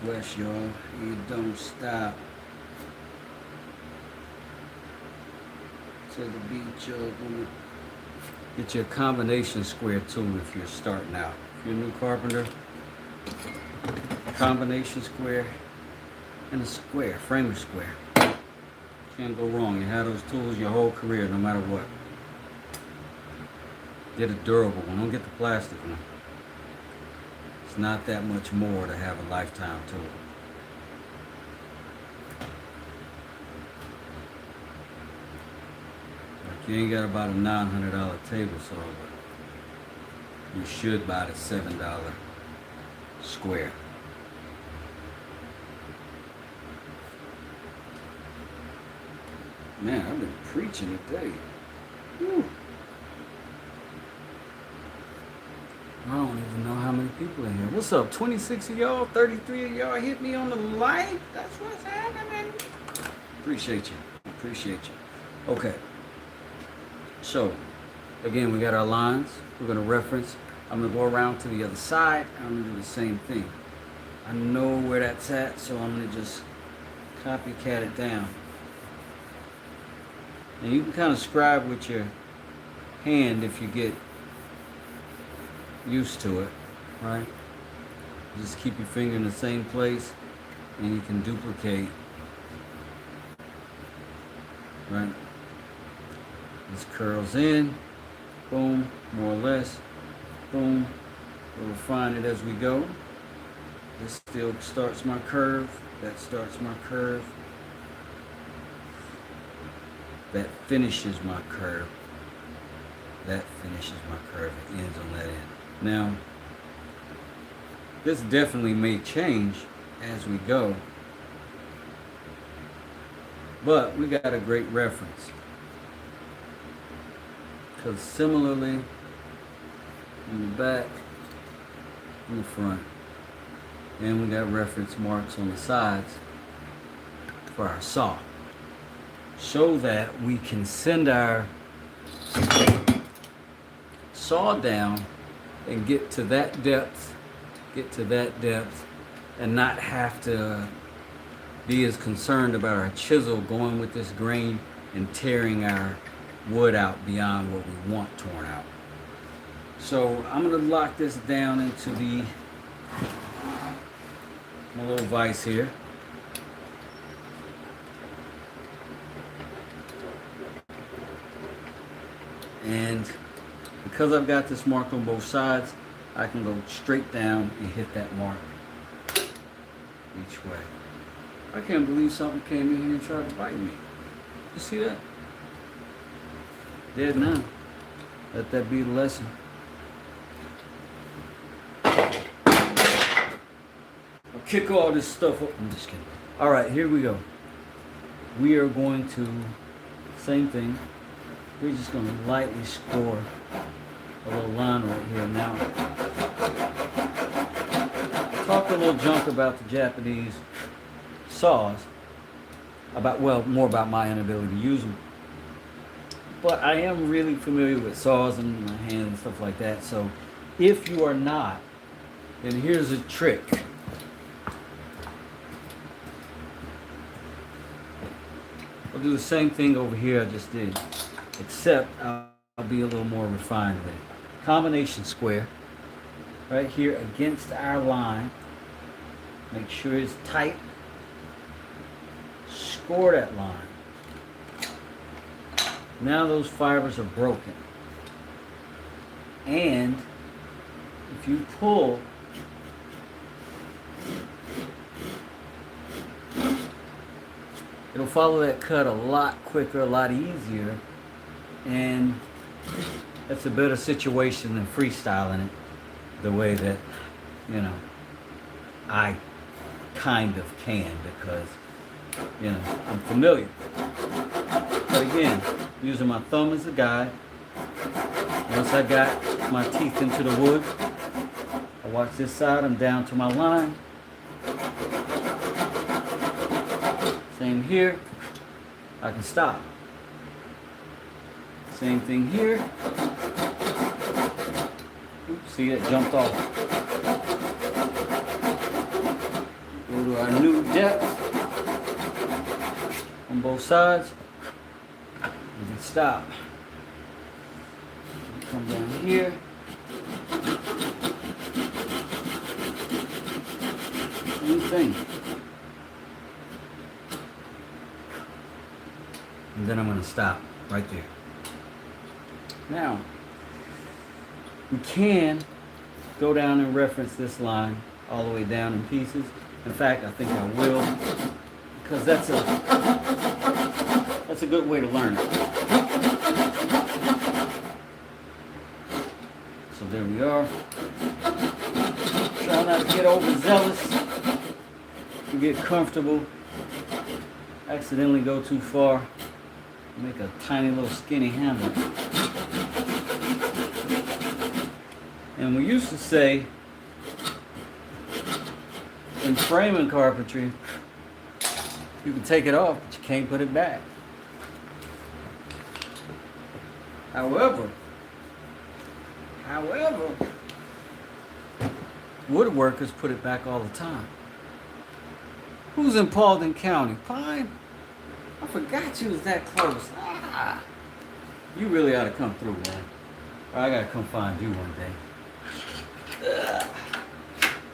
West, y'all. You don't stop. To the beach, y'all. Get your combination square tool if you're starting out. If you're a new carpenter, combination square and a square, framer square. Can't go wrong. You have those tools your whole career, no matter what. Get a durable one. Don't get the plastic one. It's not that much more to have a lifetime tool. Like you ain't got about a $900 table saw, but you should buy the $7 square. Man, I've been preaching today. Whew. I don't even know how many people in here. What's up? 26 of y'all, 33 of y'all hit me on the light. That's what's happening. Appreciate you. Appreciate you. Okay. So, again, we got our lines. We're going to reference. I'm going to go around to the other side. I'm going to do the same thing. I know where that's at, so I'm going to just copycat it down. And you can kind of scribe with your hand if you get used to it, right? Just keep your finger in the same place and you can duplicate, right? This curls in, boom, more or less, boom. We'll refine it as we go. This still starts my curve, that starts my curve, that finishes my curve, that finishes my curve, it ends on that end. Now, this definitely may change as we go, but we got a great reference. Because similarly, in the back, in the front, and we got reference marks on the sides for our saw. so that we can send our saw down and get to that depth, and not have to be as concerned about our chisel going with this grain and tearing our wood out beyond what we want torn out. So I'm going to lock this down into my little vise here. And because I've got this mark on both sides, I can go straight down and hit that mark each way. I can't believe something came in here and tried to bite me. You see that? Dead now. Let that be the lesson. I'll kick all this stuff up. I'm just kidding. All right, here we go. We are going to, same thing. We're just going to lightly score a little line right here. Now, I talked a little junk about the Japanese saws, more about my inability to use them. But I am really familiar with saws in my hand and stuff like that. So if you are not, then here's a trick. I'll do the same thing over here I just did, except I'll be a little more refined with it. Combination square right here against our line. Make sure it's tight. Score that line. Now those fibers are broken. And if you pull, it'll follow that cut a lot quicker, a lot easier, and that's a better situation than freestyling it the way that, I kind of can, because, I'm familiar. But again, using my thumb as a guide, once I got my teeth into the wood, I watch this side, I'm down to my line. Same here, I can stop. Same thing here. Oops, see, it jumped off. Go to our new depth on both sides. We can stop. Come down here. Same thing. And then I'm going to stop right there. Now, we can go down and reference this line all the way down in pieces. In fact, I think I will, because that's a good way to learn it. So there we are. Try not to get overzealous. To get comfortable. Accidentally go too far. Make a tiny little skinny handle. And we used to say in framing carpentry, you can take it off, but you can't put it back. However, woodworkers put it back all the time. Who's in Paulding County? Pine? I forgot you was that close. You really ought to come through, man. Or I gotta come find you one day.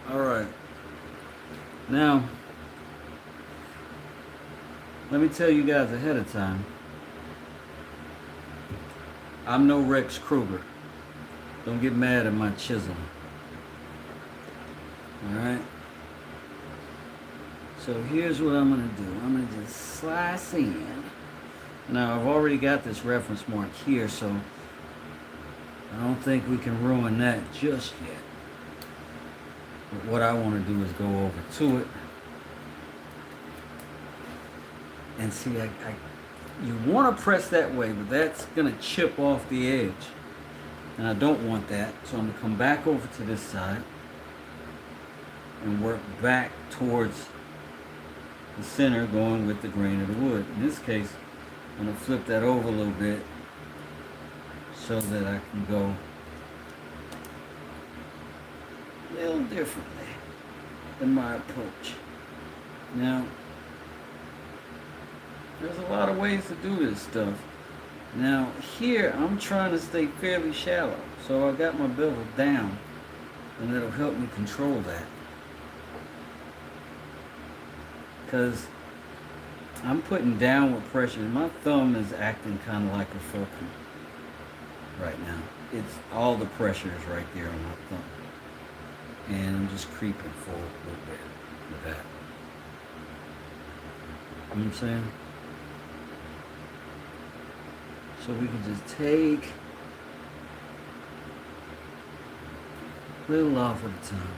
All right. Now, let me tell you guys ahead of time. I'm no Rex Kruger. Don't get mad at my chisel. All right. So here's what I'm going to do. I'm going to just slice in. Now, I've already got this reference mark here, so I don't think we can ruin that just yet. But what I want to do is go over to it. And see, you want to press that way, but that's going to chip off the edge. And I don't want that, so I'm going to come back over to this side and work back towards the center, going with the grain of the wood. In this case, I'm going to flip that over a little bit so that I can go a little differently in my approach. Now, there's a lot of ways to do this stuff. Now, here I'm trying to stay fairly shallow, so I got my bevel down, and it'll help me control that. Because I'm putting downward pressure. My thumb is acting kind of like a fulcrum right now. It's all the pressure is right there on my thumb. And I'm just creeping forward a little bit with that. You know what I'm saying? So we can just take a little off at a time.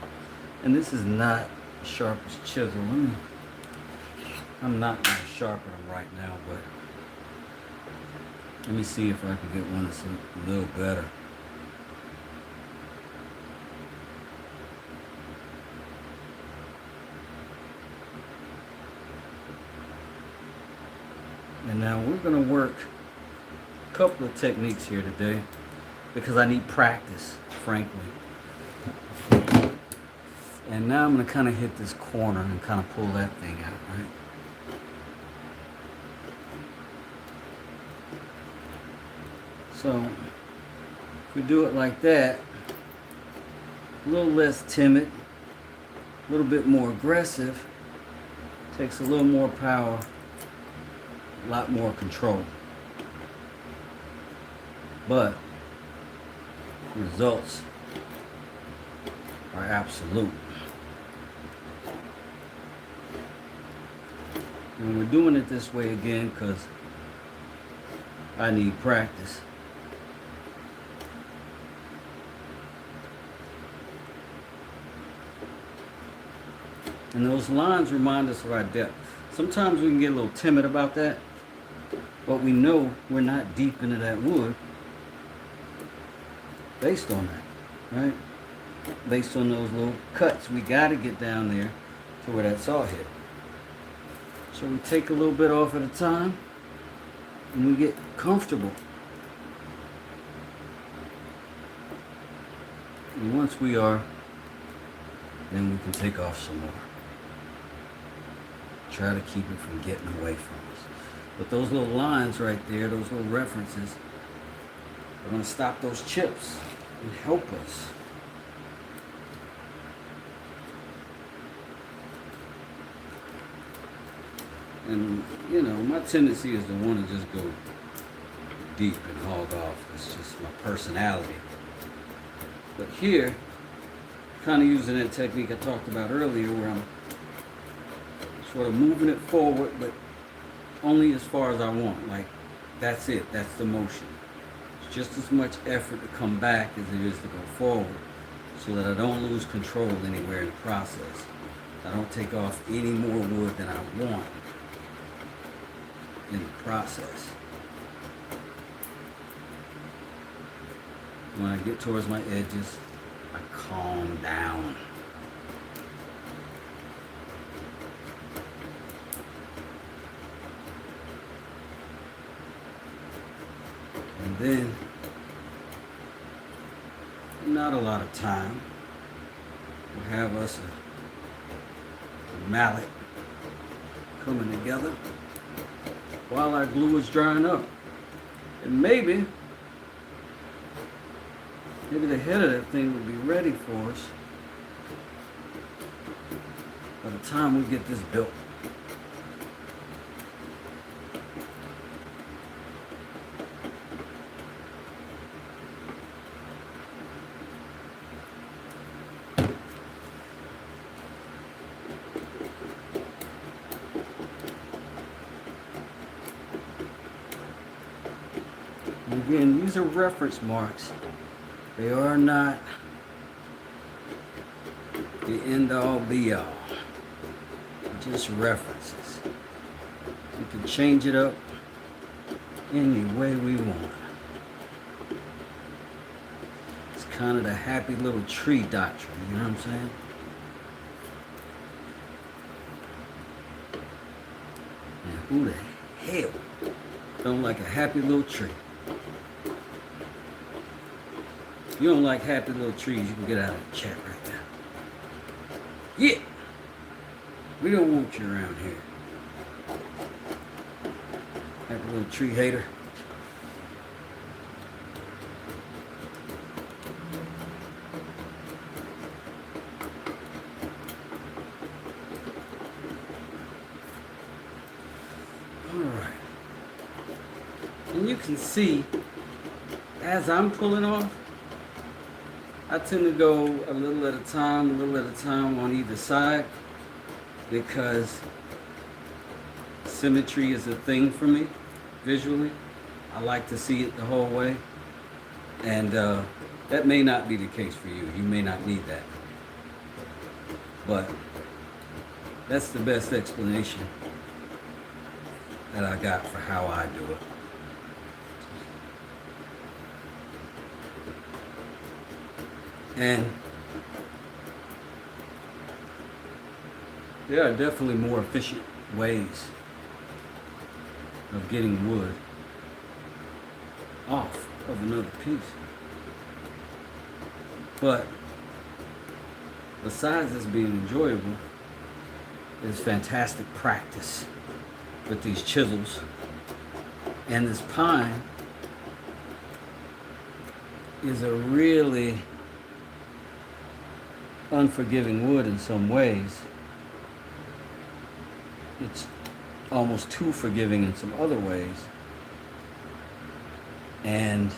And this is not the sharpest chisel. I'm not going to sharpen them right now, but let me see if I can get one that's a little better. And now we're going to work a couple of techniques here today because I need practice, frankly. And now I'm going to kind of hit this corner and kind of pull that thing out, right? So, if we do it like that, a little less timid, a little bit more aggressive, takes a little more power, a lot more control. But, results are absolute. And we're doing it this way again because I need practice. And those lines remind us of our depth. Sometimes we can get a little timid about that, but we know we're not deep into that wood based on that, right? Based on those little cuts, we got to get down there to where that saw hit. So we take a little bit off at a time, and we get comfortable. And once we are, then we can take off some more. Try to keep it from getting away from us. But those little lines right there, those little references, are going to stop those chips and help us. And, you know, my tendency is to want to just go deep and hog off. It's just my personality. But here, kind of using that technique I talked about earlier where I'm sort of moving it forward, but only as far as I want. Like, that's it. That's the motion. It's just as much effort to come back as it is to go forward so that I don't lose control anywhere in the process. I don't take off any more wood than I want in the process. When I get towards my edges, I calm down. And then, not a lot of time, we'll have us a mallet coming together while our glue is drying up. And maybe the head of that thing will be ready for us by the time we get this built. And again, these are reference marks. They are not the end-all be-all. Just references. We can change it up any way we want. It's kind of the happy little tree doctrine, you know what I'm saying? And who the hell Don't like a happy little tree. If you don't like happy little trees, you can get out of the chat right now. Yeah! We don't want you around here. Happy little tree hater. Alright. And you can see, as I'm pulling off, I tend to go a little at a time on either side, because symmetry is a thing for me visually. I like to see it the whole way, and that may not be the case for you. You may not need that, but that's the best explanation that I got for how I do it. And there are definitely more efficient ways of getting wood off of another piece. But besides this being enjoyable, it's fantastic practice with these chisels. And this pine is a really unforgiving wood in some ways. It's almost too forgiving in some other ways. And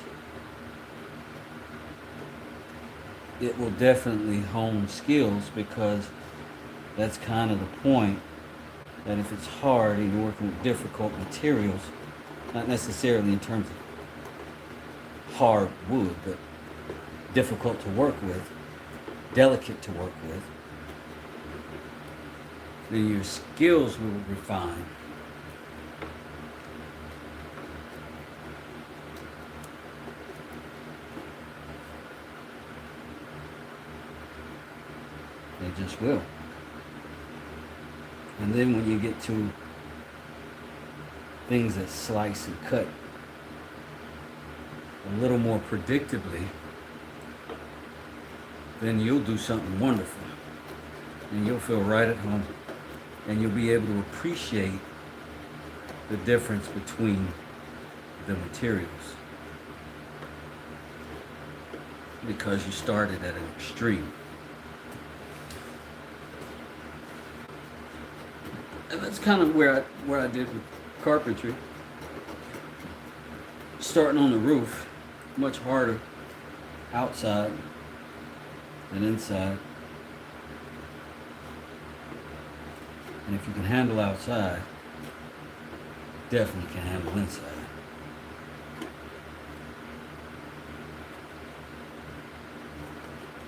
it will definitely hone skills, because that's kind of the point, that if it's hard and you're working with difficult materials, not necessarily in terms of hard wood, but difficult to work with, delicate to work with, then your skills will refine. They just will. And then when you get to things that slice and cut a little more predictably, then you'll do something wonderful. And you'll feel right at home. And you'll be able to appreciate the difference between the materials, because you started at an extreme. And that's kind of where I did with carpentry. Starting on the roof, much harder outside than inside. And if you can handle outside, definitely can handle inside.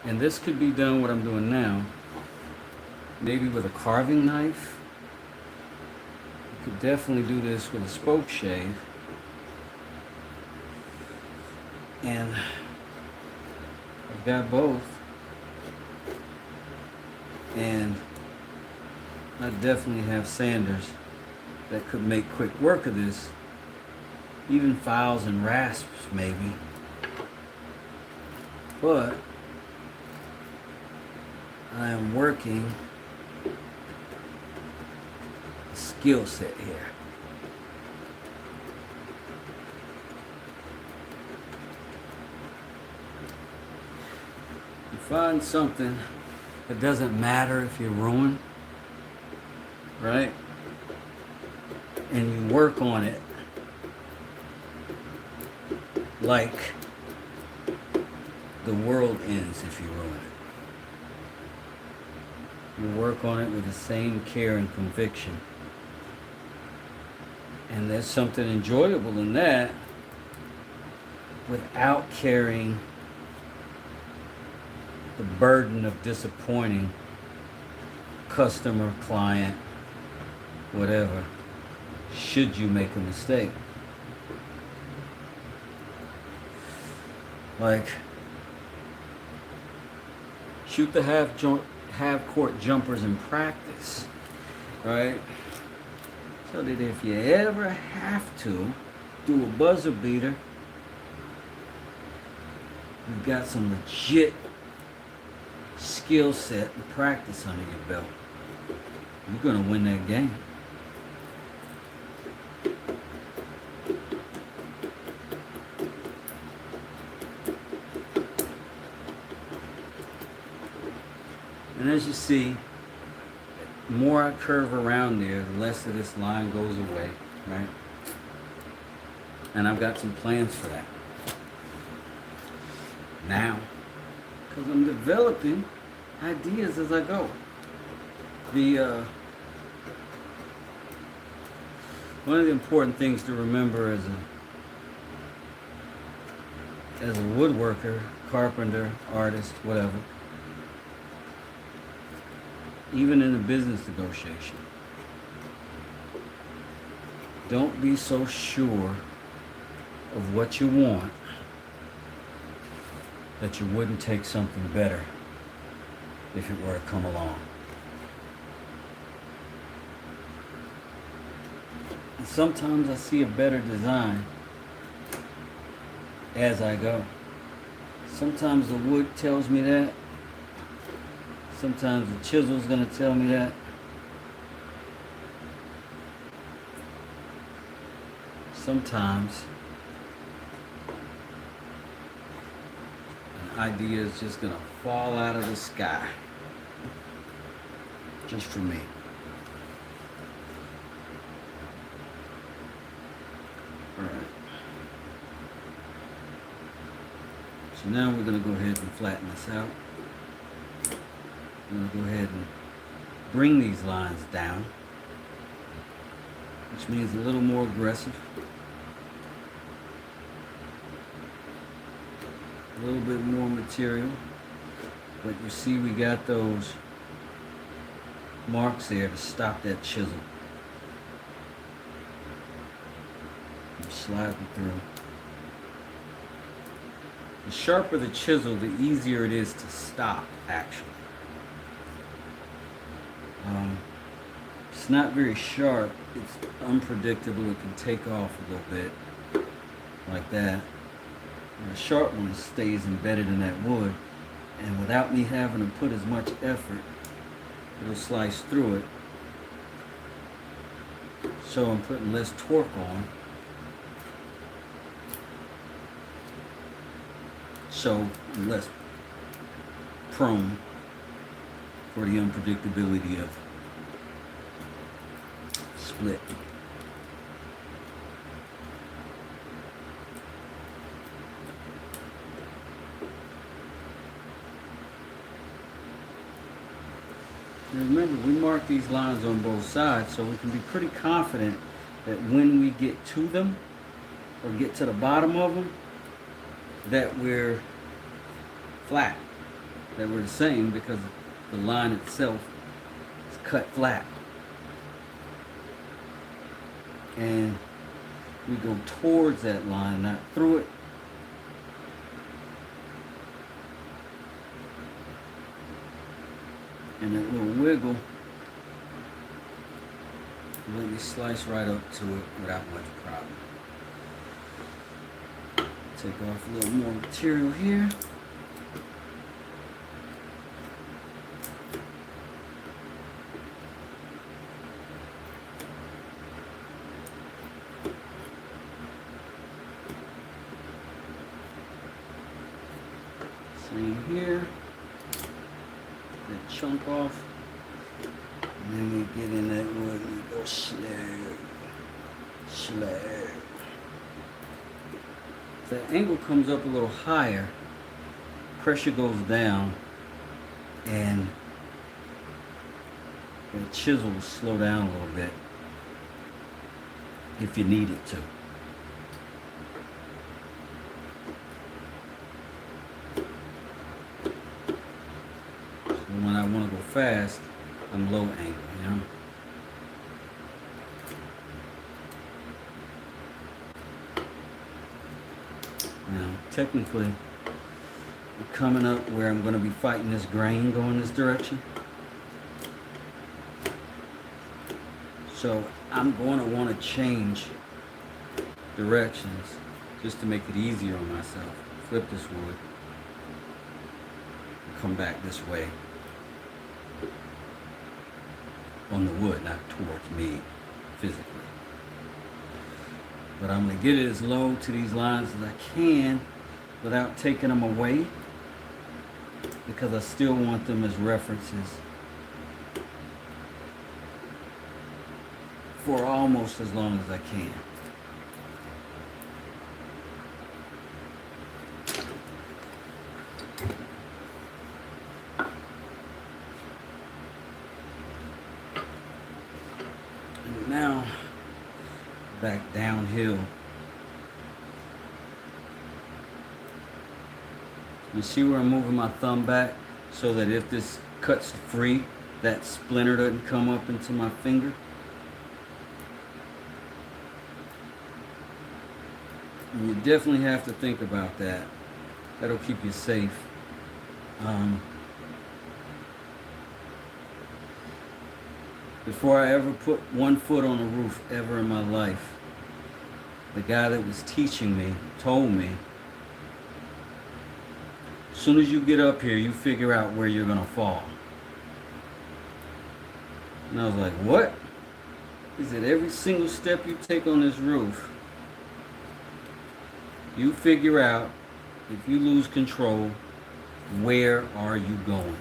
And this could be done, what I'm doing now, maybe with a carving knife. You could definitely do this with a spoke shave. And I've got both. And I definitely have sanders that could make quick work of this. Even files and rasps, maybe. But I am working a skill set here. You find something that doesn't matter if you're ruined, right? And you work on it like the world ends if you ruin it. You work on it with the same care and conviction. And there's something enjoyable in that, without carrying the burden of disappointing customer, client, whatever, should you make a mistake. Like, shoot the half-court jumpers in practice, right? So that if you ever have to, do a buzzer beater, you've got some legit skill set and practice under your belt. You're gonna win that game. And as you see, the more I curve around there, the less of this line goes away, right? And I've got some plans for that. Now, because I'm developing ideas as I go. One of the important things to remember as a woodworker, carpenter, artist, whatever, even in a business negotiation, don't be so sure of what you want that you wouldn't take something better if it were to come along. And sometimes I see a better design as I go. Sometimes the wood tells me that. Sometimes the chisel's gonna tell me that. Sometimes an idea is just gonna fall out of the sky. Just for me. Alright. So now we're gonna go ahead and flatten this out. I'm going to go ahead and bring these lines down, which means a little more aggressive, a little bit more material, but you see we got those marks there to stop that chisel from sliding through. The sharper the chisel, the easier it is to stop, actually. It's not very sharp, it's unpredictable, it can take off a little bit, like that. And the sharp one stays embedded in that wood, and without me having to put as much effort, it'll slice through it. So I'm putting less torque on. So I'm less prone for the unpredictability of split. Remember, we mark these lines on both sides so we can be pretty confident that when we get to them or get to the bottom of them, that we're flat, that we're the same, because the line itself is cut flat. And we go towards that line, not through it. And that little wiggle, let me slice right up to it without much problem. Take off a little more material here. Same here. That chunk off. And then we get in that wood and we go slab. Slab. If the angle comes up a little higher, pressure goes down and the chisel will slow down a little bit if you need it to. So when I want to go fast, I'm low angle, you know? Now, technically, we're coming up where I'm going to be fighting this grain going this direction. So I'm going to want to change directions just to make it easier on myself. Flip this wood. Come back this way. On the wood, not towards me physically. But I'm going to get it as low to these lines as I can without taking them away, because I still want them as references for almost as long as I can. And now, back downhill. You see where I'm moving my thumb back so that if this cuts free, that splinter doesn't come up into my finger? And you definitely have to think about that. That'll keep you safe. Before I ever put one foot on a roof ever in my life, the guy that was teaching me told me, as soon as you get up here, you figure out where you're going to fall. And I was like, what? He said, every single step you take on this roof, you figure out, if you lose control, where are you going?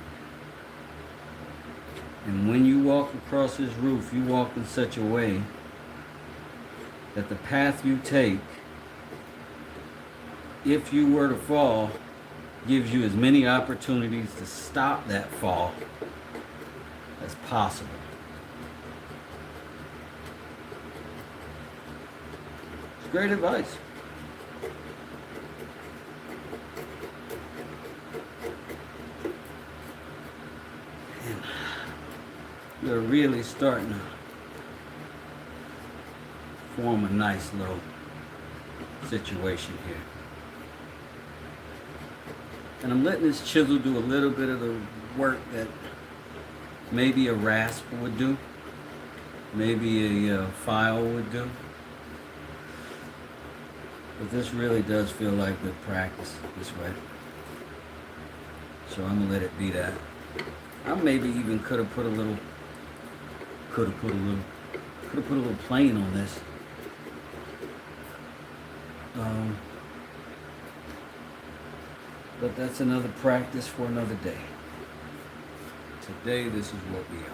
And when you walk across this roof, you walk in such a way that the path you take, if you were to fall, gives you as many opportunities to stop that fall as possible. It's great advice. And we're really starting to form a nice little situation here. And I'm letting this chisel do a little bit of the work that maybe a rasp would do, maybe a file would do. But this really does feel like good practice this way. So I'm gonna let it be that. I maybe even could have put a little plane on this. But that's another practice for another day. Today, this is what we are.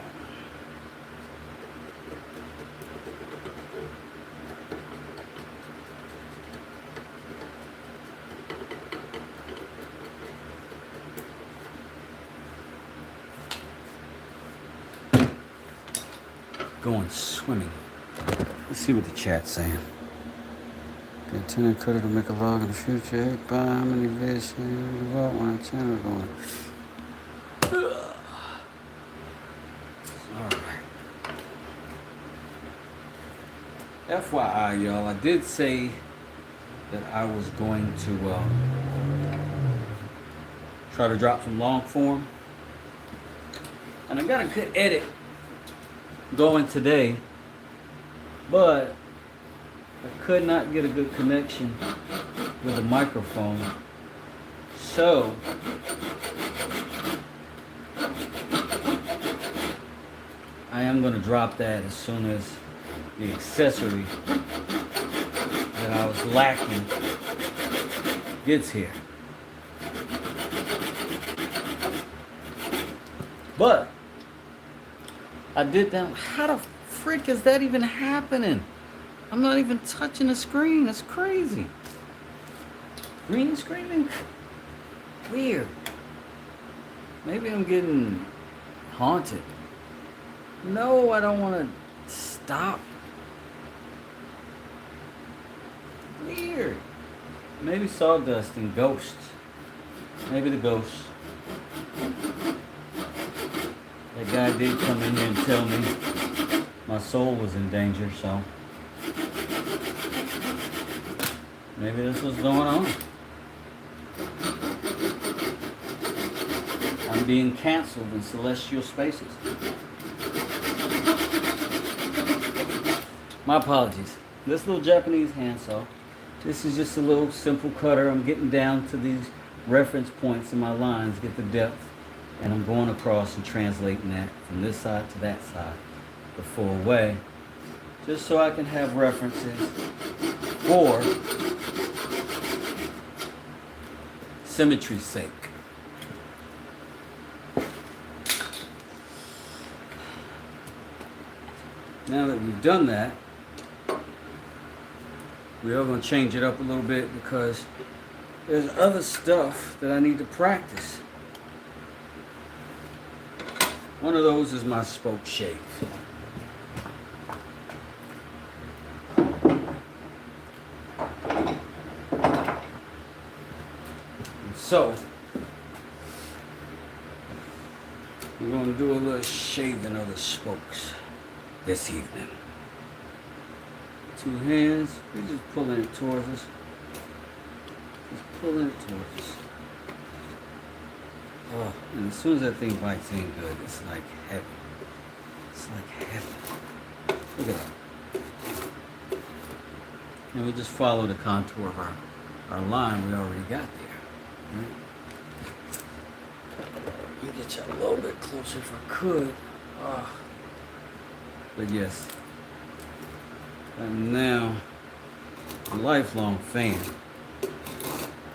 Going swimming. Let's see what the chat's saying. The tenant credit to make a log in the future. Buy how many vids you develop when a tenant going. Alright. FYI, y'all, I did say that I was going to try to drop some long form. And I got a good edit going today, but I could not get a good connection with the microphone, so I am going to drop that as soon as the accessory that I was lacking gets here. But I did that. How the frick is that even happening? I'm not even touching the screen. That's crazy. Green screening? Weird. Maybe I'm getting haunted. No, I don't want to stop. Weird. Maybe sawdust and ghosts. Maybe the ghosts. That guy did come in here and tell me my soul was in danger, so maybe this was going on. I'm being canceled in celestial spaces. My apologies. this little Japanese handsaw. This is just a little simple cutter. I'm getting down to these reference points in my lines, get the depth, and I'm going across and translating that from this side to that side the full way, just so I can have references for symmetry's sake. Now that we've done that, we are going to change it up a little bit because there's other stuff that I need to practice. One of those is my spoke shave. And so, we're going to do a little shaving of the spokes this evening. Two hands, we're just pulling it towards us. Just pulling it towards us. Oh, and as soon as that thing bites in good, it's like heaven. It's like heaven. Look at that. And we just follow the contour of our line we already got there. Right? Let me get you a little bit closer if I could. Oh. But yes, I'm now a lifelong fan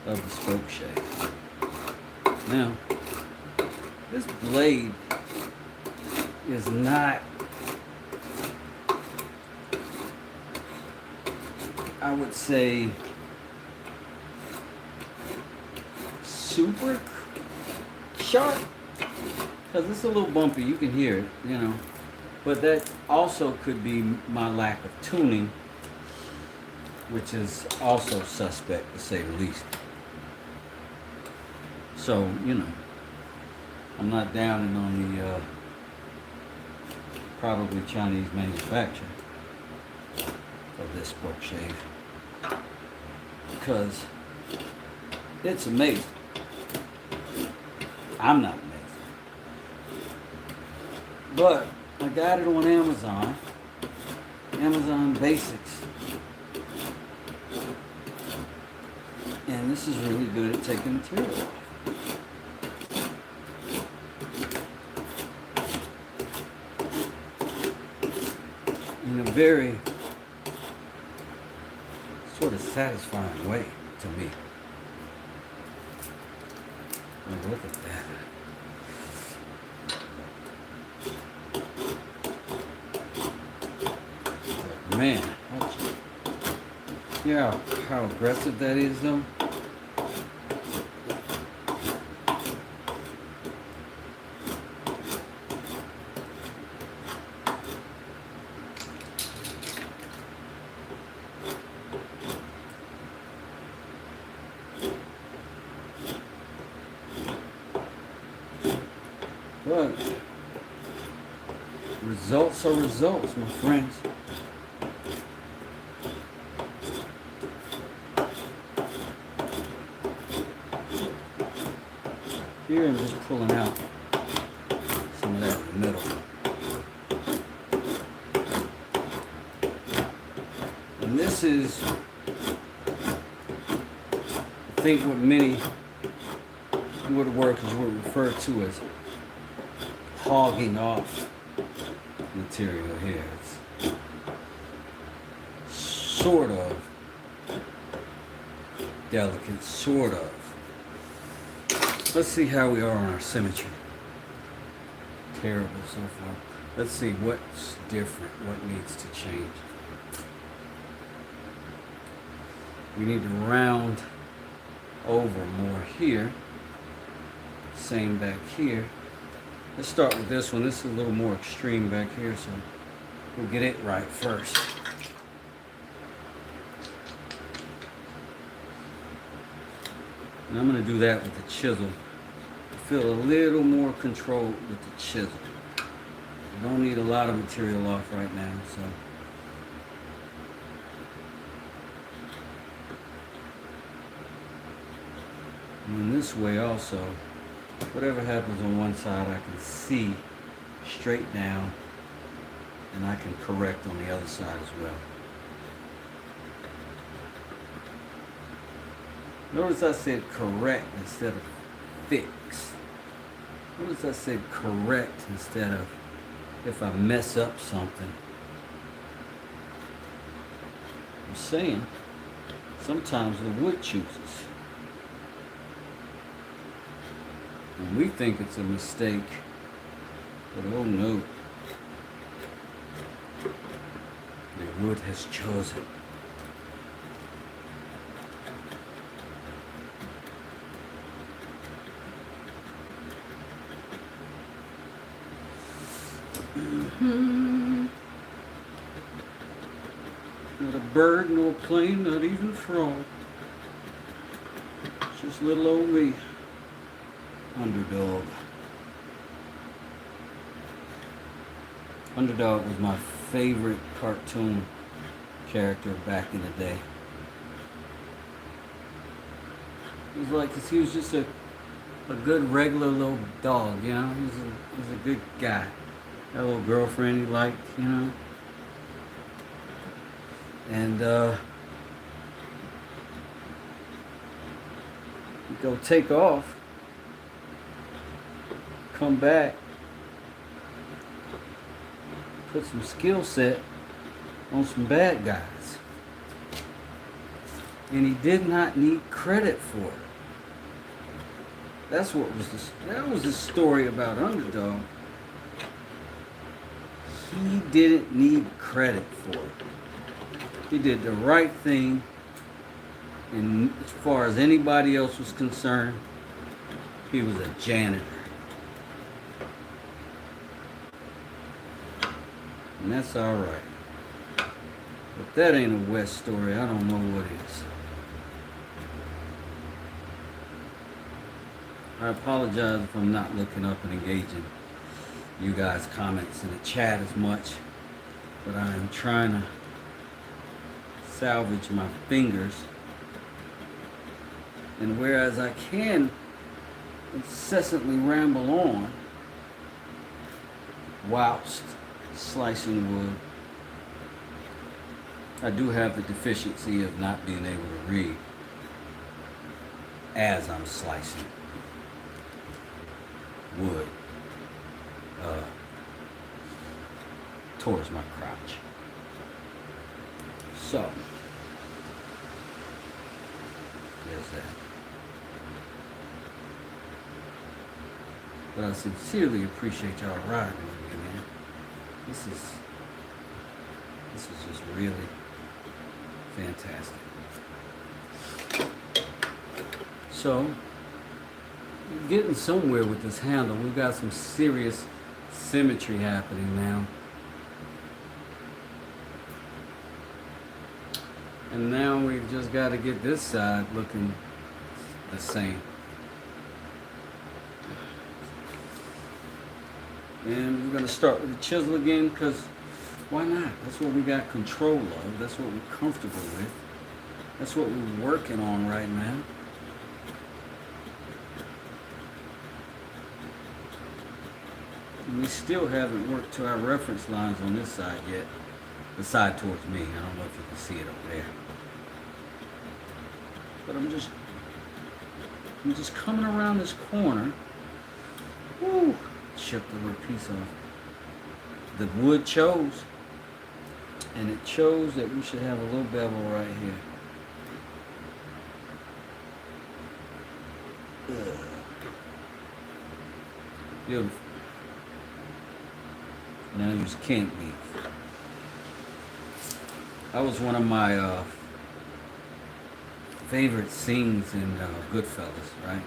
of the spoke shave. Now, this blade is not, I would say, super sharp, because it's a little bumpy. You can hear it, you know. But that also could be my lack of tuning, which is also suspect to say the least. So, you know, I'm not downing on the probably Chinese manufacturer of this spoke shave, because it's amazing. I'm not amazing. But I got it on Amazon Basics. And this is really good at taking material off. In a very sort of satisfying way to me. Like, look at that. Man, yeah, how aggressive that is though. But results are results, my friends. Here I'm just pulling out some of that in the middle. And this is, I think, what many woodworkers would refer to as hogging off material here. It's sort of delicate, sort of. Let's see how we are on our symmetry. Terrible so far. Let's see what's different, what needs to change. We need to round over more here. Same back here. Let's start with this one. This is a little more extreme back here, so we'll get it right first. And I'm going to do that with the chisel. Feel a little more control with the chisel. You don't need a lot of material off right now, so. And in this way also, whatever happens on one side, I can see straight down, and I can correct on the other side as well. Notice I said correct instead of fix. Notice I said correct instead of if I mess up something. I'm saying sometimes the wood chooses. And we think it's a mistake, but oh no. The wood has chosen. Not a bird, no plane, not even frog. Just little old me. Underdog. Underdog was my favorite cartoon character back in the day. It was like, 'cause he was just a good regular little dog, you know? He was a good guy. Had a little girlfriend he liked, you know? And he'd go take off, come back, put some skill set on some bad guys. And he did not need credit for it. That was the story about Underdog. He didn't need credit for it. He did the right thing, and as far as anybody else was concerned, he was a janitor. And that's alright. If that ain't a West story, I don't know what is. I apologize if I'm not looking up and engaging you guys' comments in the chat as much, but I am trying to salvage my fingers. And whereas I can incessantly ramble on whilst slicing wood, I do have the deficiency of not being able to read as I'm slicing wood towards my crotch. So, there's that. But I sincerely appreciate y'all riding with me, man. This is just really fantastic. So, we're getting somewhere with this handle. We've got some serious symmetry happening now. And now we've just got to get this side looking the same. And we're going to start with the chisel again, because why not? That's what we got control of. That's what we're comfortable with. That's what we're working on right now. And we still haven't worked to our reference lines on this side yet. The side towards me. I don't know if you can see it over there. But I'm just coming around this corner. Woo! Chipped a little piece off. The wood chose. And it chose that we should have a little bevel right here. Ugh. Beautiful. Now use can't leave. That was one of my favorite scenes in Goodfellas, right?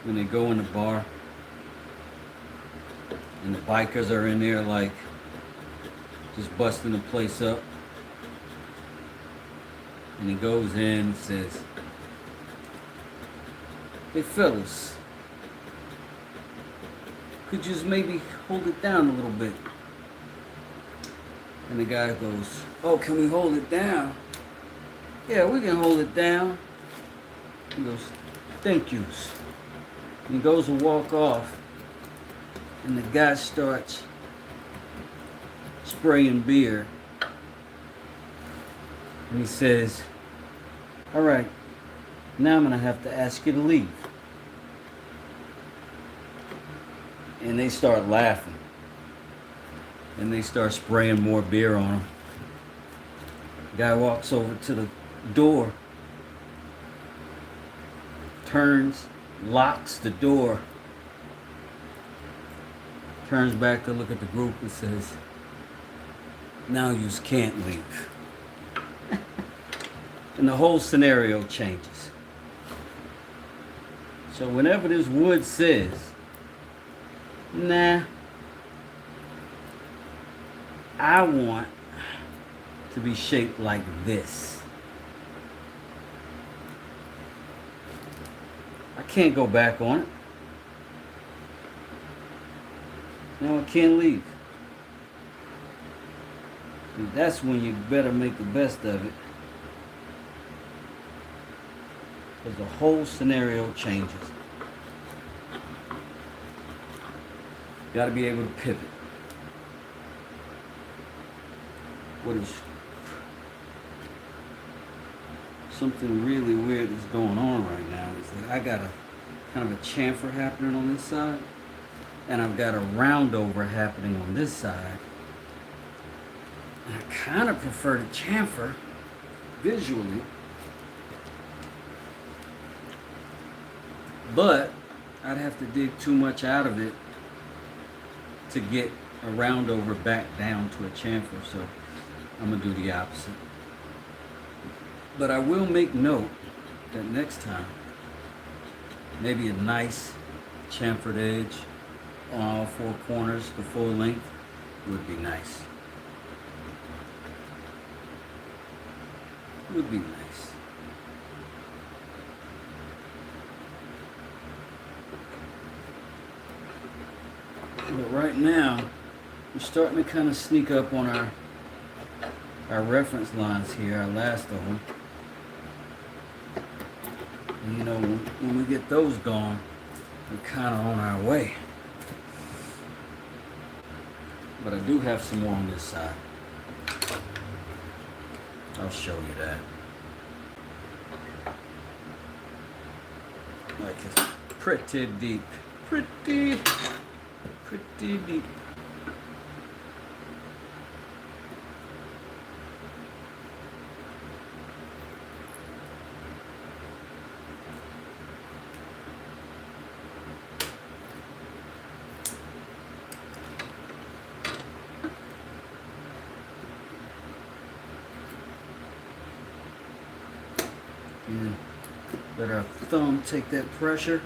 When they go in the bar and the bikers are in there like just busting the place up. And he goes in and says, "Hey fellas, could you just maybe hold it down a little bit?" And the guy goes, "Oh, can we hold it down?" "Yeah, we can hold it down." He goes, "Thank yous." And he goes to walk off. And the guy starts spraying beer. And he says, "All right, Now I'm going to have to ask you to leave. And they start laughing. And they start spraying more beer on them. Guy walks over to the door, turns, locks the door, turns back to look at the group and says, "Now you can't leave." And the whole scenario changes. So whenever this wood says, "Nah, I want to be shaped like this," I can't go back on it. No, I can't leave. And that's when you better make the best of it. Because the whole scenario changes. You got to be able to pivot. What is something really weird that's going on right now is that I got a kind of a chamfer happening on this side, and I've got a roundover happening on this side. And I kind of prefer the chamfer visually, but I'd have to dig too much out of it to get a roundover back down to a chamfer, so I'm going to do the opposite. But I will make note that next time, maybe a nice chamfered edge on all four corners, the full length, would be nice. Would be nice. But right now, we're starting to kind of sneak up on our reference lines here, our last of them. And you know, when we get those gone, we're kind of on our way. But I do have some more on this side. I'll show you that. Like it's pretty deep. Pretty deep. And let our thumb take that pressure.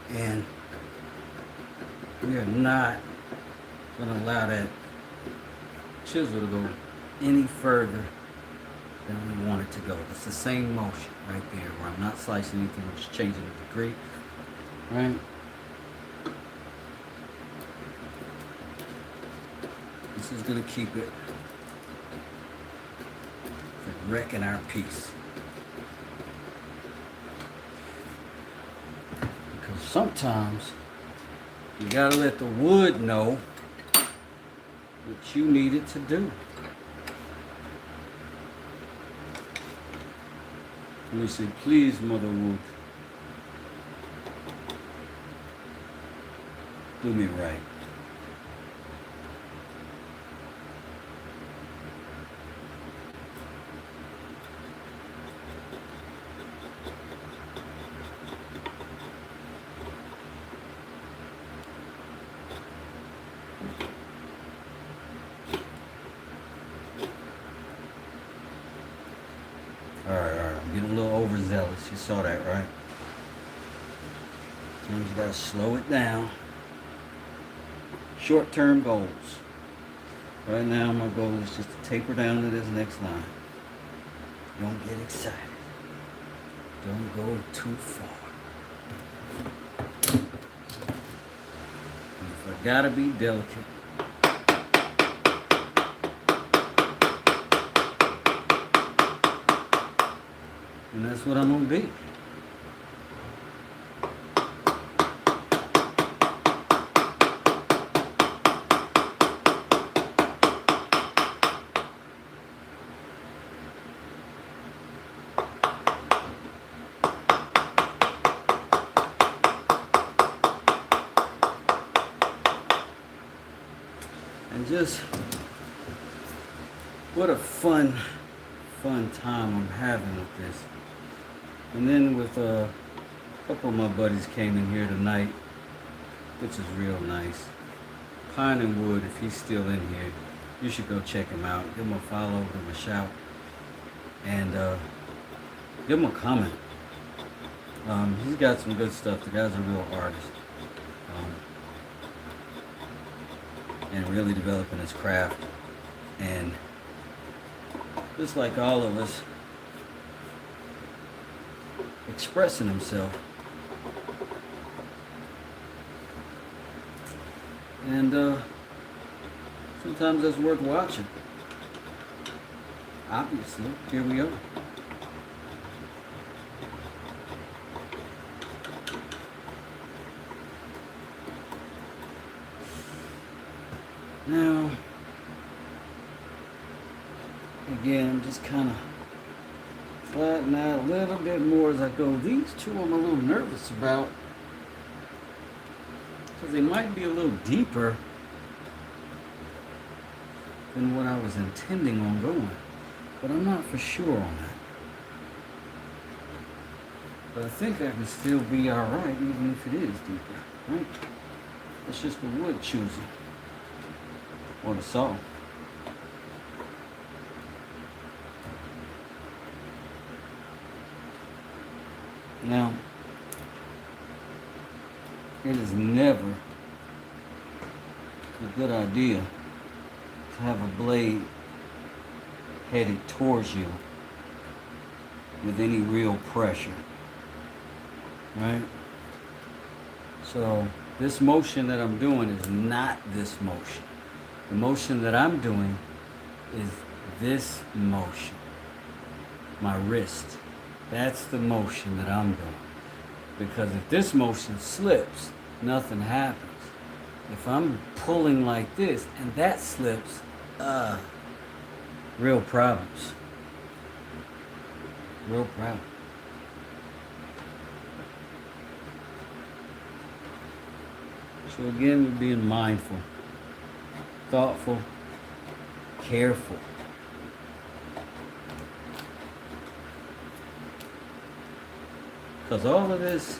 And we are not going to allow that chisel to go any further than we want it to go. It's the same motion right there where I'm not slicing anything, I'm just changing the degree. Right? This is going to keep it from wrecking our piece. Because sometimes you gotta let the wood know what you need it to do. And we say, "Please, Mother Wood, do me right." Alright, I'm getting a little overzealous. You saw that, right? Sometimes you gotta slow it down. Short-term goals. Right now, my goal is just to taper down to this next line. Don't get excited. Don't go too far. And if I gotta be delicate, and that's what I'm gonna be. just what a fun time I'm having with this. And then with a couple of my buddies came in here tonight, which is real nice. Pine and Wood, if he's still in here, you should go check him out. Give him a follow, give him a shout, and give him a comment. He's got some good stuff. The guy's a real artist, and really developing his craft. And just like all of us, expressing himself. And sometimes that's worth watching. Obviously, here we are. Now, again, I'm just kind of flatten out a little bit more as I go. These two I'm a little nervous about because they might be a little deeper than what I was intending on going, but I'm not for sure on that. But I think I can still be alright even if it is deeper, right? It's just the wood choosing, or the saw. Now, it is never a good idea to have a blade headed towards you with any real pressure, right? So this motion that I'm doing is not this motion. The motion that I'm doing is this motion, my wrist. That's the motion that I'm doing. Because if this motion slips, nothing happens. If I'm pulling like this and that slips, real problems. Real problems. So again, we're being mindful, thoughtful, careful. Because all of this,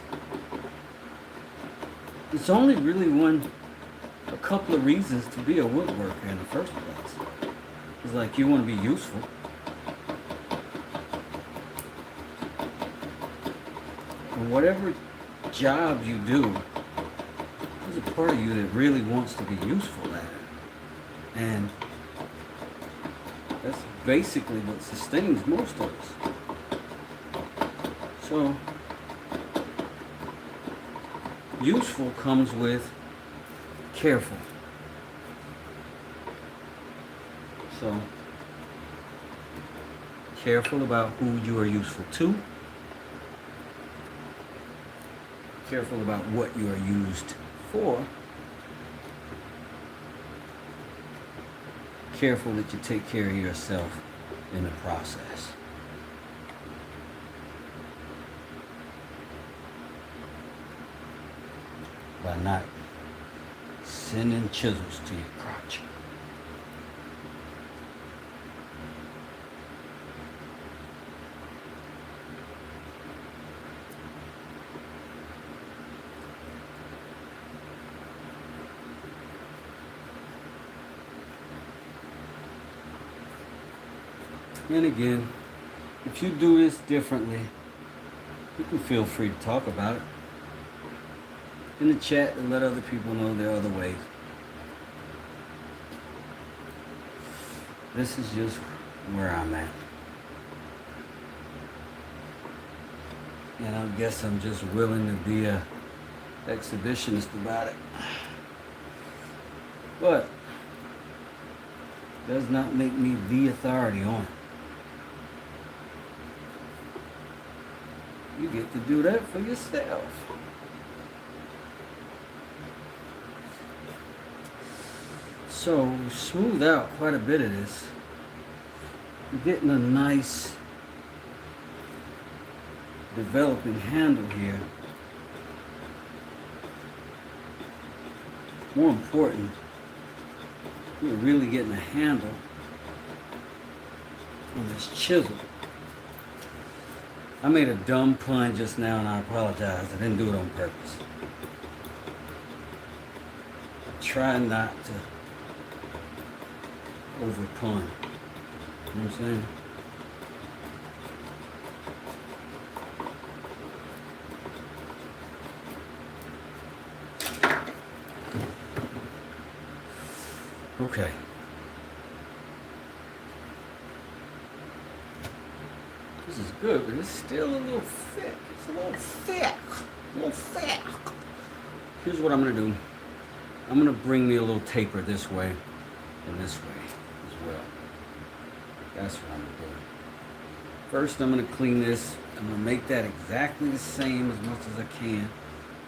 it's only really a couple of reasons to be a woodworker in the first place. It's like you want to be useful. And whatever job you do, there's a part of you that really wants to be useful at it. And that's basically what sustains most of us. So, useful comes with careful. So, careful about who you are useful to. Careful about what you are used for. Careful that you take care of yourself in the process. By not sending chisels to your crotch. And again, if you do this differently, you can feel free to talk about it in the chat and let other people know there are other ways. This is just where I'm at. And I guess I'm just willing to be a exhibitionist about it. But does not make me the authority on it. You get to do that for yourself. So we smooth out quite a bit of this. We're getting a nice developing handle here. More important, We're really getting a handle on this chisel. I made a dumb pun just now and I apologize. I didn't do it on purpose. Try not to over pun. You know what I'm saying? Okay. This is good, but it's still a little thick. It's a little thick. A little thick. Here's what I'm going to do. I'm going to bring me a little taper this way and this way as well. That's what I'm going to do. First, I'm going to clean this. I'm going to make that exactly the same as much as I can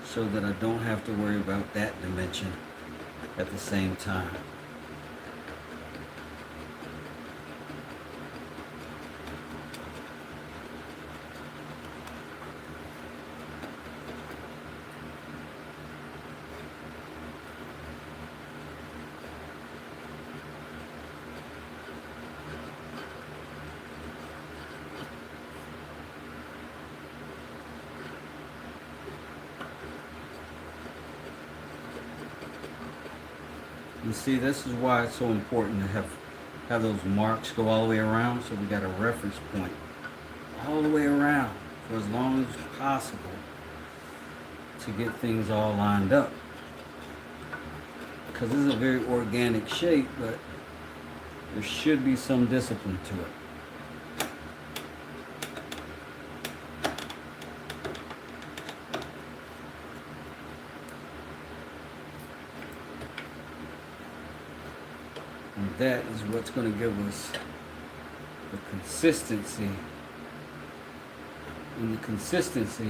so that I don't have to worry about that dimension at the same time. You see, this is why it's so important to have those marks go all the way around, so we got a reference point all the way around for as long as possible to get things all lined up. Because this is a very organic shape, but there should be some discipline to it. And that is what's going to give us the consistency. And the consistency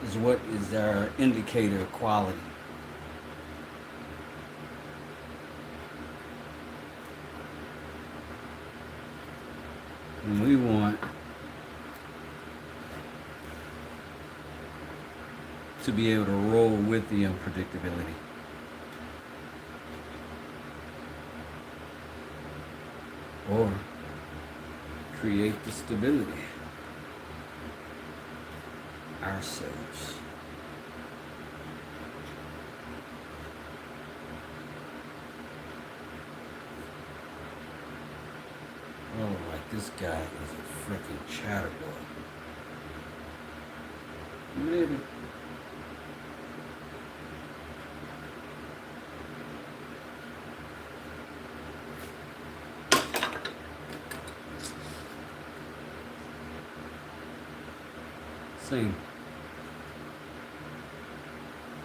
is what is our indicator of quality. And we want to be able to roll with the unpredictability. Or create the stability ourselves. Oh, like this guy is a freaking chatterboy. Maybe.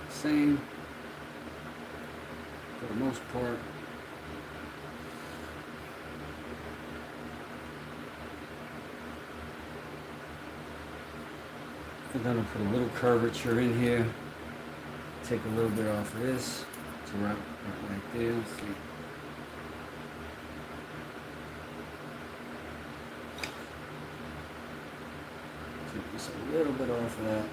Same for the most part. I'm gonna put a little curvature in here. Take a little bit off of this to right there. Let's see. Take just a little bit off of that.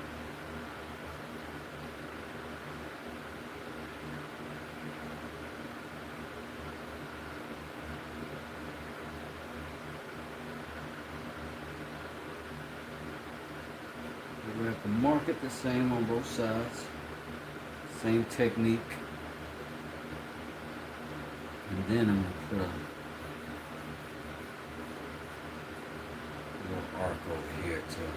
We have to mark it the same on both sides. Same technique. And then I'm going to put a little arc over here too.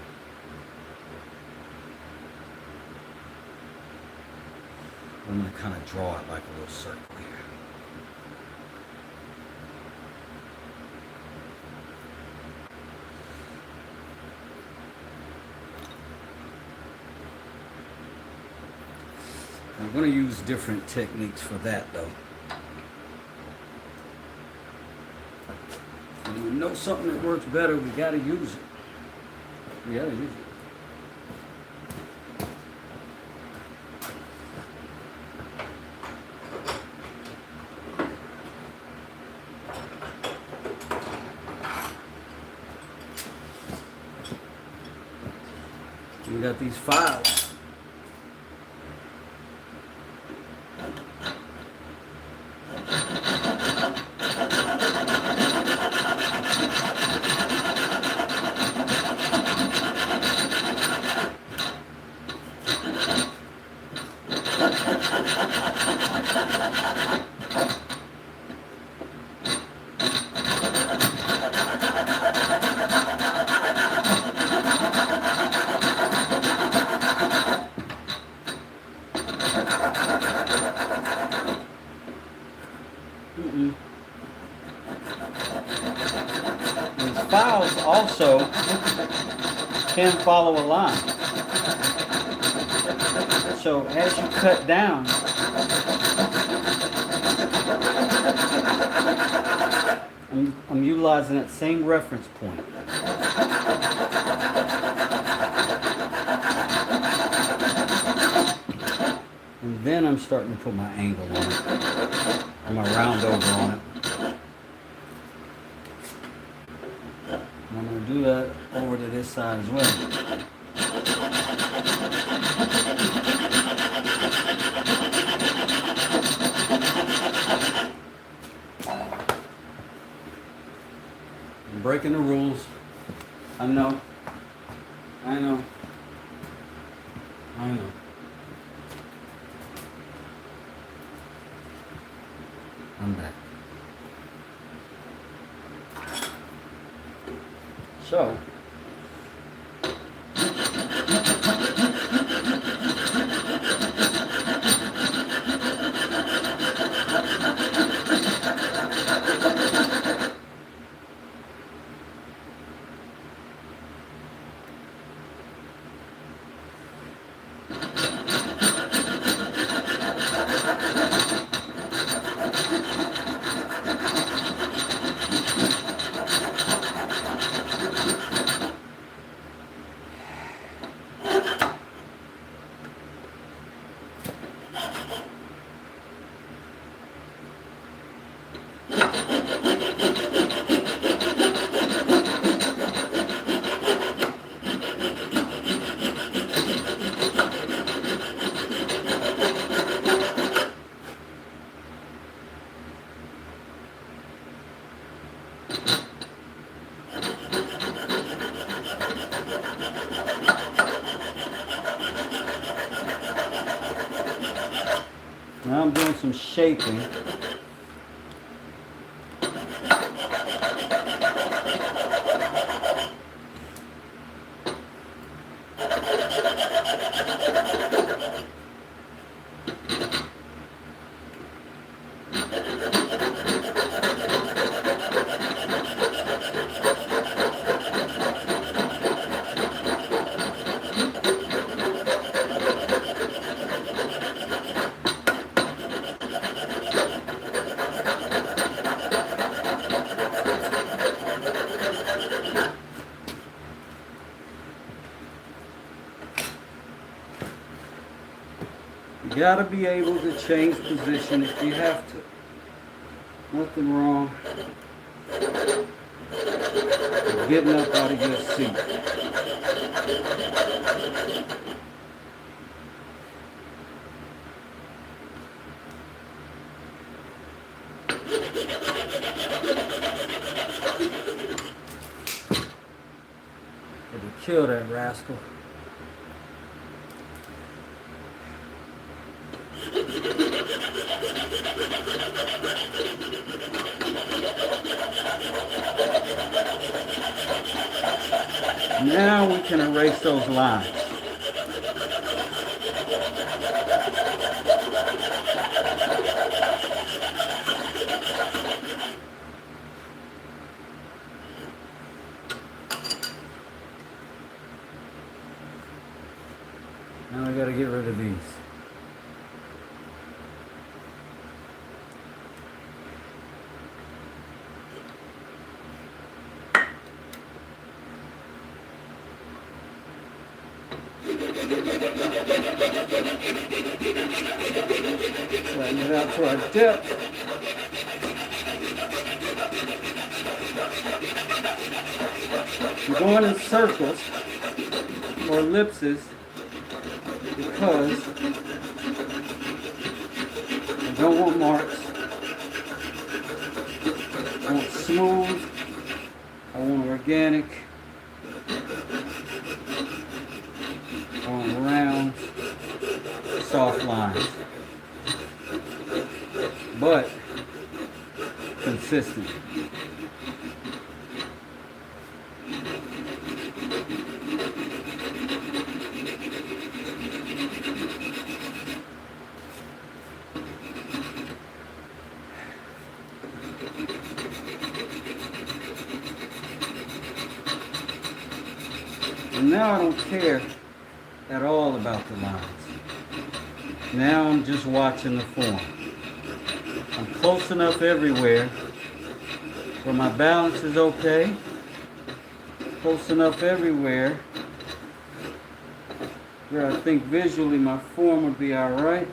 I'm going to kind of draw it like a little circle here. I'm going to use different techniques for that though. When we know something that works better, we got to use it. We got to use it. We got these files. also can follow a line. So as you cut down, I'm utilizing that same reference point. And then I'm starting to put my angle on it, or my round over on it. And I'm going to do that over to this side as well. I'm breaking the rules. I know. I know. I know. I'm back. So, now I'm doing some shaping. You gotta be able to change position if you have to. Nothing wrong with getting up out of your seat. It'll kill that rascal. Now we can erase those lines. Now I gotta get rid of these. Flatten it out to our depth. I'm going in circles or ellipses because I don't want marks. I want smooth. I want organic. I want round, soft lines. But consistent. now I don't care at all about the lines. Now I'm just watching the form. I'm close enough everywhere where my balance is okay. Close enough everywhere where I think visually my form would be alright.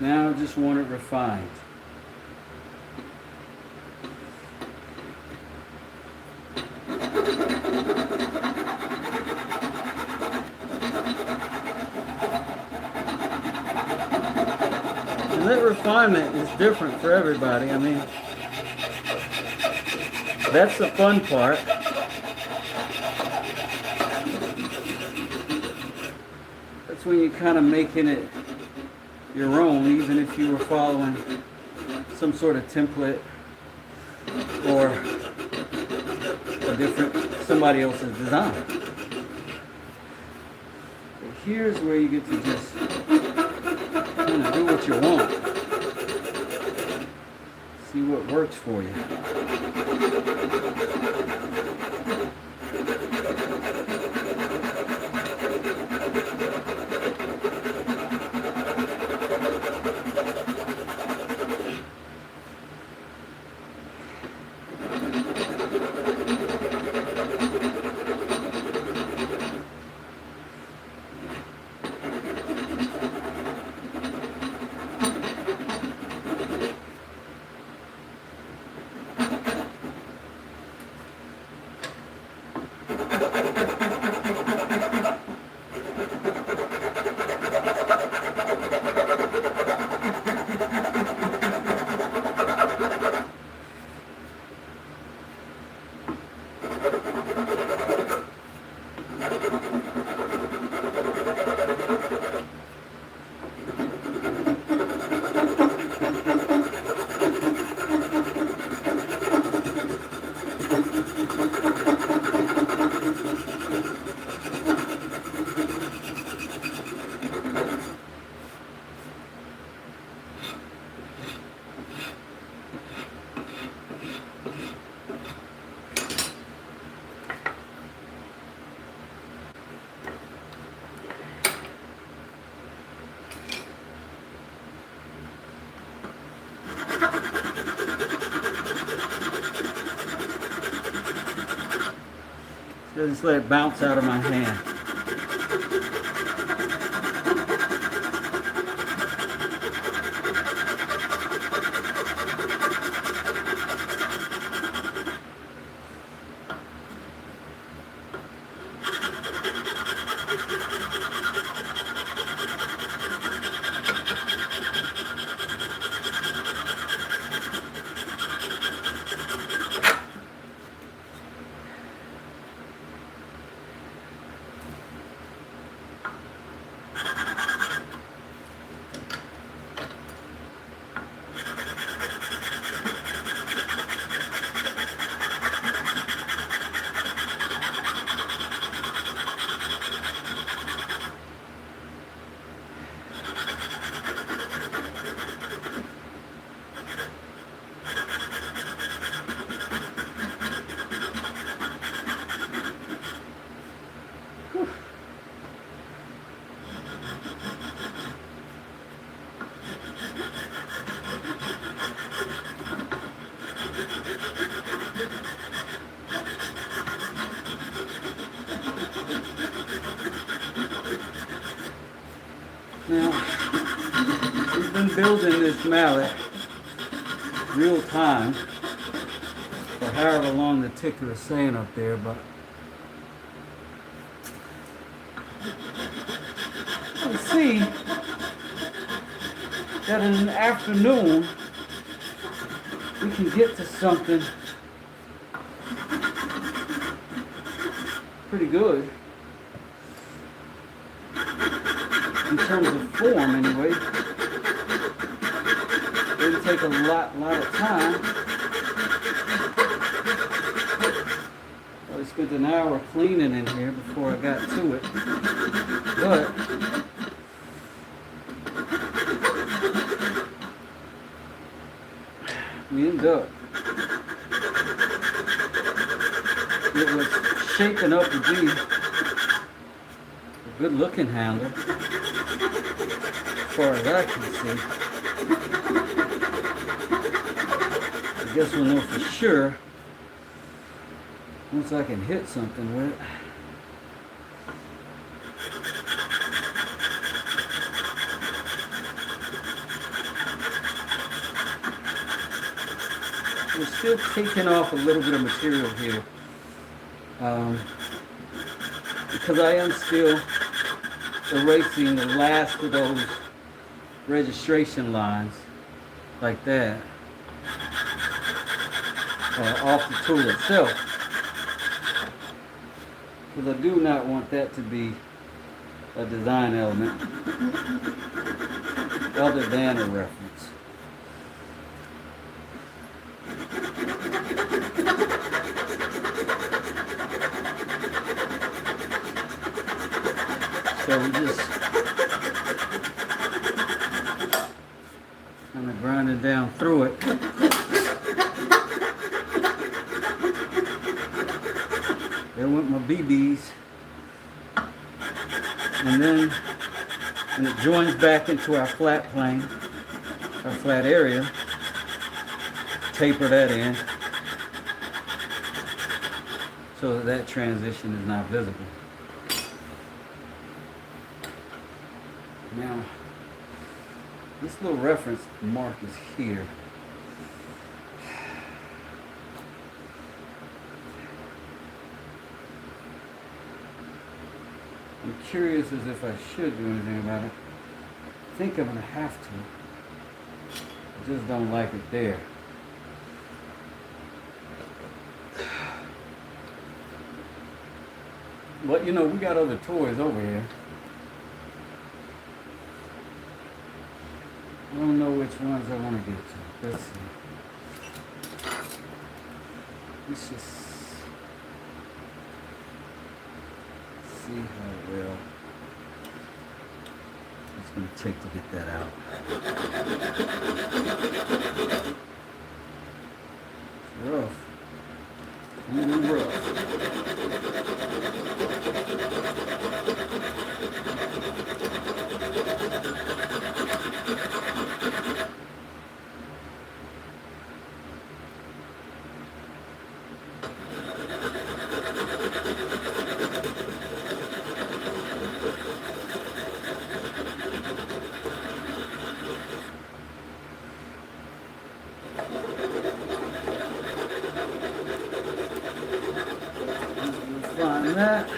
Now I just want it refined. And that refinement is different for everybody. I mean, that's the fun part. That's when you're kind of making it your own, even if you were following some sort of template or a different, somebody else's design. But here's where you get to just kind of do what you want. See what works for you. Just let it bounce out of my hand. Now, we've been building this mallet real time for however long the ticker is saying up there, but I see that in an afternoon we can get to something pretty good. In terms of form, anyway. Didn't take a lot of time. Well, I spent an hour cleaning in here before I got to it. But we end up it was shaping up to be a good looking handle, as far as I can see. I guess we'll know for sure once I can hit something with it. We're still taking off a little bit of material here, because I am still erasing the last of those registration lines like that off the tool itself, because I do not want that to be a design element other than a reference. So we just kind of grinding down through it. There went my BBs. And then when it joins back into our flat plane, our flat area, taper that in so that that transition is not visible. Now, this little reference mark is here. I'm curious as if I should do anything about it. I think I'm going to have to. I just don't like it there. But you know, we got other toys over here. I don't know which ones I want to get to. Let's see. Let's just see how well it's going to take to get that out. It's rough. Really rough. Find that.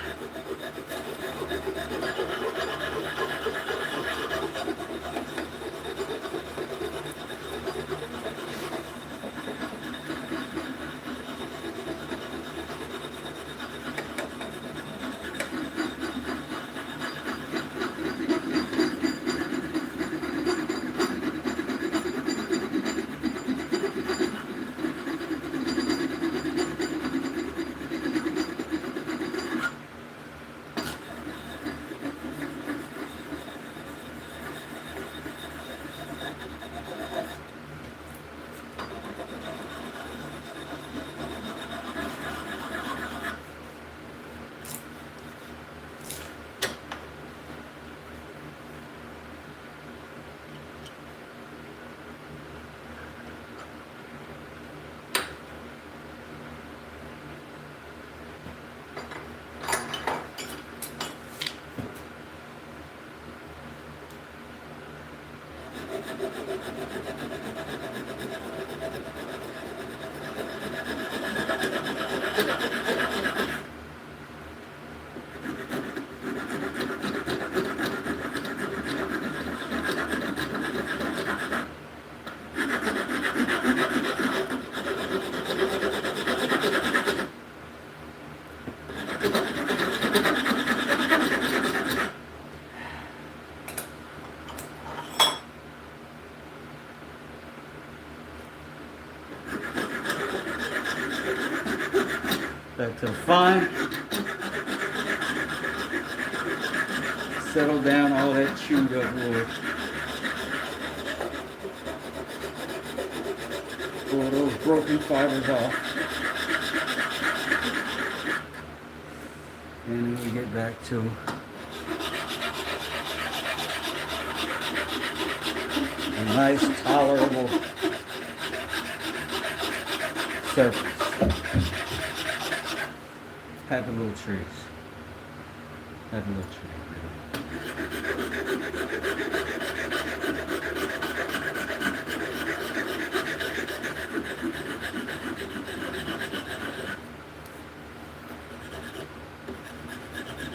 Back to the fine. Settle down all that chewed up wood. Pull those broken fibers off. And then we get back to a nice, tolerable surface. Happy little trees. Happy little tree.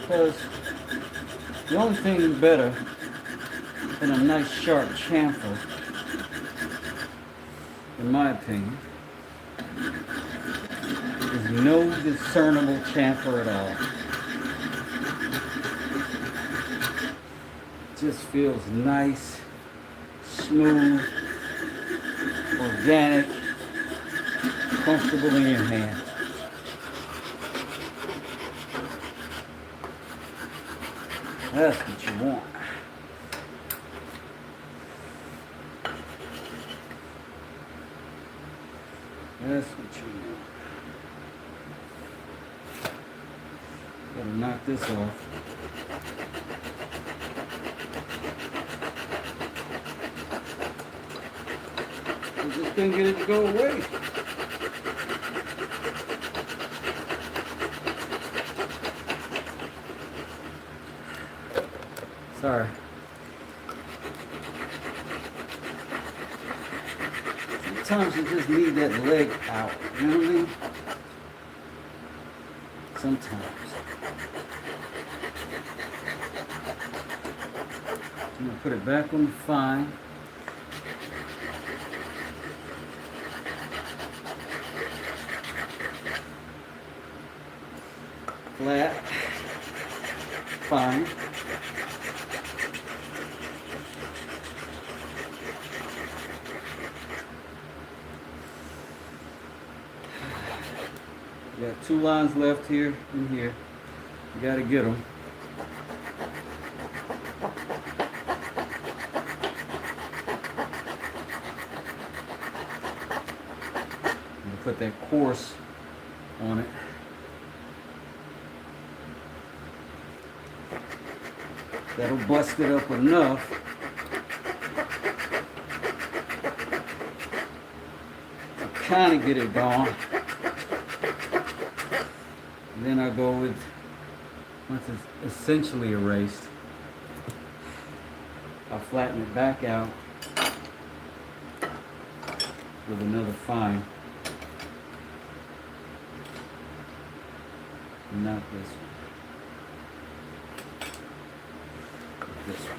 Because the only thing better than a nice sharp chamfer, in my opinion, is no discernible chamfer at all. It just feels nice, smooth, organic, comfortable in your hand. That's what you want. That's what you want. Gotta knock this off. I just couldn't get it to go away. Sorry. Sometimes you just need that leg out, you know what I mean? Sometimes. I'm gonna put it back on the fine. Flat. Fine. You got 2 lines left here and here. You got to get them. And put that course on it. That'll bust it up enough to kind of get it gone. Then I go with, once it's essentially erased, I'll flatten it back out with another fine. Not this one. This one.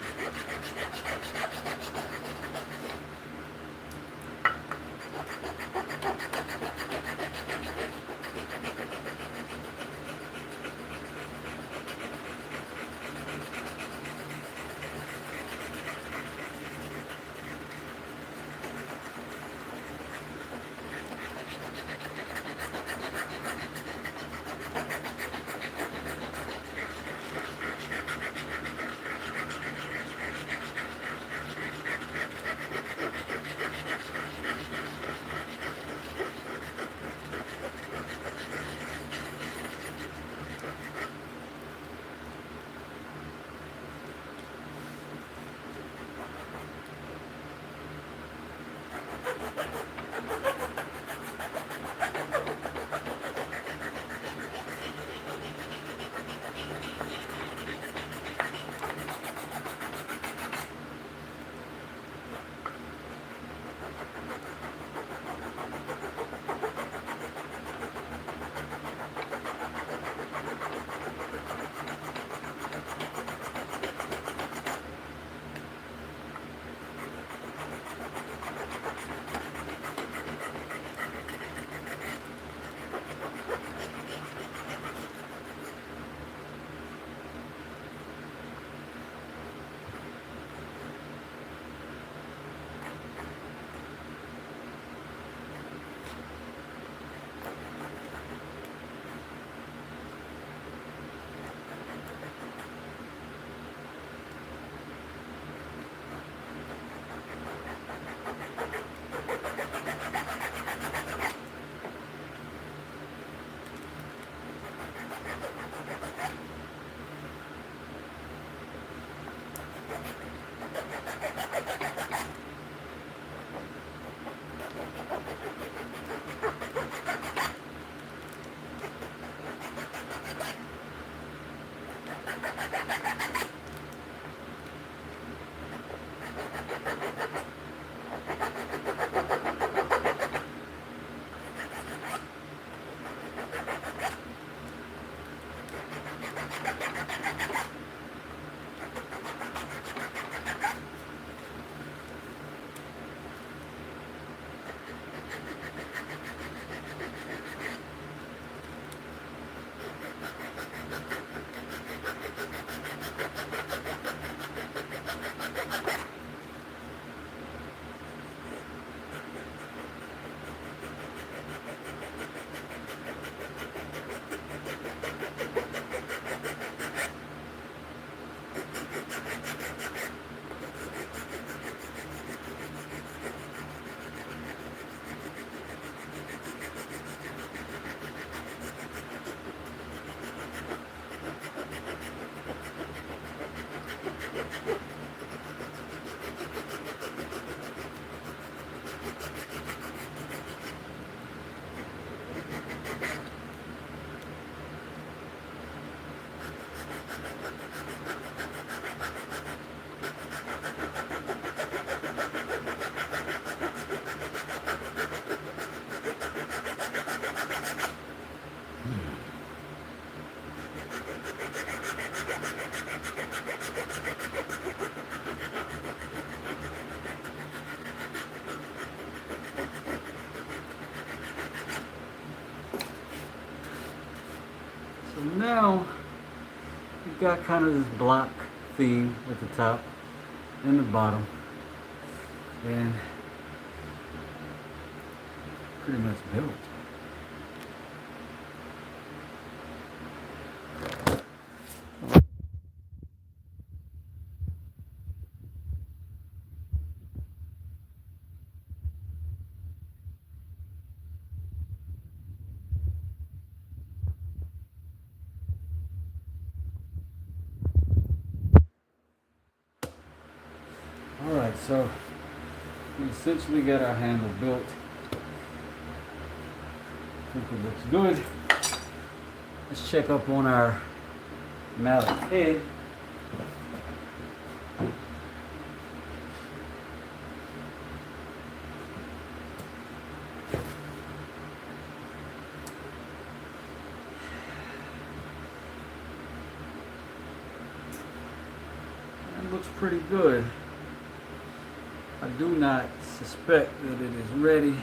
So now you've got kind of this block theme at the top and the bottom, and pretty much built. Alright, so we essentially got our handle built. I think it looks good. Let's check up on our mallet head. That looks pretty good. I do not suspect that it is ready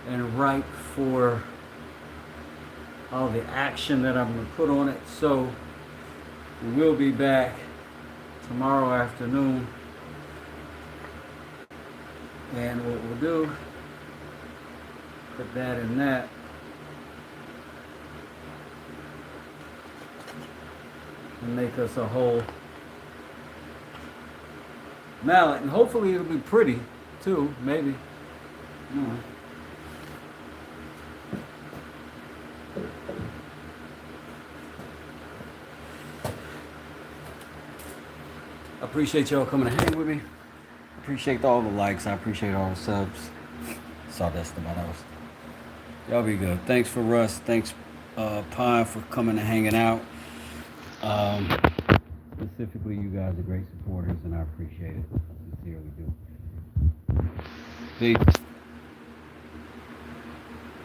and ripe for all the action that I'm going to put on it. So we will be back tomorrow afternoon, and what we'll do, put that in that, and make us a whole mallet, and hopefully it'll be pretty too, maybe. I appreciate y'all coming to hang with me. Appreciate all the likes. I appreciate all the subs. Sawdust in my nose. Y'all be good. Thanks for Russ. Thanks Pine for coming and hanging out. Specifically, you guys are great supporters, and I appreciate it. I sincerely do. Peace.